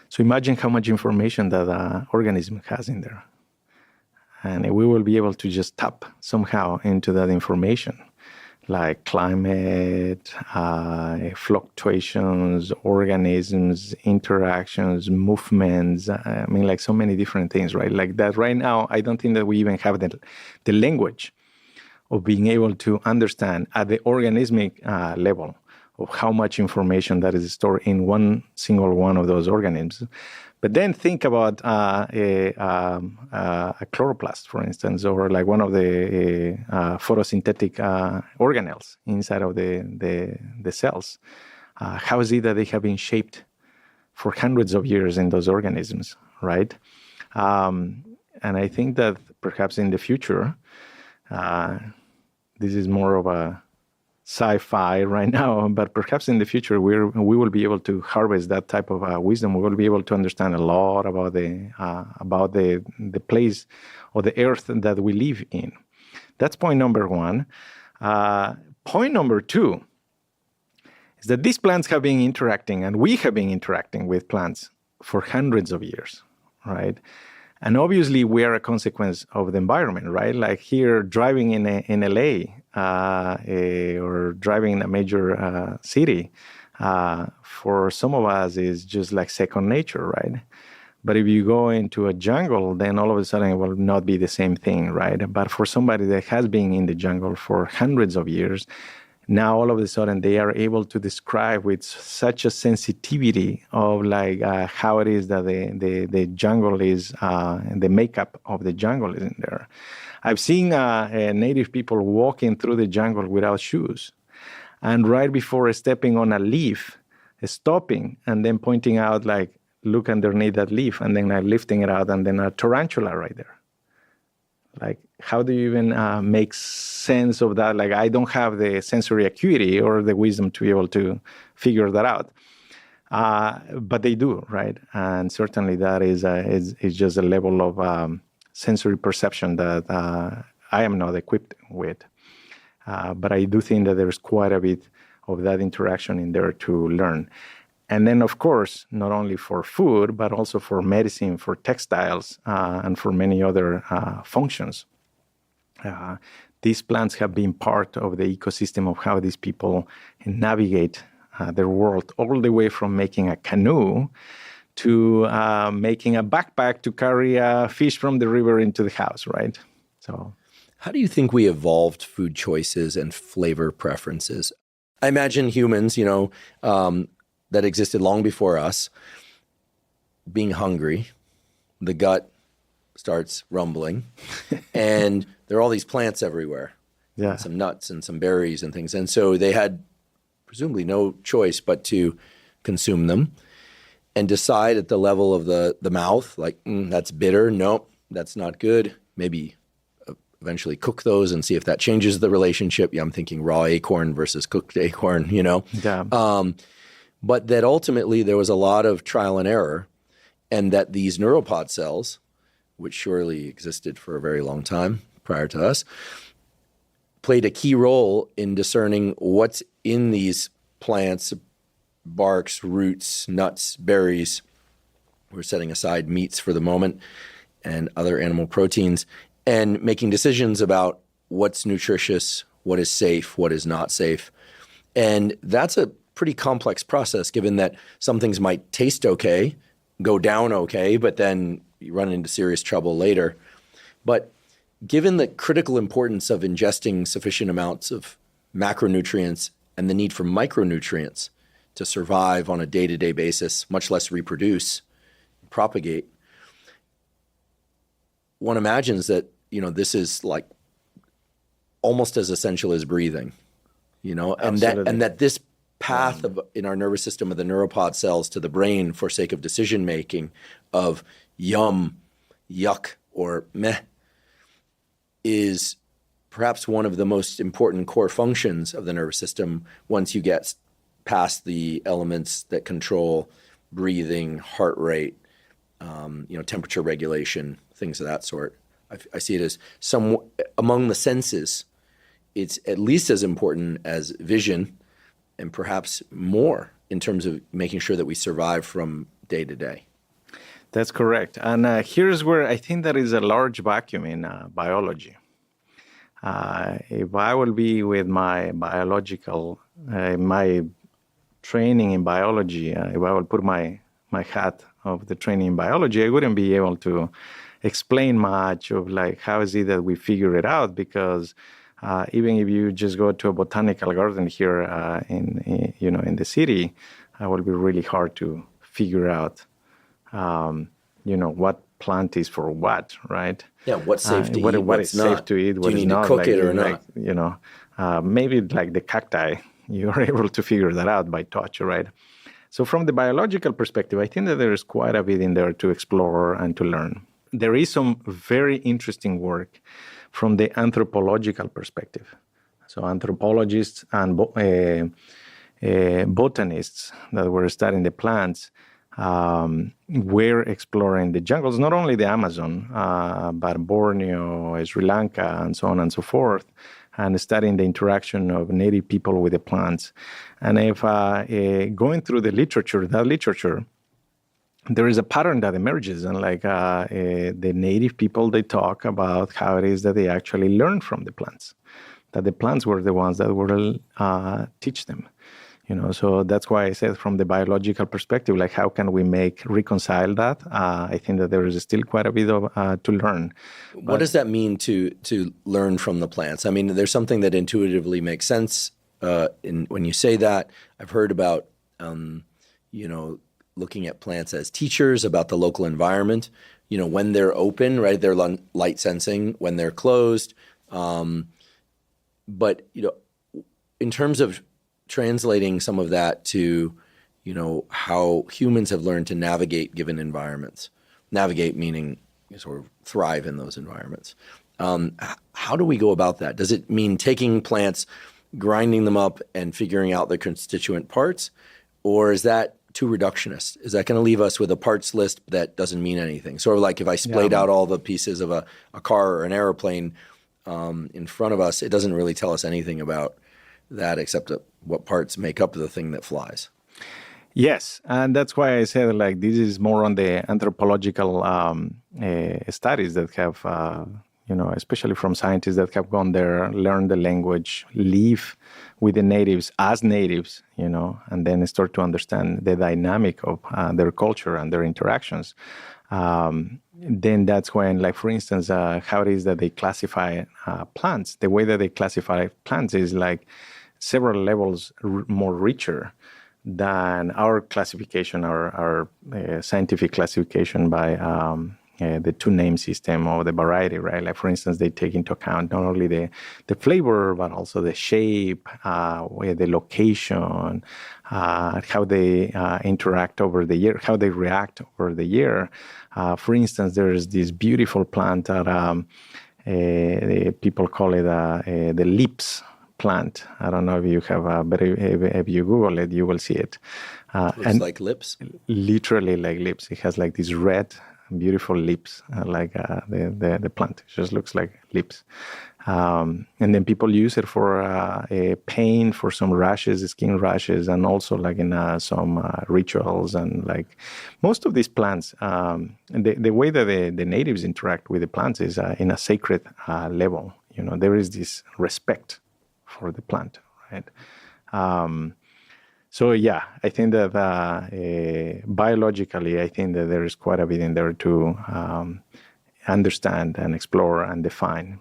[SPEAKER 2] So imagine how much information that organism has in there. And we will be able to just tap somehow into that information. like climate, fluctuations, organisms, interactions, movements. I mean, like so many different things, right? Like that right now, I don't think that we even have the language of being able to understand at the organismic level of how much information that is stored in one single one of those organisms. But then think about a chloroplast, for instance, or like one of the photosynthetic organelles inside of the cells. How is it that they have been shaped for hundreds of years in those organisms, right? And I think that perhaps in the future, this is more of a sci-fi right now, but perhaps in the future we will be able to harvest that type of wisdom. We will be able to understand a lot about the place or the earth that we live in. That's point number one. Point number two is that these plants have been interacting, and we have been interacting with plants for hundreds of years, right? And obviously, we are a consequence of the environment, right? Like here, driving in LA or driving in a major city, for some of us is just like second nature, right? But if you go into a jungle, then all of a sudden it will not be the same thing, right? But for somebody that has been in the jungle for hundreds of years, now all of a sudden they are able to describe with such a sensitivity of like how it is that the jungle is, the makeup of the jungle is in there. I've seen native people walking through the jungle without shoes, and right before stepping on a leaf, stopping and then pointing out like, look underneath that leaf, and then lifting it out, and then a tarantula right there. Like, how do you even make sense of that? Like, I don't have the sensory acuity or the wisdom to be able to figure that out. But they do, right? And certainly that is just a level of sensory perception that I am not equipped with. But I do think that there's quite a bit of that interaction in there to learn. And then, of course, not only for food, but also for medicine, for textiles, and for many other functions. These plants have been part of the ecosystem of how these people navigate their world, all the way from making a canoe to making a backpack to carry a fish from the river into the house, right? So,
[SPEAKER 1] how do you think we evolved food choices and flavor preferences? I imagine humans, that existed long before us, being hungry, the gut starts rumbling, and there are all these plants everywhere, some nuts and some berries and things. And so they had presumably no choice but to consume them and decide at the level of the mouth, like, that's bitter, nope, that's not good. Maybe eventually cook those and see if that changes the relationship. Yeah, I'm thinking raw acorn versus cooked acorn,
[SPEAKER 2] Yeah.
[SPEAKER 1] But that ultimately there was a lot of trial and error, and that these neuropod cells, which surely existed for a very long time prior to us, played a key role in discerning what's in these plants, barks, roots, nuts, berries. We're setting aside meats for the moment and other animal proteins, and making decisions about what's nutritious, what is safe, what is not safe. And that's a pretty complex process, given that some things might taste okay, go down okay, but then you run into serious trouble later. But given the critical importance of ingesting sufficient amounts of macronutrients and the need for micronutrients to survive on a day-to-day basis, much less reproduce, propagate, one imagines that, this is like almost as essential as breathing, and that this path in our nervous system of the neuropod cells to the brain for sake of decision making of yum, yuck, or meh is perhaps one of the most important core functions of the nervous system once you get past the elements that control breathing, heart rate, temperature regulation, things of that sort. I see it as among the senses, it's at least as important as vision, and perhaps more in terms of making sure that we survive from day to day.
[SPEAKER 2] That's correct. And here's where I think there is a large vacuum in biology. If I will be with my my training in biology, if I will put my hat of the training in biology, I wouldn't be able to explain much of like how is it that we figure it out, because even if you just go to a botanical garden here in the city, it will be really hard to figure out what plant is for what, right?
[SPEAKER 1] Yeah, what's safe to eat,
[SPEAKER 2] what
[SPEAKER 1] what's
[SPEAKER 2] is safe
[SPEAKER 1] not.
[SPEAKER 2] to eat,
[SPEAKER 1] Do
[SPEAKER 2] what
[SPEAKER 1] you
[SPEAKER 2] is
[SPEAKER 1] need to
[SPEAKER 2] not.
[SPEAKER 1] cook it or not?
[SPEAKER 2] Maybe like the cacti, you're able to figure that out by touch, right? So from the biological perspective, I think that there is quite a bit in there to explore and to learn. There is some very interesting work from the anthropological perspective. So anthropologists and botanists that were studying the plants were exploring the jungles, not only the Amazon, but Borneo, Sri Lanka, and so on and so forth, and studying the interaction of native people with the plants. And if going through that literature, there is a pattern that emerges, and the native people, they talk about how it is that they actually learn from the plants, that the plants were the ones that will teach them. So that's why I said from the biological perspective, like how can we reconcile that? I think that there is still quite a bit of to learn.
[SPEAKER 1] What does that mean to learn from the plants? I mean, there's something that intuitively makes sense when you say that. I've heard about, looking at plants as teachers about the local environment. When they're open, right? They're light sensing. When they're closed, but in terms of translating some of that to, how humans have learned to navigate given environments. Navigate meaning sort of thrive in those environments. How do we go about that? Does it mean taking plants, grinding them up, and figuring out their constituent parts? Or is that too reductionist? Is that going to leave us with a parts list that doesn't mean anything? Sort of like if I splayed out all the pieces of a car or an airplane in front of us, it doesn't really tell us anything about that except what parts make up the thing that flies.
[SPEAKER 2] Yes, and that's why I said this is more on the anthropological studies that have, especially from scientists that have gone there, learned the language, live with the natives as natives, and then start to understand the dynamic of their culture and their interactions. Then that's when, for instance, how it is that they classify plants. The way that they classify plants is several levels more richer than our classification, our scientific classification by the two-name system or the variety, right? For instance, they take into account not only the flavor, but also the shape, the location, how they interact over the year, how they react over the year. For instance, there is this beautiful plant that people call it the lips plant. I don't know if you have, but if you Google it, you will see it.
[SPEAKER 1] Looks like lips?
[SPEAKER 2] Literally like lips. It has these red, beautiful lips, the plant. It just looks like lips. And then people use it for pain, for some rashes, skin rashes, and also in some rituals. And most of these plants, the way that the natives interact with the plants is in a sacred level. There is this respect for the plant, right? So yeah, I think that biologically, I think that there is quite a bit in there to understand and explore and define.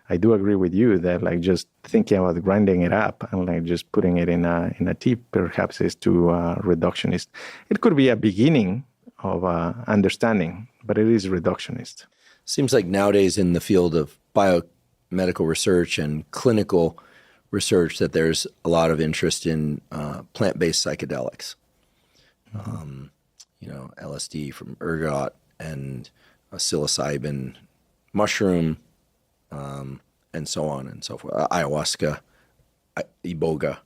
[SPEAKER 2] I do agree with you that just thinking about grinding it up and just putting it in a tea perhaps is too reductionist. It could be a beginning of understanding, but it is reductionist.
[SPEAKER 1] Seems like nowadays in the field of biomedical research and clinical research that there's a lot of interest in plant-based psychedelics. LSD from ergot and a psilocybin mushroom, and so on and so forth. Ayahuasca, iboga.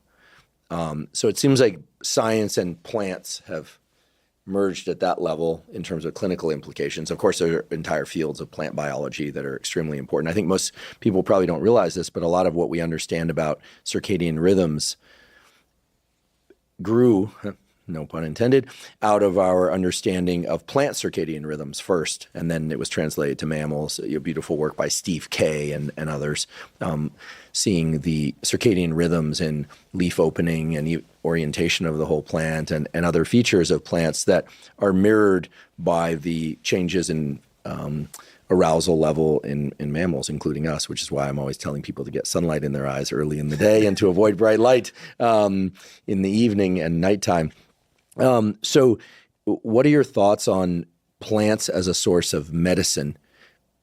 [SPEAKER 1] So it seems like science and plants have merged at that level in terms of clinical implications. Of course, there are entire fields of plant biology that are extremely important. I think most people probably don't realize this, but a lot of what we understand about circadian rhythms grew, no pun intended, out of our understanding of plant circadian rhythms first, and then it was translated to mammals. Your beautiful work by Steve Kay and others, seeing the circadian rhythms in leaf opening and orientation of the whole plant and other features of plants that are mirrored by the changes in arousal level in mammals, including us, which is why I'm always telling people to get sunlight in their eyes early in the day and to avoid bright light in the evening and nighttime. So what are your thoughts on plants as a source of medicine,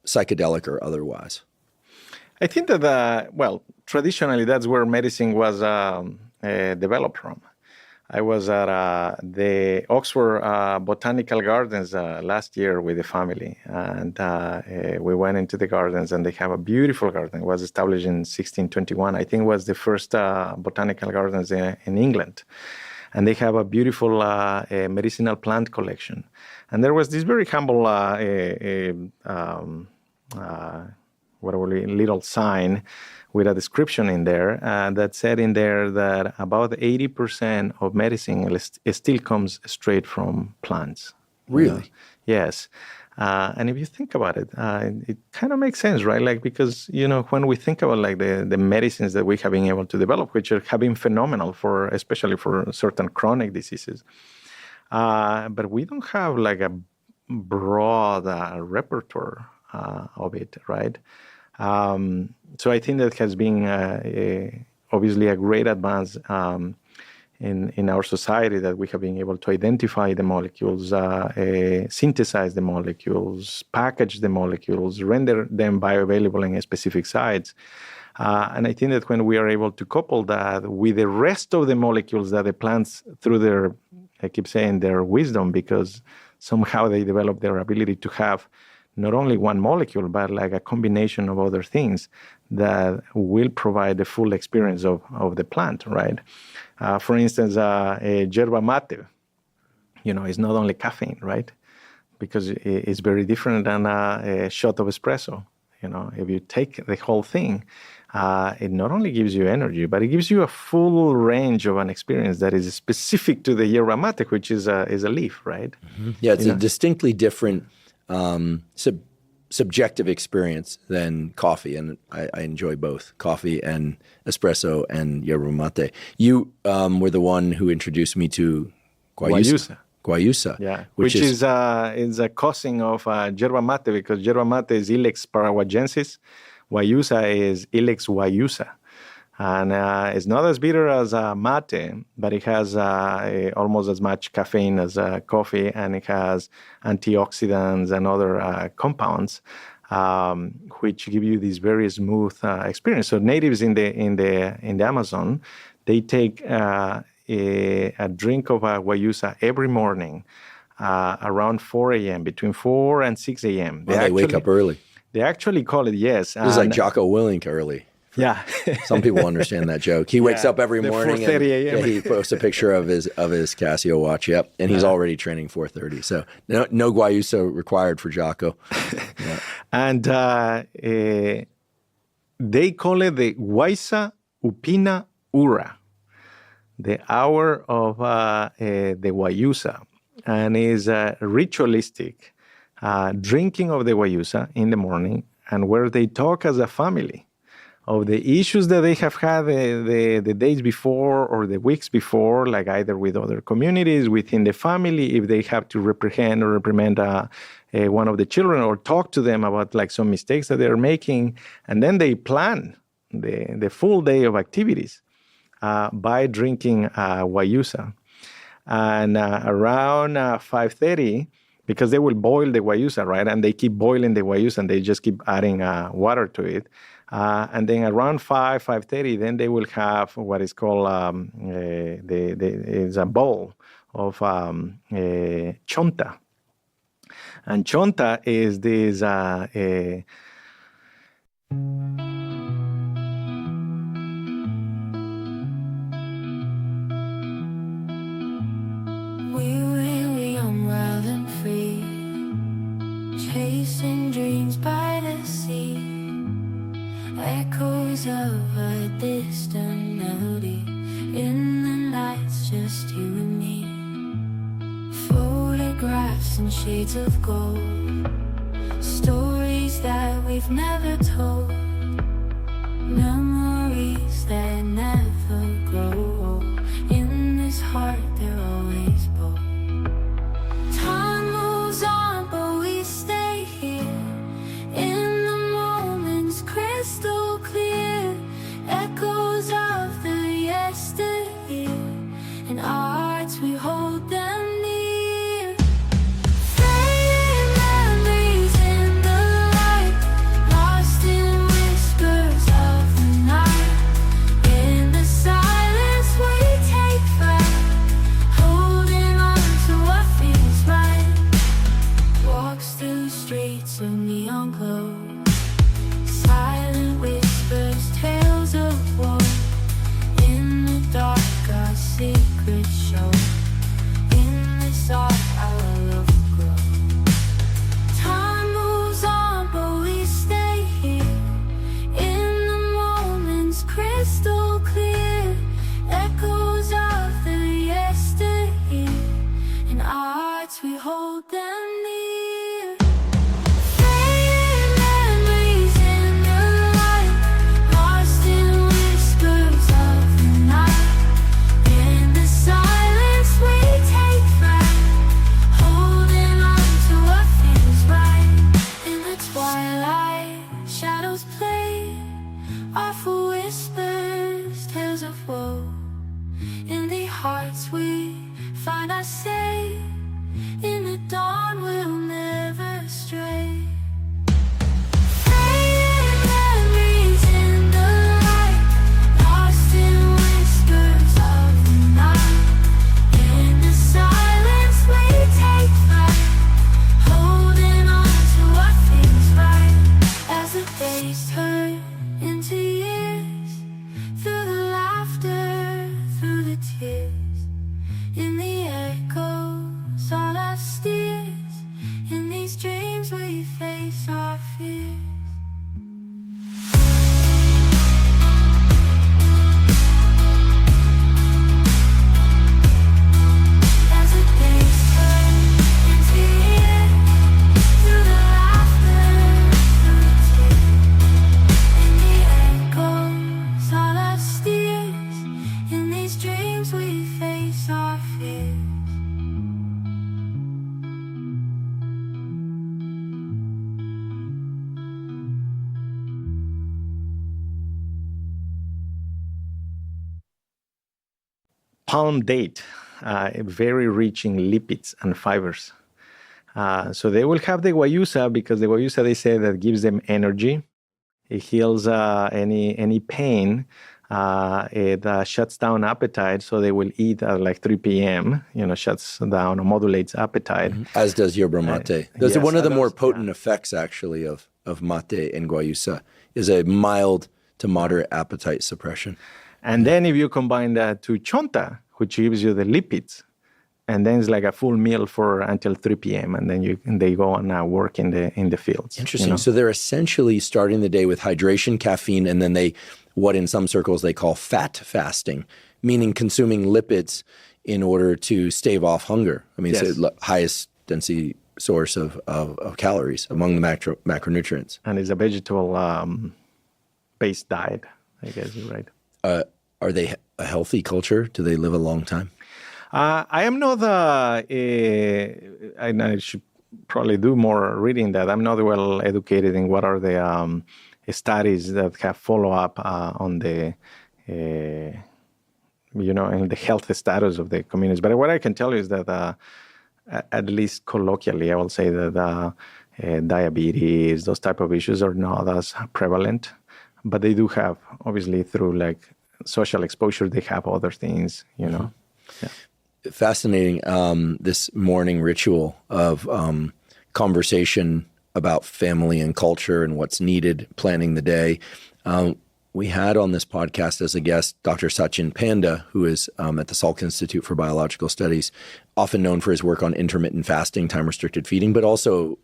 [SPEAKER 1] psychedelic or otherwise?
[SPEAKER 2] I think that, traditionally that's where medicine was developed from. I was at the Oxford Botanical Gardens last year with the family, and we went into the gardens, and they have a beautiful garden. It was established in 1621. I think it was the first botanical gardens in England. And they have a beautiful medicinal plant collection. And there was this very humble little sign with a description in there that said in there that about 80% of medicine still comes straight from plants.
[SPEAKER 1] Really?
[SPEAKER 2] Yes. And if you think about it, it kind of makes sense, right? Like, because, when we think about like the medicines that we have been able to develop, which have been phenomenal especially for certain chronic diseases. But we don't have like a broad repertoire of it, right? So I think that has been obviously a great advance in our society, that we have been able to identify the molecules, synthesize the molecules, package the molecules, render them bioavailable in specific sites. And I think that when we are able to couple that with the rest of the molecules that the plants, through their, I keep saying their wisdom, because somehow they develop their ability to have not only one molecule, but like a combination of other things that will provide the full experience of the plant, right? For instance, yerba mate, is not only caffeine, right? Because it's very different than a shot of espresso. If you take the whole thing, it not only gives you energy, but it gives you a full range of an experience that is specific to the yerba mate, which is a leaf, right?
[SPEAKER 1] Mm-hmm. Yeah, it's a distinctly different subjective experience than coffee, and I enjoy both coffee and espresso and yerba mate. You were the one who introduced me to guayusa.
[SPEAKER 2] Yeah, which is a cousin of yerba mate, because yerba mate is Ilex paraguayensis, guayusa is Ilex guayusa. And it's not as bitter as mate, but it has almost as much caffeine as coffee, and it has antioxidants and other compounds, which give you this very smooth experience. So natives in the Amazon, they take a drink of guayusa every morning around 4 a.m., between 4 and 6 a.m.
[SPEAKER 1] They wake up early.
[SPEAKER 2] They actually call it, yes.
[SPEAKER 1] This is like Jocko Willink early.
[SPEAKER 2] Yeah.
[SPEAKER 1] Some people understand that joke. He wakes up every morning and he posts a picture of his Casio watch. Yep. And he's already training 4:30. So no guayusa required for Jocko. Yeah.
[SPEAKER 2] And they call it the Guaysa Upina Ura, the hour of the guayusa, and is ritualistic drinking of the guayusa in the morning, and where they talk as a family of the issues that they have had the days before or the weeks before, like either with other communities, within the family, if they have to reprimand one of the children, or talk to them about like some mistakes that they're making. And then they plan the full day of activities by drinking guayusa. And around 5:30, because they will boil the guayusa, right? And they keep boiling the guayusa, and they just keep adding water to it. And then around 5:30, then they will have what is called is a bowl of chonta. And chonta is this
[SPEAKER 3] chasing dreams by the sea, echoes of a distant melody, in the lights just you and me. photographs and shades of gold, stories that we've never told, memories that never grow old. In this heart they're always bold. Time moves on, but we stay here in the moments crystal clear, echoes of the yesteryear. In our hearts we hold them near. Fading memories in the light, lost in whispers of the night. In the silence we take flight, holding on to what feels right. Walks through streets of neon glow, silent whispers, tales of woe. In the dark our secrets show, in this art our love grows. Time moves on, but we stay here in the moments crystal clear, echoes of the yesteryear. In our hearts we hold them near. Fading memories in the light, lost in whispers of the night. In the silence we take flight, holding on to what feels right. In the twilight, shadows play, awful whispers, tales of woe. In the hearts we find our say, in the dawn we'll never stray. Fading memories in the light, lost in whispers of the night. In the silence we take flight, holding on to what feels right. As the days turn into years, through the laughter, through the tears, in the echoes on our steers. In these dreams we face our fears. As the days turn into years, through the laughter, through the tears, in the echoes on our steers. In these dreams we face our fears.
[SPEAKER 2] Palm date, very rich in lipids and fibers. So they will have the guayusa because the guayusa, they say, that gives them energy. It heals any pain. It shuts down appetite, so they will eat at like 3 p.m. Shuts down or modulates appetite.
[SPEAKER 1] As does yerba mate. Those are
[SPEAKER 2] yes,
[SPEAKER 1] one of the more
[SPEAKER 2] those-
[SPEAKER 1] potent effects, actually, of mate and guayusa, is a mild to moderate appetite suppression.
[SPEAKER 2] And then if you combine that to chonta, which gives you the lipids, and then it's like a full meal for until 3 p.m. and then they go on work in the fields.
[SPEAKER 1] Interesting. So they're essentially starting the day with hydration, caffeine, and then what in some circles they call fat fasting, meaning consuming lipids in order to stave off hunger. I mean,
[SPEAKER 2] Yes.
[SPEAKER 1] it's the highest density source of calories among the macronutrients.
[SPEAKER 2] And it's a vegetable-based diet, I guess you're right.
[SPEAKER 1] Are they a healthy culture? Do they live a long time?
[SPEAKER 2] I am not, and I should probably do more reading that. I'm not well educated in what are the studies that have follow-up on the, in the health status of the communities. But what I can tell you is that, at least colloquially, I will say that diabetes, those type of issues are not as prevalent. But they do have, obviously, through like social exposure, they have other things, Yeah.
[SPEAKER 1] Fascinating. This morning ritual of conversation about family and culture and what's needed, planning the day. We had on this podcast as a guest Dr. Sachin Panda, who is at the Salk Institute for Biological Studies, often known for his work on intermittent fasting, time-restricted feeding, but also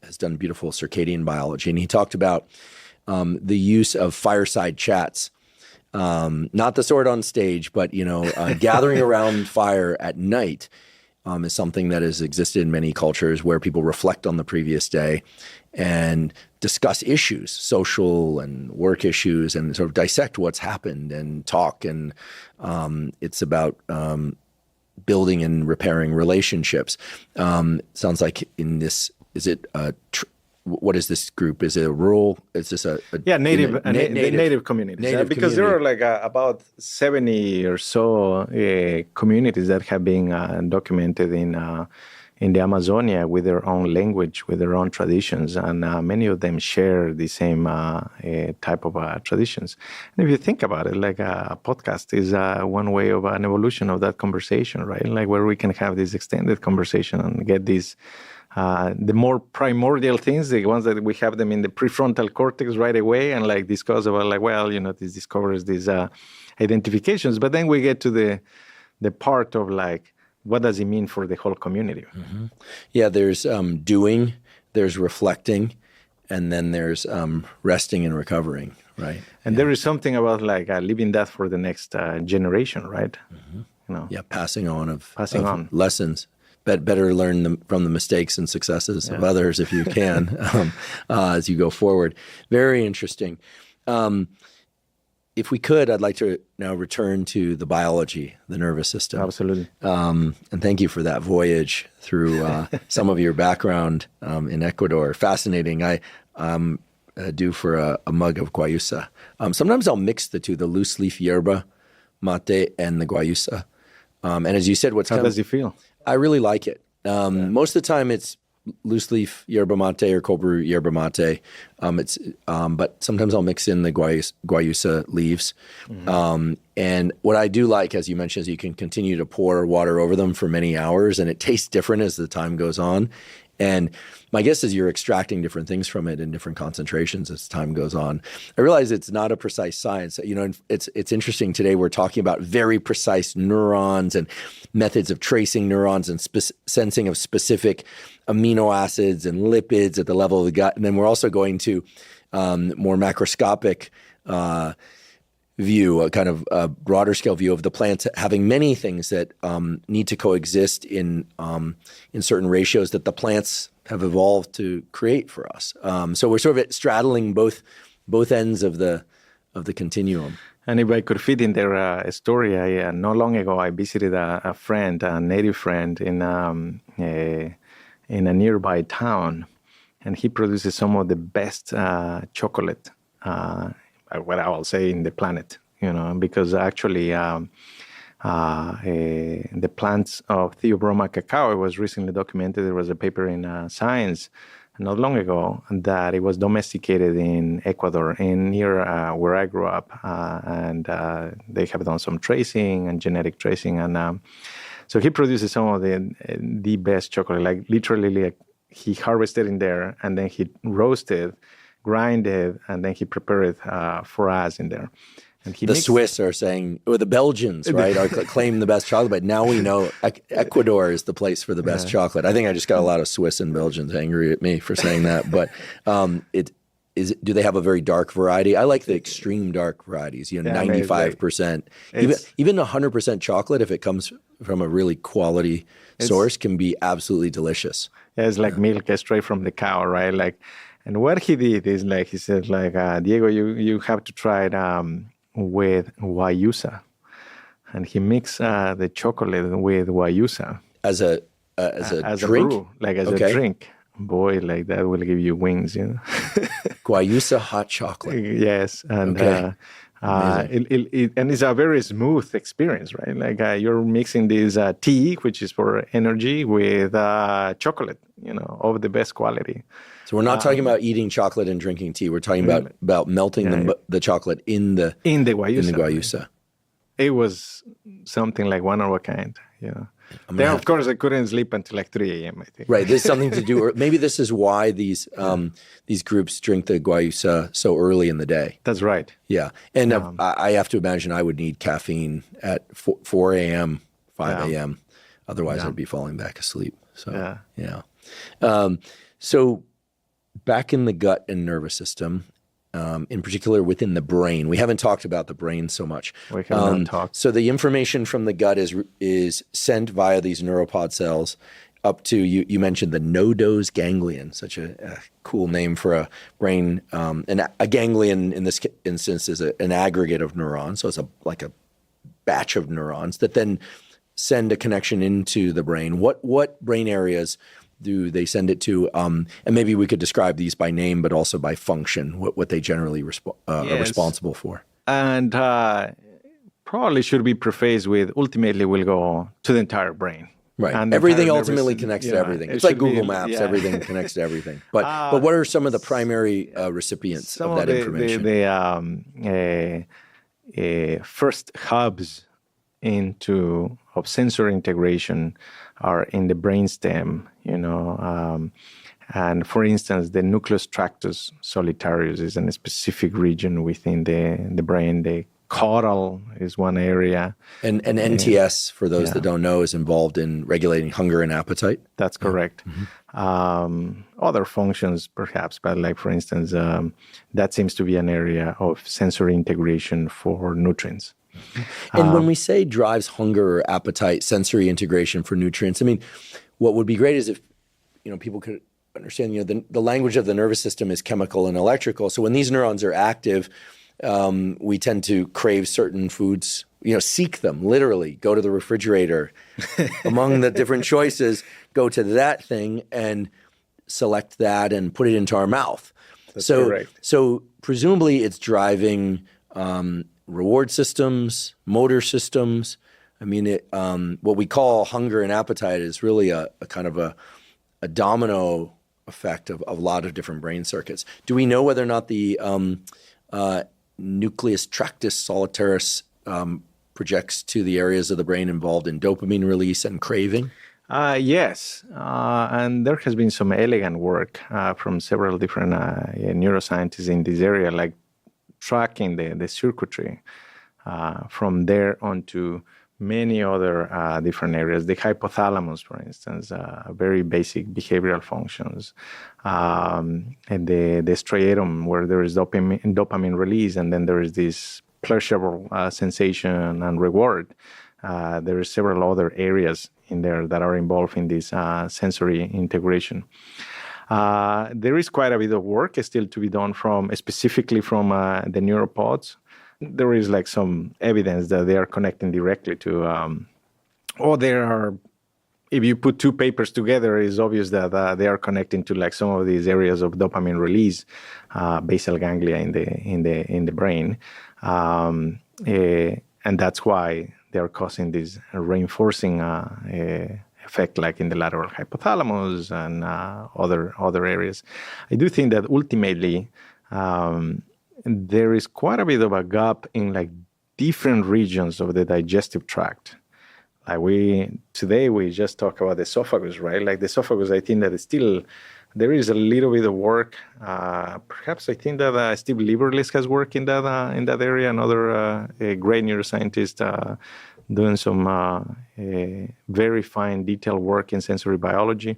[SPEAKER 1] has done beautiful circadian biology. And he talked about the use of fireside chats, not the sort on stage, but gathering around fire at night is something that has existed in many cultures where people reflect on the previous day and discuss issues, social and work issues, and sort of dissect what's happened and talk. And it's about building and repairing relationships. Sounds like in this, is it what is this group? Is it a rural? Is this
[SPEAKER 2] native communities?
[SPEAKER 1] Native
[SPEAKER 2] because
[SPEAKER 1] community.
[SPEAKER 2] there are like about 70 or so communities that have been documented in the Amazonia with their own language, with their own traditions, and many of them share the same type of traditions. And if you think about it, like a podcast is one way of an evolution of that conversation, right? Like where we can have this extended conversation and get these the more primordial things, the ones that we have them in the prefrontal cortex right away, and like discuss about like, well, this discovers these identifications, but then we get to the part of like, what does it mean for the whole community?
[SPEAKER 1] Mm-hmm. Yeah, there's doing, there's reflecting, and then there's resting and recovering, right?
[SPEAKER 2] And there is something about like leaving that for the next generation, right?
[SPEAKER 1] Mm-hmm. Yeah, passing on lessons. Better learn from the mistakes and successes of others if you can as you go forward. Very interesting. If we could, I'd like to now return to the biology, the nervous system.
[SPEAKER 2] Absolutely.
[SPEAKER 1] And thank you for that voyage through some of your background in Ecuador. Fascinating. I'm due for a mug of guayusa. Sometimes I'll mix the two, the loose leaf yerba mate and the guayusa. And as you said,
[SPEAKER 2] how does it feel?
[SPEAKER 1] I really like it. Most of the time it's loose leaf yerba mate or cold brew yerba mate. But sometimes I'll mix in the guayusa leaves. Mm-hmm. And what I do like, as you mentioned, is you can continue to pour water over them for many hours, and it tastes different as the time goes on. And my guess is you're extracting different things from it in different concentrations as time goes on. I realize it's not a precise science. It's interesting today we're talking about very precise neurons and methods of tracing neurons and sensing of specific amino acids and lipids at the level of the gut. And then we're also going to more macroscopic view, a kind of a broader scale view of the plants having many things that need to coexist in certain ratios that the plants have evolved to create for us. So we're sort of straddling both ends of the continuum.
[SPEAKER 2] And if I could fit in their story, not long ago I visited a friend, a native friend in a nearby town, and he produces some of the best chocolate. What I will say in the planet, because actually the plants of Theobroma cacao, it was recently documented. There was a paper in Science not long ago that it was domesticated in Ecuador, near where I grew up, and they have done some tracing and genetic tracing, and so he produces some of the best chocolate. Like literally, he harvested in there, and then he roasted, grinded, and then he prepared it for us in there. And
[SPEAKER 1] the Swiss are saying, or the Belgians, right, are claim the best chocolate, but now we know Ecuador is the place for the best chocolate. I think I just got a lot of Swiss and Belgians angry at me for saying that, but do they have a very dark variety? I like the extreme dark varieties, 95%. Even 100% chocolate, if it comes from a really quality source, can be absolutely delicious.
[SPEAKER 2] Yeah, it's like milk straight from the cow, right? Like, and what he did is like, he said, like, Diego, you have to try it with guayusa. And he mixed the chocolate with guayusa.
[SPEAKER 1] As a drink?
[SPEAKER 2] Brew, like as a drink. Boy, like that will give you wings,
[SPEAKER 1] Guayusa hot chocolate.
[SPEAKER 2] Yes. And and it's a very smooth experience, right? Like you're mixing this tea, which is for energy, with chocolate, of the best quality.
[SPEAKER 1] So we're not talking about eating chocolate and drinking tea. We're talking about melting the chocolate in the guayusa.
[SPEAKER 2] It was something like one of a kind. Then, of course, I couldn't sleep until like 3 a.m., I think.
[SPEAKER 1] Right. There's something to do. Or maybe this is why these groups drink the guayusa so early in the day.
[SPEAKER 2] That's right.
[SPEAKER 1] Yeah. And I have to imagine I would need caffeine at 4 a.m., 5 a.m. Otherwise, I'd be falling back asleep. So, so back in the gut and nervous system, in particular within the brain. We haven't talked about the brain so much.
[SPEAKER 2] We have not talked.
[SPEAKER 1] So the information from the gut is sent via these neuropod cells up to, you mentioned the nodose ganglion, such a cool name for a brain. And a ganglion in this instance is an aggregate of neurons. So it's like a batch of neurons that then send a connection into the brain. What brain areas do they send it to? And maybe we could describe these by name, but also by function, what they generally are responsible for.
[SPEAKER 2] And probably should be prefaced with ultimately will go to the entire brain.
[SPEAKER 1] Right.
[SPEAKER 2] And
[SPEAKER 1] everything ultimately connects to everything. It's like Google Maps. Everything connects to everything. But what are some of the primary recipients of that information?
[SPEAKER 2] The first hubs of sensory integration are in the brainstem, and for instance, the nucleus tractus solitarius is in a specific region within the brain. The caudal is one area. And
[SPEAKER 1] NTS, for those that don't know, is involved in regulating hunger and appetite.
[SPEAKER 2] That's correct. Mm-hmm. Other functions, perhaps, but like, for instance, that seems to be an area of sensory integration for nutrients.
[SPEAKER 1] And when we say drives hunger or appetite, sensory integration for nutrients, I mean, what would be great is if, people could understand, the language of the nervous system is chemical and electrical. So when these neurons are active, we tend to crave certain foods, seek them, literally go to the refrigerator. Among the different choices, go to that thing and select that and put it into our mouth.
[SPEAKER 2] That's correct.
[SPEAKER 1] So presumably it's driving reward systems, motor systems. I mean, what we call hunger and appetite is really a kind of a domino effect of a lot of different brain circuits. Do we know whether or not the nucleus tractus solitarius projects to the areas of the brain involved in dopamine release and craving?
[SPEAKER 2] Yes, and there has been some elegant work from several different neuroscientists in this area, like tracking the circuitry from there onto many other different areas. The hypothalamus, for instance, very basic behavioral functions, and the striatum, where there is dopamine release, and then there is this pleasurable sensation and reward. There are several other areas in there that are involved in this sensory integration. There is quite a bit of work still to be done specifically from the neuropods. There is like some evidence that they are connecting directly to, if you put two papers together, it's obvious that they are connecting to like some of these areas of dopamine release, basal ganglia in the brain, and that's why they are causing this reinforcing effect, like in the lateral hypothalamus and other areas. I do think that ultimately there is quite a bit of a gap in like different regions of the digestive tract. Like today we just talk about the esophagus, right? Like the esophagus, I think that there is a little bit of work. Perhaps I think that Steve Lieberlis has work in that area. Another great neuroscientist doing some very fine, detailed work in sensory biology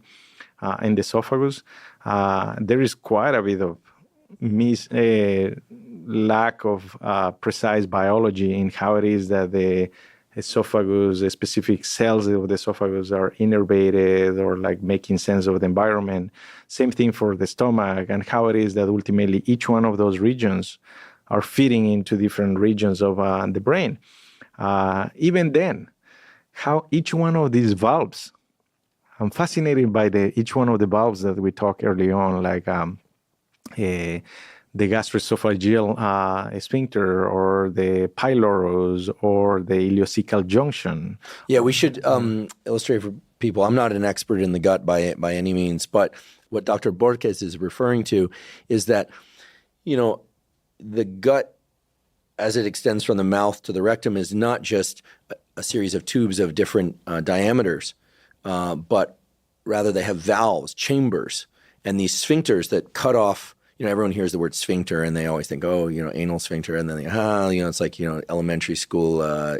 [SPEAKER 2] in the esophagus. There is quite a bit of lack of precise biology in how it is that the esophagus, the specific cells of the esophagus are innervated or like making sense of the environment. Same thing for the stomach, and how it is that ultimately each one of those regions are feeding into different regions of the brain. Even then, how each one of these valves, I'm fascinated by each one of the valves that we talked early on, like the gastroesophageal sphincter, or the pylorus, or the ileocecal junction.
[SPEAKER 1] Yeah, we should illustrate for people. I'm not an expert in the gut by any means, but what Dr. Borges is referring to is that, the gut, as it extends from the mouth to the rectum, is not just a series of tubes of different diameters, but rather they have valves, chambers, and these sphincters that cut off. Everyone hears the word sphincter and they always think, anal sphincter, and then it's like, elementary school,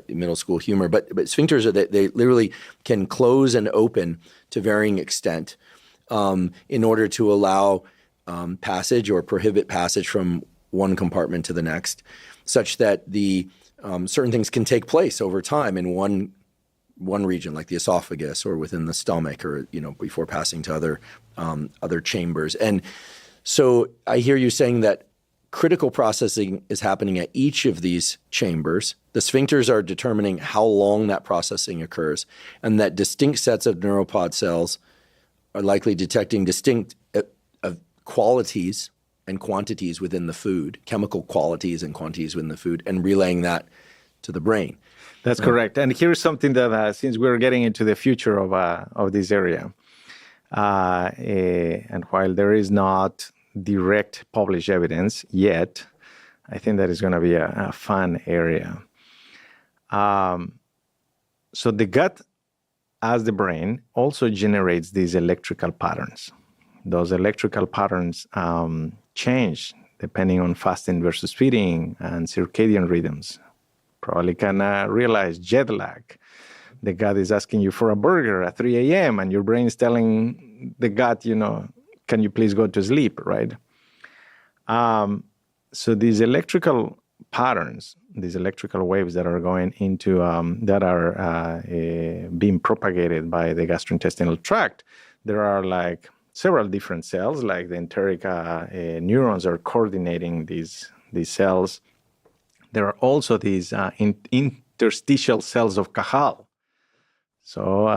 [SPEAKER 1] middle school humor. But sphincters are they literally can close and open to varying extent in order to allow passage or prohibit passage from one compartment to the next, such that the certain things can take place over time in one region, like the esophagus or within the stomach, or before passing to other chambers. And so I hear you saying that critical processing is happening at each of these chambers. The sphincters are determining how long that processing occurs, and that distinct sets of neuropod cells are likely detecting distinct qualities and quantities within the food, chemical qualities and quantities within the food, and relaying that to the brain.
[SPEAKER 2] That's correct. And here's something that, since we're getting into the future of this area, and while there is not direct published evidence yet, I think that is going to be a fun area. So the gut, as the brain, also generates these electrical patterns. Those electrical patterns change depending on fasting versus feeding and circadian rhythms. Probably can realize jet lag. The gut is asking you for a burger at 3 a.m. and your brain is telling the gut, can you please go to sleep, right? So these electrical patterns, these electrical waves that are going into, that are being propagated by the gastrointestinal tract, there are like several different cells, like the enteric neurons are coordinating these cells. There are also these interstitial cells of Cajal. So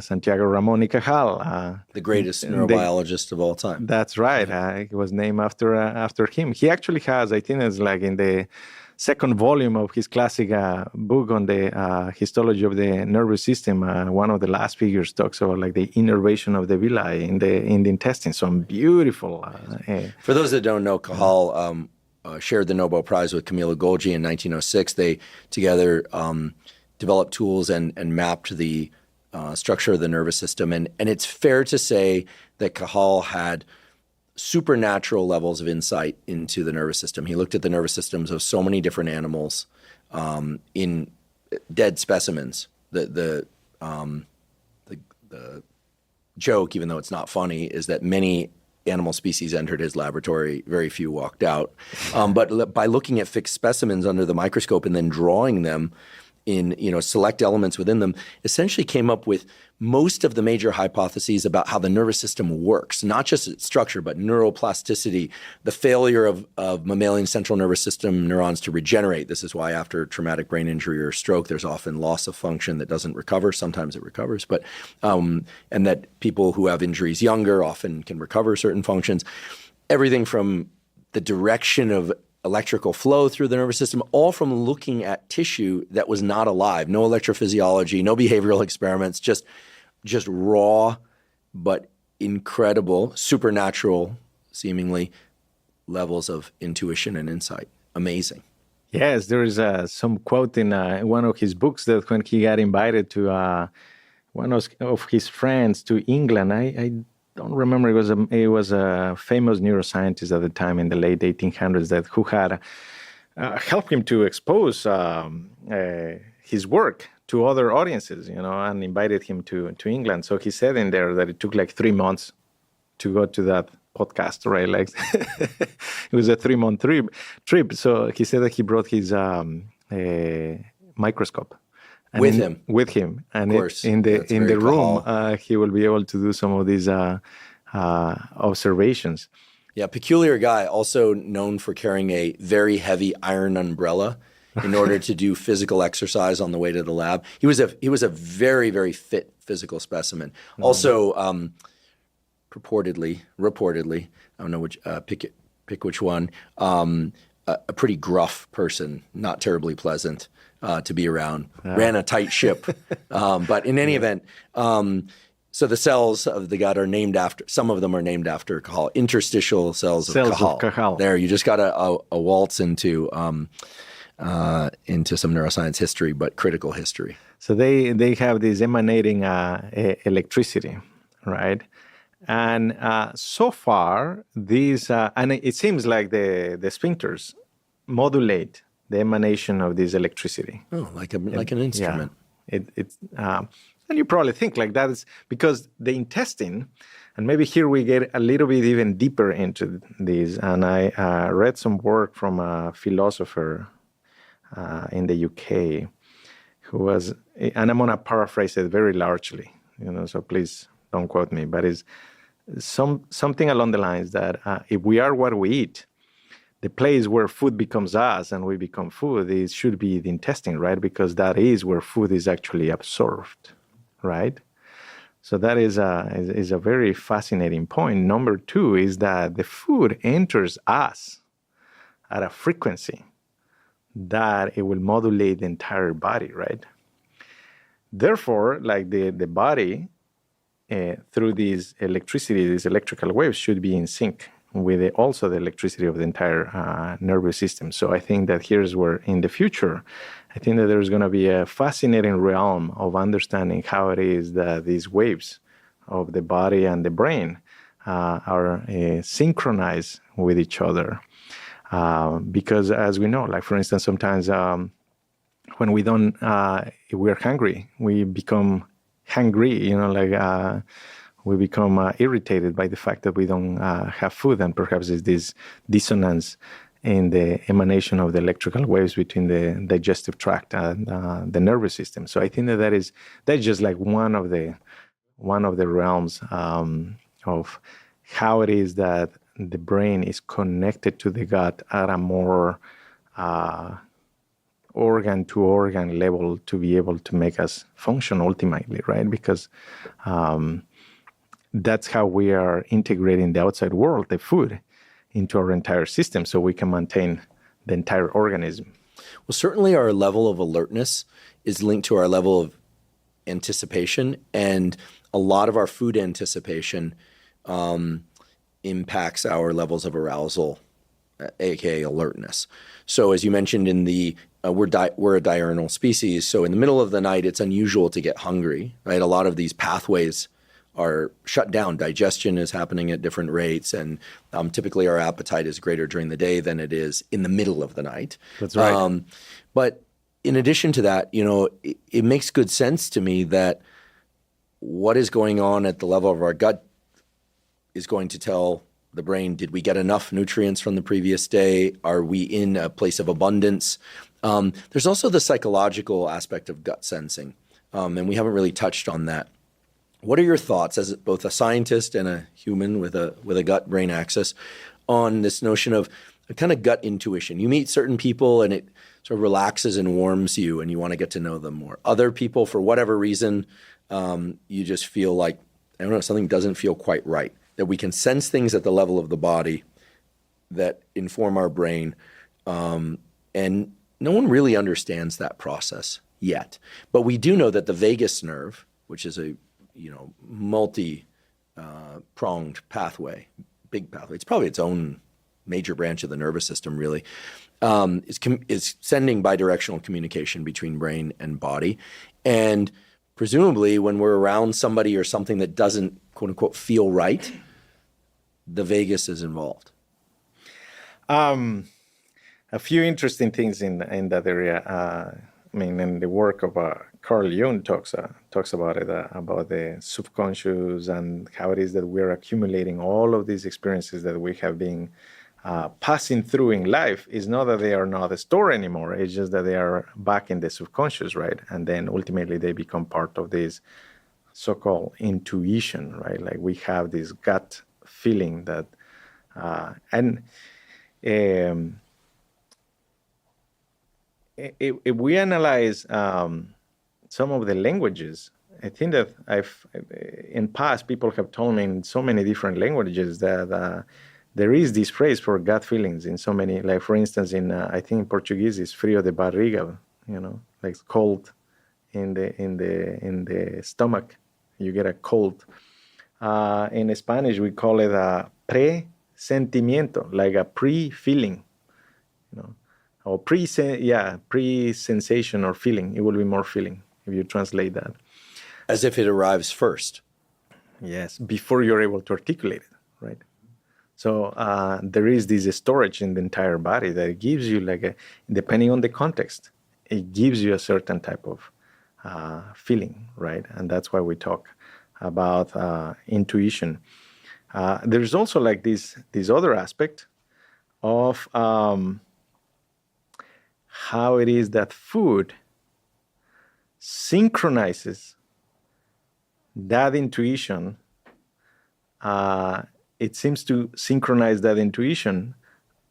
[SPEAKER 2] Santiago Ramon y Cajal,
[SPEAKER 1] the greatest neurobiologist of all time.
[SPEAKER 2] That's right. It was named after him. He actually has, I think it's like in the second volume of his classic book on the histology of the nervous system, one of the last figures talks about like the innervation of the villi in the intestine. Some beautiful.
[SPEAKER 1] For those that don't know, Cajal shared the Nobel Prize with Camilo Golgi in 1906. They together developed tools and mapped the structure of the nervous system. And it's fair to say that Cajal had supernatural levels of insight into the nervous system. He looked at the nervous systems of so many different animals in dead specimens. The joke, even though it's not funny, is that many animal species entered his laboratory, very few walked out. But by looking at fixed specimens under the microscope and then drawing them in select elements within them, essentially came up with most of the major hypotheses about how the nervous system works, not just its structure, but neuroplasticity, the failure of mammalian central nervous system neurons to regenerate. This is why after traumatic brain injury or stroke, there's often loss of function that doesn't recover. Sometimes it recovers, but and that people who have injuries younger often can recover certain functions. Everything from the direction of electrical flow through the nervous system, all from looking at tissue that was not alive. No electrophysiology, no behavioral experiments, just raw but incredible, supernatural, seemingly, levels of intuition and insight. Amazing.
[SPEAKER 2] Yes, there is some quote in one of his books that when he got invited to one of his friends to England, I don't remember. It was a famous neuroscientist at the time in the late 1800s who had helped him to expose his work to other audiences, and invited him to England. So he said in there that it took like 3 months to go to that podcast, right? Like it was a 3-month trip. So he said that he brought his microscope. And with him, and in the room, he will be able to do some of these observations.
[SPEAKER 1] Yeah, peculiar guy, also known for carrying a very heavy iron umbrella in order to do physical exercise on the way to the lab. He was a very, very fit physical specimen. Mm-hmm. Also, reportedly, I don't know which pick which one. A pretty gruff person, not terribly pleasant to be around. Ran a tight ship, but in any event, so the cells of the gut are named after. Some of them are named after Cajal, interstitial cells of Cajal. There, you just got a waltz into some neuroscience history, but critical history.
[SPEAKER 2] So they have this emanating electricity, right? And so far, these and it seems like the sphincters modulate the emanation of this electricity.
[SPEAKER 1] Oh, like an instrument.
[SPEAKER 2] Yeah. And you probably think like that is because the intestine And maybe here we get a little bit even deeper into this. And I read some work from a philosopher in the UK who was, and I'm going to paraphrase it very largely, so please don't quote me, but it's something along the lines that if we are what we eat, the place where food becomes us and we become food, it should be the intestine, right? Because that is where food is actually absorbed, right? So that is a very fascinating point. Number two is that the food enters us at a frequency that it will modulate the entire body, right? Therefore, like the body, through these electricity, these electrical waves should be in sync with also the electricity of the entire nervous system. So I think that here's where, in the future, I think that there's going to be a fascinating realm of understanding how it is that these waves of the body and the brain are synchronized with each other. Because as we know, like for instance, sometimes when we don't, if we're hungry, we become hangry, we become irritated by the fact that we don't have food, and perhaps it's this dissonance in the emanation of the electrical waves between the digestive tract and the nervous system. So I think that's just like one of the realms of how it is that the brain is connected to the gut at a more organ-to-organ level to be able to make us function ultimately, right? Because that's how we are integrating the outside world, the food, into our entire system so we can maintain the entire organism.
[SPEAKER 1] Well, certainly our level of alertness is linked to our level of anticipation, and a lot of our food anticipation impacts our levels of arousal, aka alertness. So as you mentioned in we're a diurnal species, so in the middle of the night, it's unusual to get hungry, right? A lot of these pathways are shut down. Digestion is happening at different rates, and typically our appetite is greater during the day than it is in the middle of the night.
[SPEAKER 2] That's right.
[SPEAKER 1] But in addition to that, it makes good sense to me that what is going on at the level of our gut is going to tell the brain, did we get enough nutrients from the previous day? Are we in a place of abundance? There's also the psychological aspect of gut sensing, and we haven't really touched on that. What are your thoughts as both a scientist and a human with a gut-brain axis on this notion of a kind of gut intuition? You meet certain people and it sort of relaxes and warms you and you want to get to know them more. Other people, for whatever reason, you just feel like, I don't know, something doesn't feel quite right. That we can sense things at the level of the body that inform our brain. And no one really understands that process yet. But we do know that the vagus nerve, which is a multi-pronged pathway, big pathway. It's probably its own major branch of the nervous system, really, is sending bidirectional communication between brain and body. And presumably when we're around somebody or something that doesn't, quote unquote, feel right, the vagus is involved.
[SPEAKER 2] A few interesting things in that area. In the work of Carl Jung talks about it, about the subconscious and how it is that we're accumulating all of these experiences that we have been passing through in life. It's not that they are not a store anymore. It's just that they are back in the subconscious, right? And then ultimately they become part of this so-called intuition, right? Like we have this gut feeling that, if we analyze some of the languages, I think that in past people have told me in so many different languages that there is this phrase for gut feelings in so many. Like for instance, I think in Portuguese it's frio de barriga, like cold in the stomach. You get a cold. In Spanish we call it a presentimiento, like a pre-feeling, or pre-sensation or feeling. It will be more feeling if you translate that.
[SPEAKER 1] As if it arrives first.
[SPEAKER 2] Yes, before you're able to articulate it, right? So there is this storage in the entire body that it gives you, depending on the context, it gives you a certain type of feeling, right? And that's why we talk about intuition. There's also like this other aspect of how it is that food synchronizes that intuition. It seems to synchronize that intuition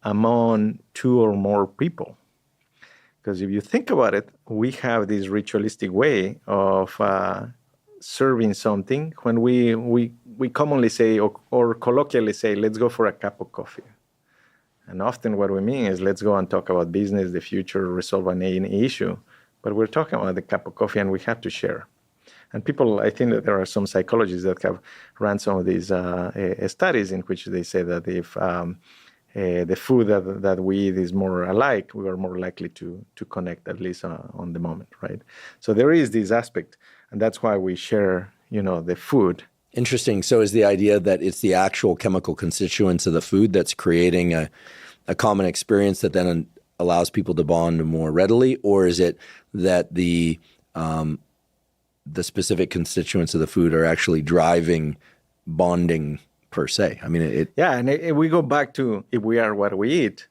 [SPEAKER 2] among two or more people. Because if you think about it, we have this ritualistic way of serving something when we commonly say or colloquially say, let's go for a cup of coffee. And often what we mean is let's go and talk about business, the future, resolve an issue. But we're talking about the cup of coffee and we have to share. And people, I think that there are some psychologists that have run some of these studies in which they say that if the food that we eat is more alike, we are more likely to connect, at least on the moment, right? So there is this aspect, and that's why we share, the food.
[SPEAKER 1] Interesting. So is the idea that it's the actual chemical constituents of the food that's creating a common experience that then allows people to bond more readily, or is it that the specific constituents of the food are actually driving bonding per se? I mean,
[SPEAKER 2] and if we go back to if we are what we eat,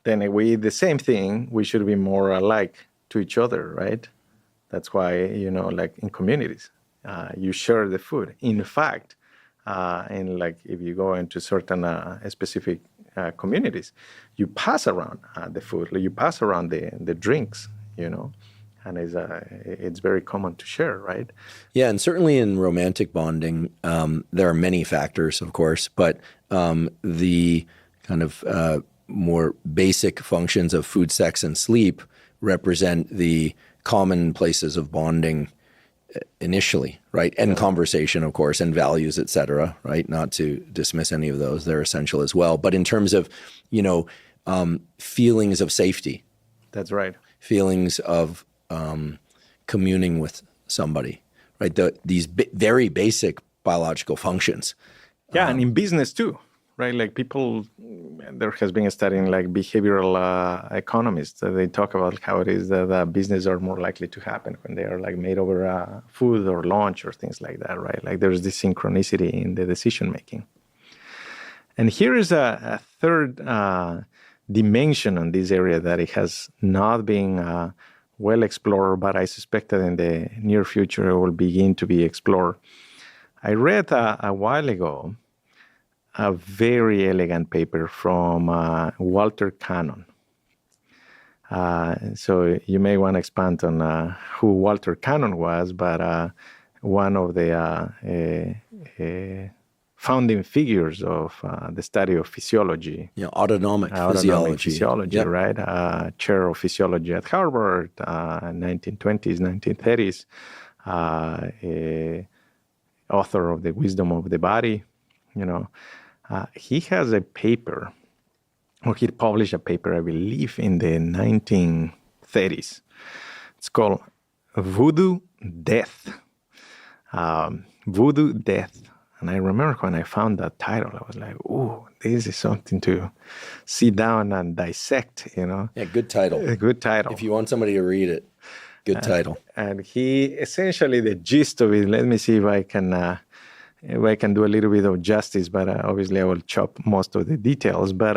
[SPEAKER 2] then if we eat the same thing, we should be more alike to each other, right? That's why, like in communities, you share the food. In fact, and like if you go into certain specific communities, you pass around the food, you pass around the drinks, and it's very common to share, right?
[SPEAKER 1] Yeah, and certainly in romantic bonding, there are many factors, of course, but the kind of more basic functions of food, sex, and sleep represent the common places of bonding initially, right? And conversation, of course, and values, et cetera, right? Not to dismiss any of those. They're essential as well. But in terms of, feelings of safety.
[SPEAKER 2] That's right.
[SPEAKER 1] Feelings of communing with somebody, right? These very basic biological functions.
[SPEAKER 2] Yeah, and in business too, right? Like people, there has been a study in like behavioral economists that they talk about how it is that business are more likely to happen when they are like made over food or lunch or things like that, right? Like there's this synchronicity in the decision making. And here is a third dimension on this area that it has not been well explored, but I suspect that in the near future it will begin to be explored. I read a while ago a very elegant paper from Walter Cannon. So you may want to expand on who Walter Cannon was, but one of the founding figures of the study of physiology.
[SPEAKER 1] Yeah, autonomic physiology.
[SPEAKER 2] Yep. Right? Chair of physiology at Harvard, 1920s, 1930s, author of The Wisdom of the Body. He has a paper, or he published a paper, I believe, in the 1930s. It's called Voodoo Death. Voodoo Death. And I remember when I found that title, I was like, "Ooh, this is something to sit down and dissect." Yeah,
[SPEAKER 1] good title.
[SPEAKER 2] A good title.
[SPEAKER 1] If you want somebody to read it, good title.
[SPEAKER 2] And he essentially, the gist of it. Let me see if I can do a little bit of justice, but obviously I will chop most of the details. But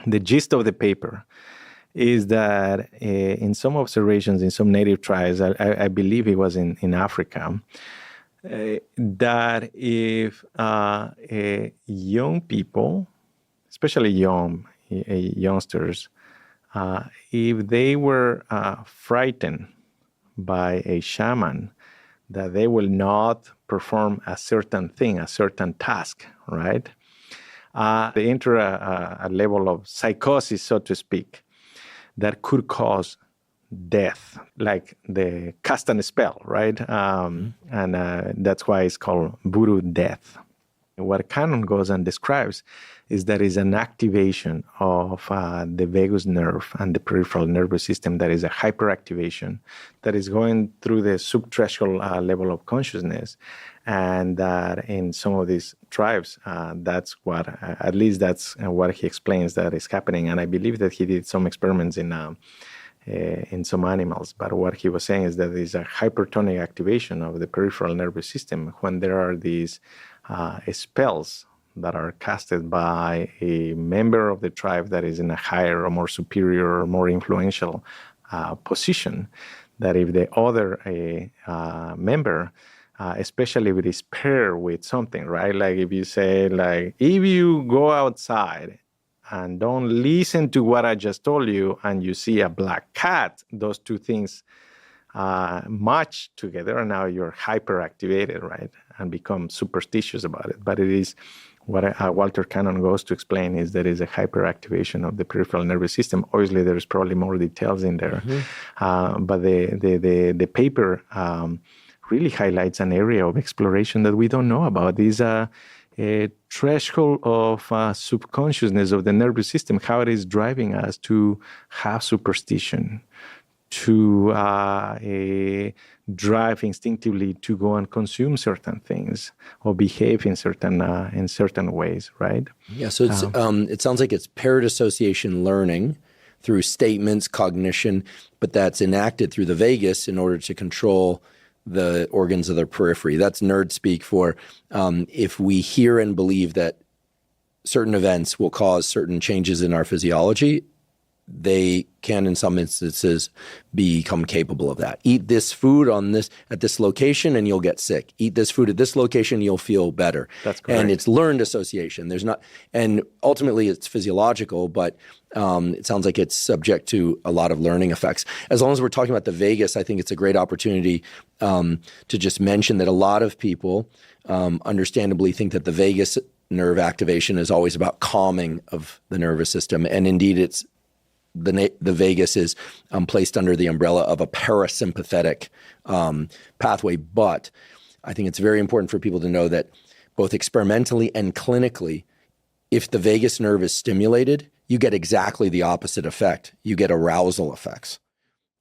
[SPEAKER 2] the gist of the paper is that in some observations in some native tribes, I believe it was in Africa, that if young people, especially youngsters, if they were frightened by a shaman, that they will not perform a certain thing, a certain task, right? They enter a level of psychosis, so to speak, that could cause death, like the cast and spell, right? And that's why it's called voodoo death. What Cannon goes and describes is that is an activation of the vagus nerve and the peripheral nervous system that is a hyperactivation that is going through the subthreshold level of consciousness. And that in some of these tribes, that's what, at least that's what he explains that is happening. And I believe that he did some experiments in in some animals. But what he was saying is that there is a hypertonic activation of the peripheral nervous system when there are these spells that are casted by a member of the tribe that is in a higher or more superior or more influential position, that if the other member, especially if it is paired with something, right? Like if you say, like, if you go outside and don't listen to what I just told you and you see a black cat, those two things match together, and now you're hyperactivated, right? And become superstitious about it. But it is what Walter Cannon goes to explain is there is a hyperactivation of the peripheral nervous system. Obviously, there's probably more details in there. But the paper really highlights an area of exploration that we don't know about. These a threshold of subconsciousness of the nervous system, how it is driving us to have superstition, to drive instinctively to go and consume certain things or behave in certain ways, right?
[SPEAKER 1] Yeah, so it's, it sounds like it's paired association learning through statements, cognition, but that's enacted through the vagus in order to control the organs of the periphery. That's nerd speak for if we hear and believe that certain events will cause certain changes in our physiology, they can, in some instances, become capable of that. Eat this food at this location and you'll get sick. Eat this food at this location, you'll feel better.
[SPEAKER 2] That's correct.
[SPEAKER 1] And it's learned association. And ultimately it's physiological, but it sounds like it's subject to a lot of learning effects. As long as we're talking about the vagus, I think it's a great opportunity to just mention that a lot of people understandably think that the vagus nerve activation is always about calming of the nervous system. And indeed, it's the vagus is placed under the umbrella of a parasympathetic pathway. But I think it's very important for people to know that both experimentally and clinically, if the vagus nerve is stimulated, you get exactly the opposite effect. You get arousal effects.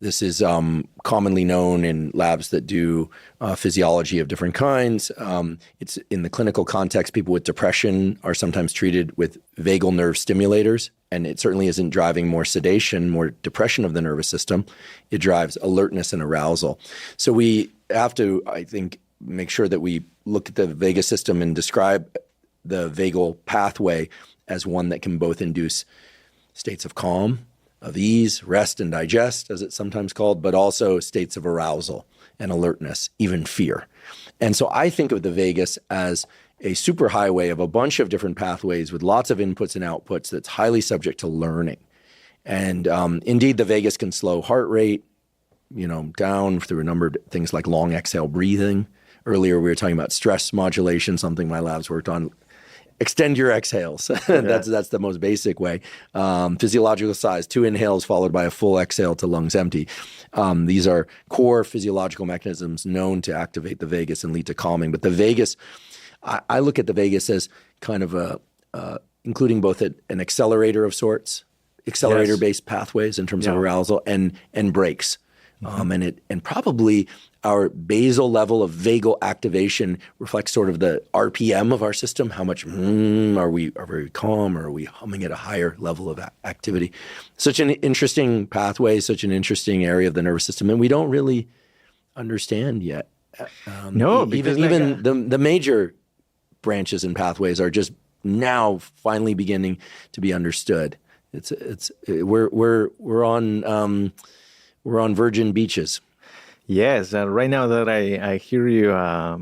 [SPEAKER 1] This is commonly known in labs that do physiology of different kinds. It's in the clinical context, people with depression are sometimes treated with vagal nerve stimulators, and it certainly isn't driving more sedation, more depression of the nervous system. It drives alertness and arousal. So we have to, I think, make sure that we look at the vagus system and describe the vagal pathway as one that can both induce states of calm, of ease, rest and digest, as it's sometimes called, but also states of arousal and alertness, even fear. And so I think of the vagus as a superhighway of a bunch of different pathways with lots of inputs and outputs that's highly subject to learning. And indeed, the vagus can slow heart rate, down through a number of things like long exhale breathing. Earlier, we were talking about stress modulation, something my labs worked on. Extend your exhales. That's the most basic way. Physiological size, 2 inhales followed by a full exhale to lungs empty. These are core physiological mechanisms known to activate the vagus and lead to calming. But the vagus, I look at the vagus as kind of including both an accelerator of sorts, accelerator-based pathways in terms of arousal and brakes. And probably our basal level of vagal activation reflects sort of the RPM of our system. How much are we calm, or are we humming at a higher level of activity? Such an interesting pathway, such an interesting area of the nervous system, and we don't really understand yet.
[SPEAKER 2] No, because
[SPEAKER 1] even the major branches and pathways are just now finally beginning to be understood. We're on virgin beaches.
[SPEAKER 2] Yes, right now that I hear you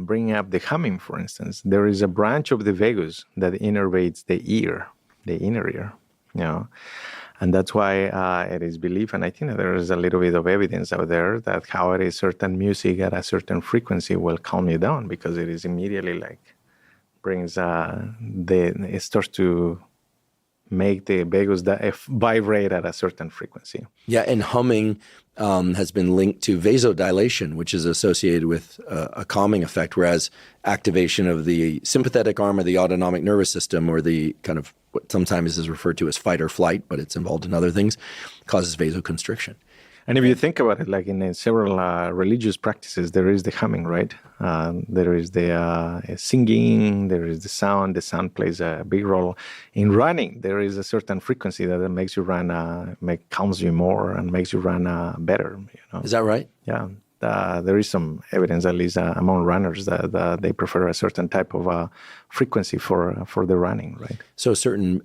[SPEAKER 2] bringing up the humming, for instance, there is a branch of the vagus that innervates the inner ear, and that's why it is believed, and I think that there is a little bit of evidence out there that how it is certain music at a certain frequency will calm you down, because it is immediately brings it starts to make the vagus vibrate at a certain frequency.
[SPEAKER 1] Yeah, and humming has been linked to vasodilation, which is associated with a calming effect, whereas activation of the sympathetic arm of the autonomic nervous system, or the kind of what sometimes is referred to as fight or flight, but it's involved in other things, causes vasoconstriction.
[SPEAKER 2] And if you think about it, like in several religious practices, there is the humming, right? There is the singing, there is the sound. The sound plays a big role. In running, there is a certain frequency that makes you run, calms you more and makes you run better.
[SPEAKER 1] Is that right?
[SPEAKER 2] Yeah. There is some evidence, at least among runners, that they prefer a certain type of frequency for the running, right?
[SPEAKER 1] So a certain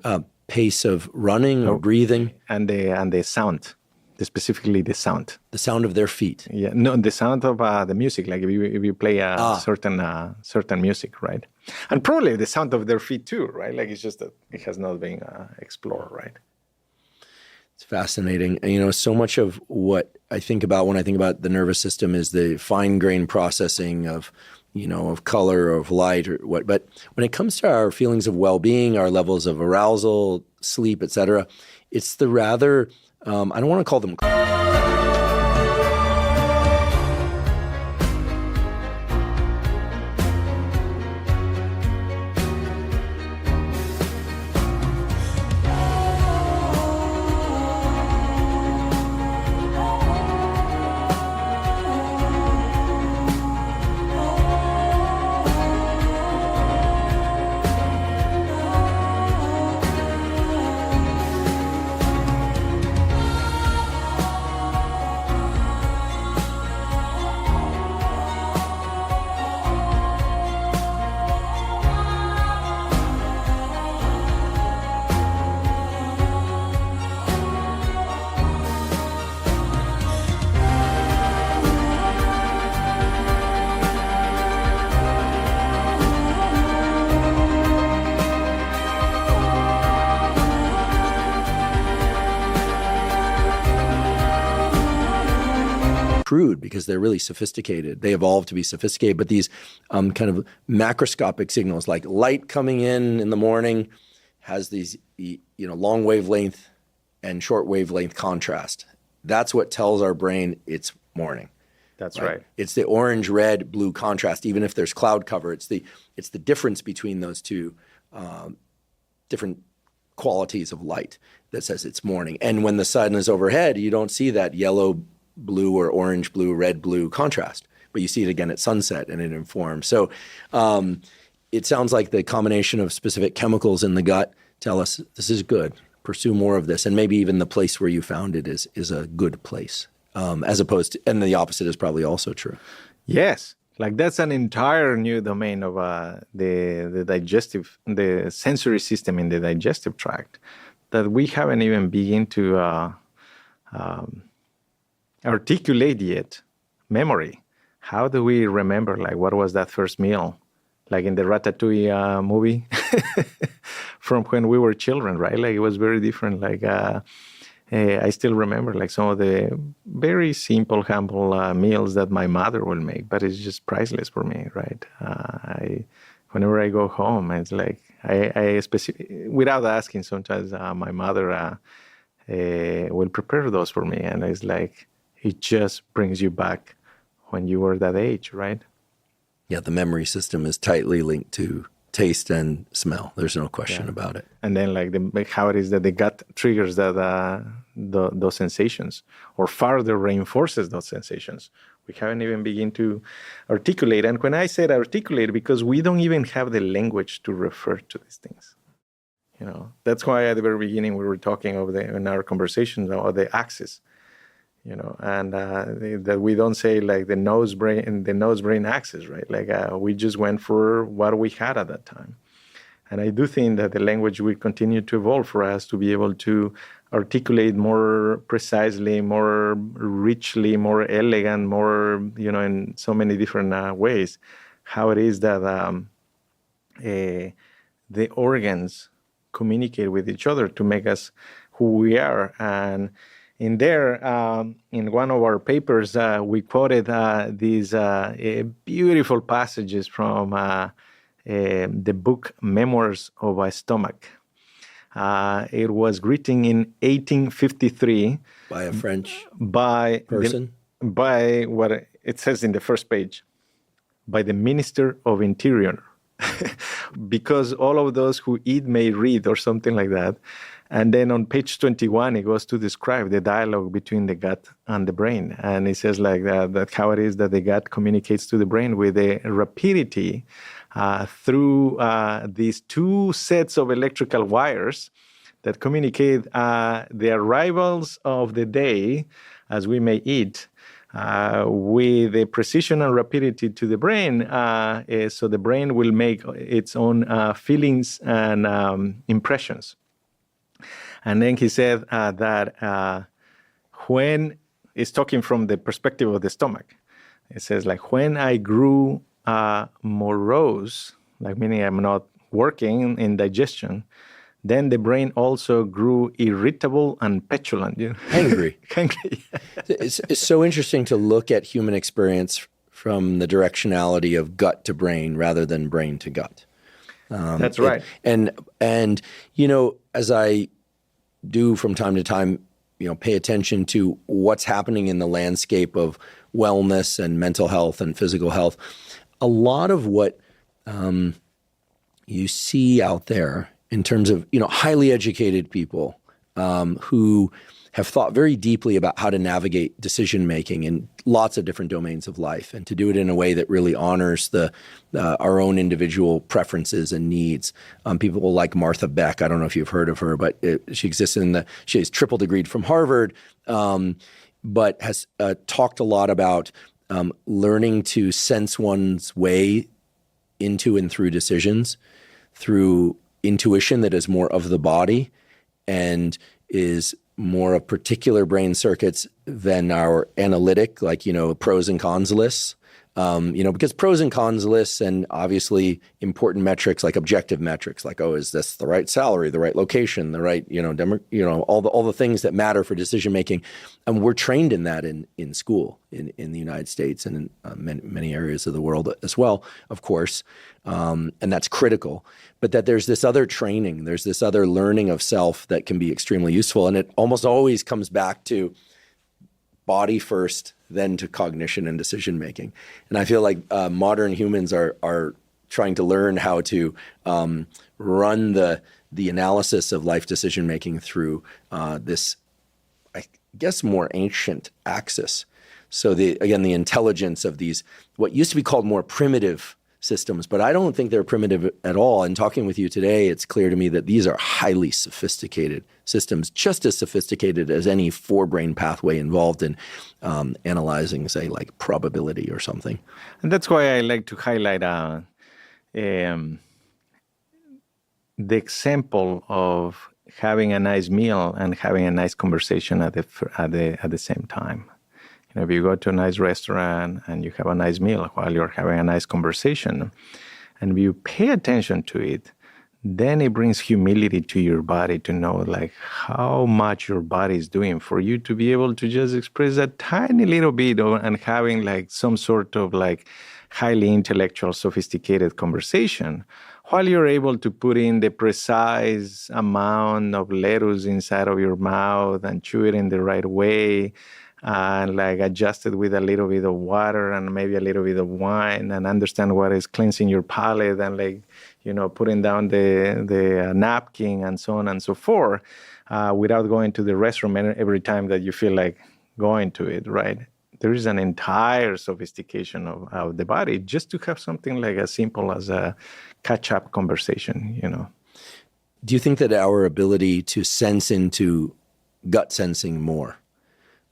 [SPEAKER 1] pace of running or breathing?
[SPEAKER 2] And the sound. Specifically the sound.
[SPEAKER 1] The sound of their feet.
[SPEAKER 2] Yeah, no, the sound of the music. Like if you play certain music, right? And probably the sound of their feet too, right? Like it's just that it has not been explored, right?
[SPEAKER 1] It's fascinating. And, so much of what I think about when I think about the nervous system is the fine-grained processing of, of color, of light, or what. But when it comes to our feelings of well-being, our levels of arousal, sleep, et cetera, it's the rather I don't want to call them crude because they're really sophisticated. They evolved to be sophisticated, but these kind of macroscopic signals like light coming in the morning has these long wavelength and short wavelength contrast. That's what tells our brain it's morning.
[SPEAKER 2] That's right.
[SPEAKER 1] It's the orange, red, blue contrast. Even if there's cloud cover, it's the difference between those two different qualities of light that says it's morning. And when the sun is overhead, you don't see that yellow, blue, or orange, blue, red, blue contrast, but you see it again at sunset, and it informs. So it sounds like the combination of specific chemicals in the gut tell us this is good. Pursue more of this, and maybe even the place where you found it is a good place, as opposed to, and the opposite is probably also true.
[SPEAKER 2] Yes, like that's an entire new domain of the sensory system in the digestive tract that we haven't even begun to articulate yet. Memory. How do we remember, like, what was that first meal? Like in the Ratatouille movie from when we were children, right? Like it was very different. Like I still remember like some of the very simple, humble meals that my mother will make, but it's just priceless for me, right? Whenever I go home, it's like without asking, sometimes my mother will prepare those for me, and it's like it just brings you back when you were that age, right?
[SPEAKER 1] Yeah, the memory system is tightly linked to taste and smell. There's no question about it.
[SPEAKER 2] And then like how it is that the gut triggers that those sensations or further reinforces those sensations. We haven't even begun to articulate. And when I said articulate, because we don't even have the language to refer to these things. That's why at the very beginning we were talking in our conversations about the axis. And that we don't say like the nose brain axis, right? Like we just went for what we had at that time. And I do think that the language will continue to evolve for us to be able to articulate more precisely, more richly, more elegant, more, in so many different ways, how it is that the organs communicate with each other to make us who we are. And in there, in one of our papers, we quoted these beautiful passages from the book Memoirs of a Stomach. It was written in 1853
[SPEAKER 1] by a French
[SPEAKER 2] person. By what it says in the first page, by the Minister of Interior. Because all of those who eat may read, or something like that. And then on page 21, it goes to describe the dialogue between the gut and the brain. And it says like that how it is that the gut communicates to the brain with a rapidity through these two sets of electrical wires that communicate the arrivals of the day as we may eat with a precision and rapidity to the brain. So the brain will make its own feelings and impressions. And then he said that when it's talking from the perspective of the stomach, it says like when I grew morose, like meaning I'm not working in digestion, then the brain also grew irritable and petulant. You know?
[SPEAKER 1] Angry.
[SPEAKER 2] Angry.
[SPEAKER 1] It's so interesting to look at human experience from the directionality of gut to brain rather than brain to gut.
[SPEAKER 2] That's right.
[SPEAKER 1] And as I do from time to time, pay attention to what's happening in the landscape of wellness and mental health and physical health. A lot of what you see out there in terms of, highly educated people who have thought very deeply about how to navigate decision-making in lots of different domains of life and to do it in a way that really honors our own individual preferences and needs. People like Martha Beck, I don't know if you've heard of her, but she exists she's triple degreed from Harvard, but has talked a lot about learning to sense one's way into and through decisions, through intuition that is more of the body and is more of particular brain circuits than our analytic, like, pros and cons lists. Because pros and cons lists and obviously important metrics like objective metrics, like, is this the right salary, the right location, the right, all the things that matter for decision making. And we're trained in that in school in the United States and in many areas of the world as well, of course. And that's critical. But that there's this other training, there's this other learning of self that can be extremely useful. And it almost always comes back to body first, then to cognition and decision making. And I feel like modern humans are trying to learn how to run the analysis of life decision making through this, I guess, more ancient axis. So the intelligence of these, what used to be called more primitive systems, but I don't think they're primitive at all. And talking with you today, it's clear to me that these are highly sophisticated systems, just as sophisticated as any forebrain pathway involved in analyzing, say, like probability or something.
[SPEAKER 2] And that's why I like to highlight the example of having a nice meal and having a nice conversation at the same time. If you go to a nice restaurant and you have a nice meal while you're having a nice conversation, and if you pay attention to it, then it brings humility to your body to know like how much your body is doing for you to be able to just express a tiny little bit and having like some sort of like highly intellectual, sophisticated conversation while you're able to put in the precise amount of lettuce inside of your mouth and chew it in the right way and like adjust it with a little bit of water and maybe a little bit of wine and understand what is cleansing your palate and like, putting down the napkin and so on and so forth without going to the restroom every time that you feel like going to it, right? There is an entire sophistication of the body just to have something like as simple as a catch-up conversation,
[SPEAKER 1] Do you think that our ability to sense into gut sensing more,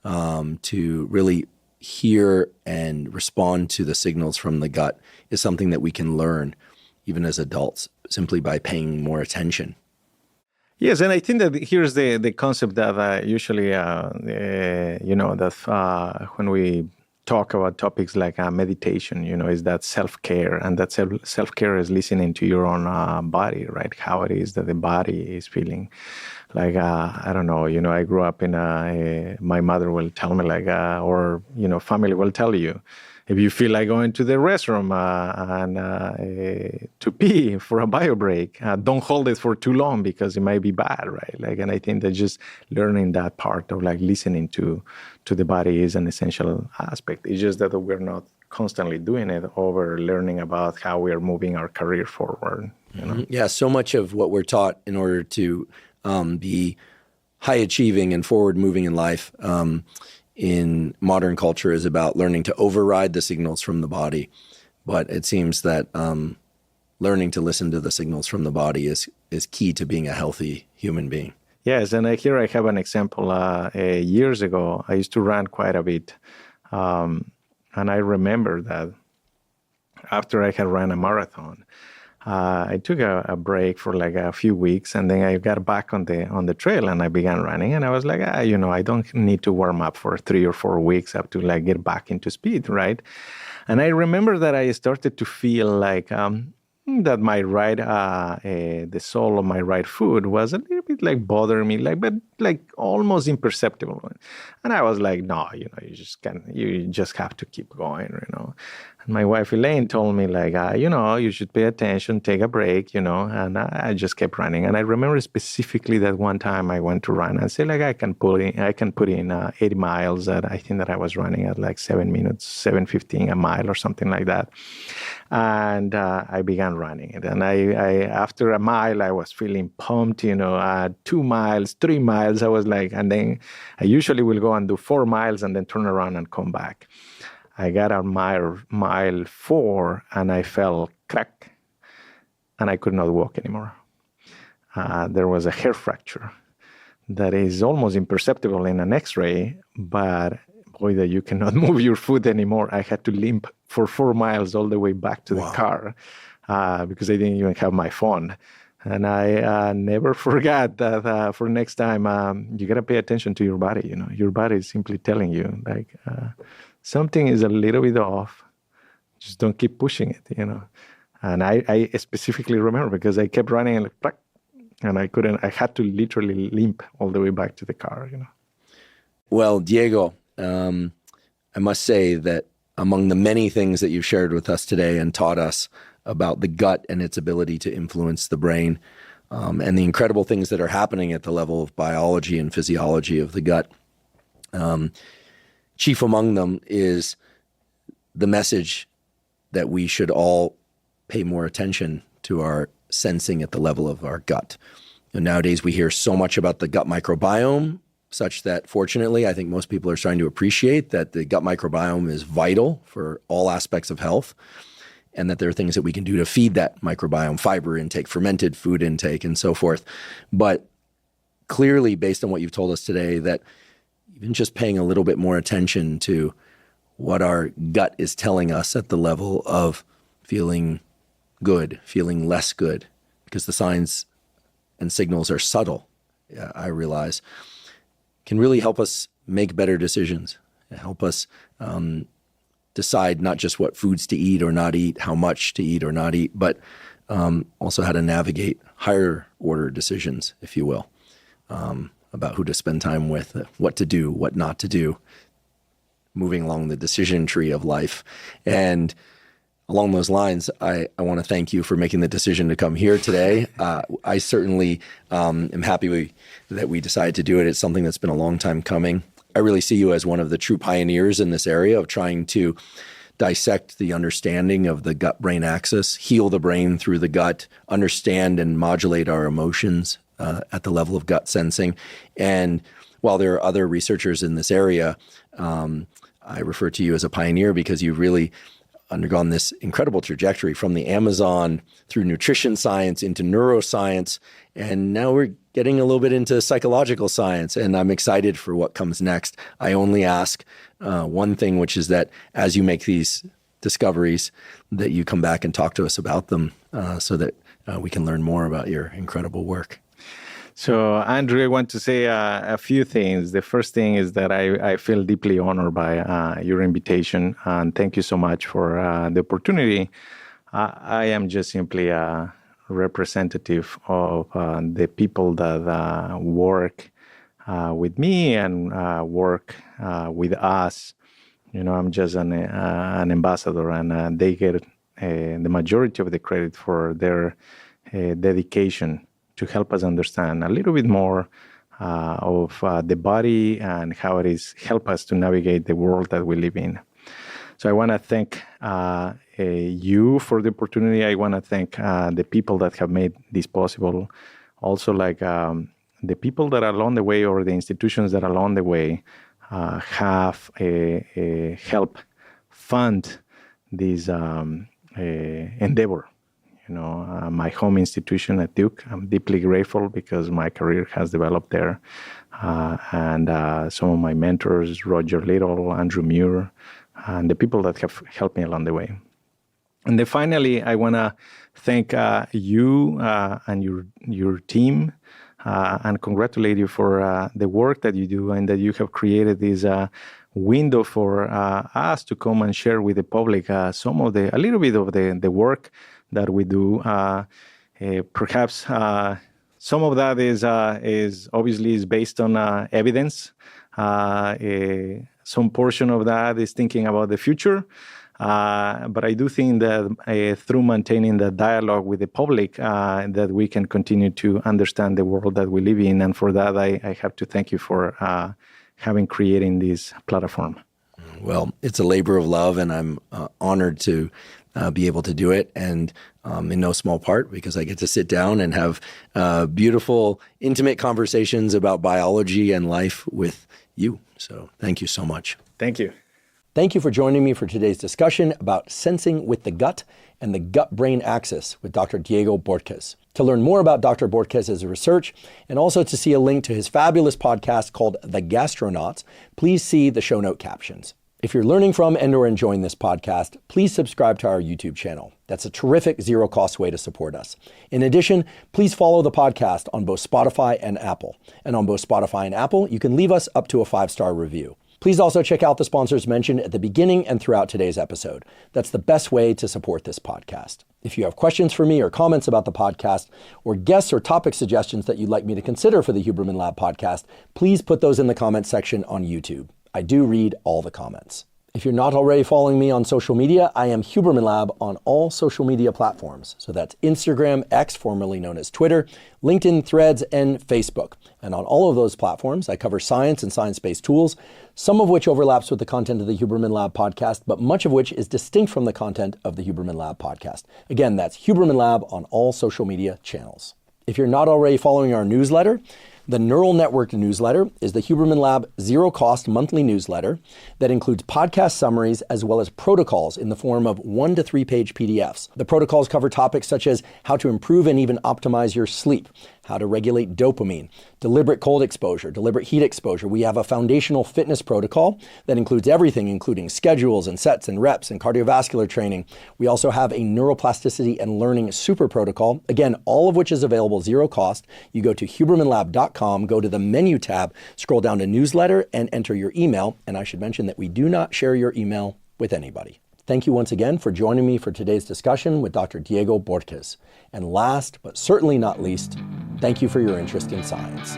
[SPEAKER 1] to really hear and respond to the signals from the gut is something that we can learn even as adults simply by paying more attention?
[SPEAKER 2] Yes, and I think that here's the concept that usually, when we talk about topics like meditation, is that self-care, and that self-care is listening to your own body, right? How it is that the body is feeling. Like, I don't know, I grew up in my mother will tell me or family will tell you, if you feel like going to the restroom and to pee for a bio break, don't hold it for too long because it might be bad, right? And I think that just learning that part of listening to the body is an essential aspect. It's just that we're not constantly doing it over learning about how we are moving our career forward.
[SPEAKER 1] Yeah, so much of what we're taught in order to be high achieving and forward moving in life in modern culture is about learning to override the signals from the body. But it seems that learning to listen to the signals from the body is key to being a healthy human being.
[SPEAKER 2] Yes, and here I have an example. Years ago, I used to run quite a bit. And I remember that after I had run a marathon, I took a break for like a few weeks, and then I got back on the trail and I began running. And I was like, I don't need to warm up for 3 or 4 weeks up to like get back into speed, right? And I remember that I started to feel like that my right, the sole of my right foot was a little bit like bothering me, but almost imperceptible. And I was like, no, you just have to keep going, And my wife Elaine told me like, you should pay attention, take a break, And I just kept running. And I remember specifically that one time I went to run and say like I can put in 80 miles. I think that I was running at like 7 minutes, 7:15 a mile or something like that. And I began running it. And I after a mile, I was feeling pumped, 2 miles, 3 miles. I was like, and then I usually will go and do 4 miles and then turn around and come back. I got on mile 4 and I fell crack and I could not walk anymore. There was a hair fracture that is almost imperceptible in an x-ray, but boy, that you cannot move your foot anymore. I had to limp for 4 miles all the way back to the car because I didn't even have my phone. And I never forgot that for next time, you got to pay attention to your body. Your body is simply telling you like something is a little bit off. Just don't keep pushing it, And I specifically remember because I kept running and I had to literally limp all the way back to the car,
[SPEAKER 1] Well, Diego, I must say that among the many things that you've shared with us today and taught us about the gut and its ability to influence the brain, and the incredible things that are happening at the level of biology and physiology of the gut, chief among them is the message that we should all pay more attention to our sensing at the level of our gut. And nowadays we hear so much about the gut microbiome, such that fortunately, I think most people are starting to appreciate that the gut microbiome is vital for all aspects of health, and that there are things that we can do to feed that microbiome, fiber intake, fermented food intake, and so forth. But clearly, based on what you've told us today, that even just paying a little bit more attention to what our gut is telling us at the level of feeling good, feeling less good, because the signs and signals are subtle, I realize, can really help us make better decisions, help us decide not just what foods to eat or not eat, how much to eat or not eat, but also how to navigate higher order decisions, if you will, about who to spend time with, what to do, what not to do, moving along the decision tree of life. And along those lines, I want to thank you for making the decision to come here today. I certainly am happy that we decided to do it. It's something that's been a long time coming. I really see you as one of the true pioneers in this area of trying to dissect the understanding of the gut-brain axis, heal the brain through the gut, understand and modulate our emotions at the level of gut sensing. And while there are other researchers in this area, I refer to you as a pioneer because you've really undergone this incredible trajectory from the Amazon through nutrition science into neuroscience, and now we're getting a little bit into psychological science, and I'm excited for what comes next. I only ask one thing, which is that as you make these discoveries, that you come back and talk to us about them so that we can learn more about your incredible work.
[SPEAKER 2] So, Andrew, I want to say a few things. The first thing is that I feel deeply honored by your invitation, and thank you so much for the opportunity. I am just simply a representative of the people that work with me and work with us. I'm just an ambassador, and they get the majority of the credit for their dedication to help us understand a little bit more of the body and how it is help us to navigate the world that we live in. So I want to thank you for the opportunity. I want to thank the people that have made this possible. Also, like the people that are along the way or the institutions that are along the way have help fund this endeavor. My home institution at Duke, I'm deeply grateful because my career has developed there. And some of my mentors, Roger Little, Andrew Muir, and the people that have helped me along the way. And then finally, I want to thank you and your team and congratulate you for the work that you do and that you have created this window for us to come and share with the public a little bit of the work that we do. Perhaps some of that is obviously based on evidence. Some portion of that is thinking about the future. But I do think that through maintaining the dialogue with the public, that we can continue to understand the world that we live in. And for that, I have to thank you for creating this platform.
[SPEAKER 1] Well, it's a labor of love, and I'm honored to be able to do it. And in no small part because I get to sit down and have beautiful, intimate conversations about biology and life with you. So thank you so much.
[SPEAKER 2] Thank you.
[SPEAKER 1] Thank you for joining me for today's discussion about sensing with the gut and the gut-brain axis with Dr. Diego Bortges. To learn more about Dr. Bortges' research and also to see a link to his fabulous podcast called The Gastronauts, please see the show note captions. If you're learning from and or enjoying this podcast, please subscribe to our YouTube channel. That's a terrific zero-cost way to support us. In addition, please follow the podcast on both Spotify and Apple. And on both Spotify and Apple, you can leave us up to a 5-star review. Please also check out the sponsors mentioned at the beginning and throughout today's episode. That's the best way to support this podcast. If you have questions for me or comments about the podcast or guests or topic suggestions that you'd like me to consider for the Huberman Lab podcast, please put those in the comments section on YouTube. I do read all the comments. If you're not already following me on social media, I am Huberman Lab on all social media platforms. So that's Instagram, X, formerly known as Twitter, LinkedIn, Threads, and Facebook. And on all of those platforms, I cover science and science-based tools, some of which overlaps with the content of the Huberman Lab podcast, but much of which is distinct from the content of the Huberman Lab podcast. Again, that's Huberman Lab on all social media channels. If you're not already following our newsletter, the Neural Network newsletter is the Huberman Lab zero-cost monthly newsletter that includes podcast summaries as well as protocols in the form of 1 to 3 page PDFs. The protocols cover topics such as how to improve and even optimize your sleep, how to regulate dopamine, deliberate cold exposure, deliberate heat exposure. We have a foundational fitness protocol that includes everything, including schedules and sets and reps and cardiovascular training. We also have a neuroplasticity and learning super protocol, again, all of which is available zero cost. You go to hubermanlab.com, go to the menu tab, scroll down to newsletter and enter your email. And I should mention that we do not share your email with anybody. Thank you once again for joining me for today's discussion with Dr. Diego Bortges. And last, but certainly not least, thank you for your interest in science.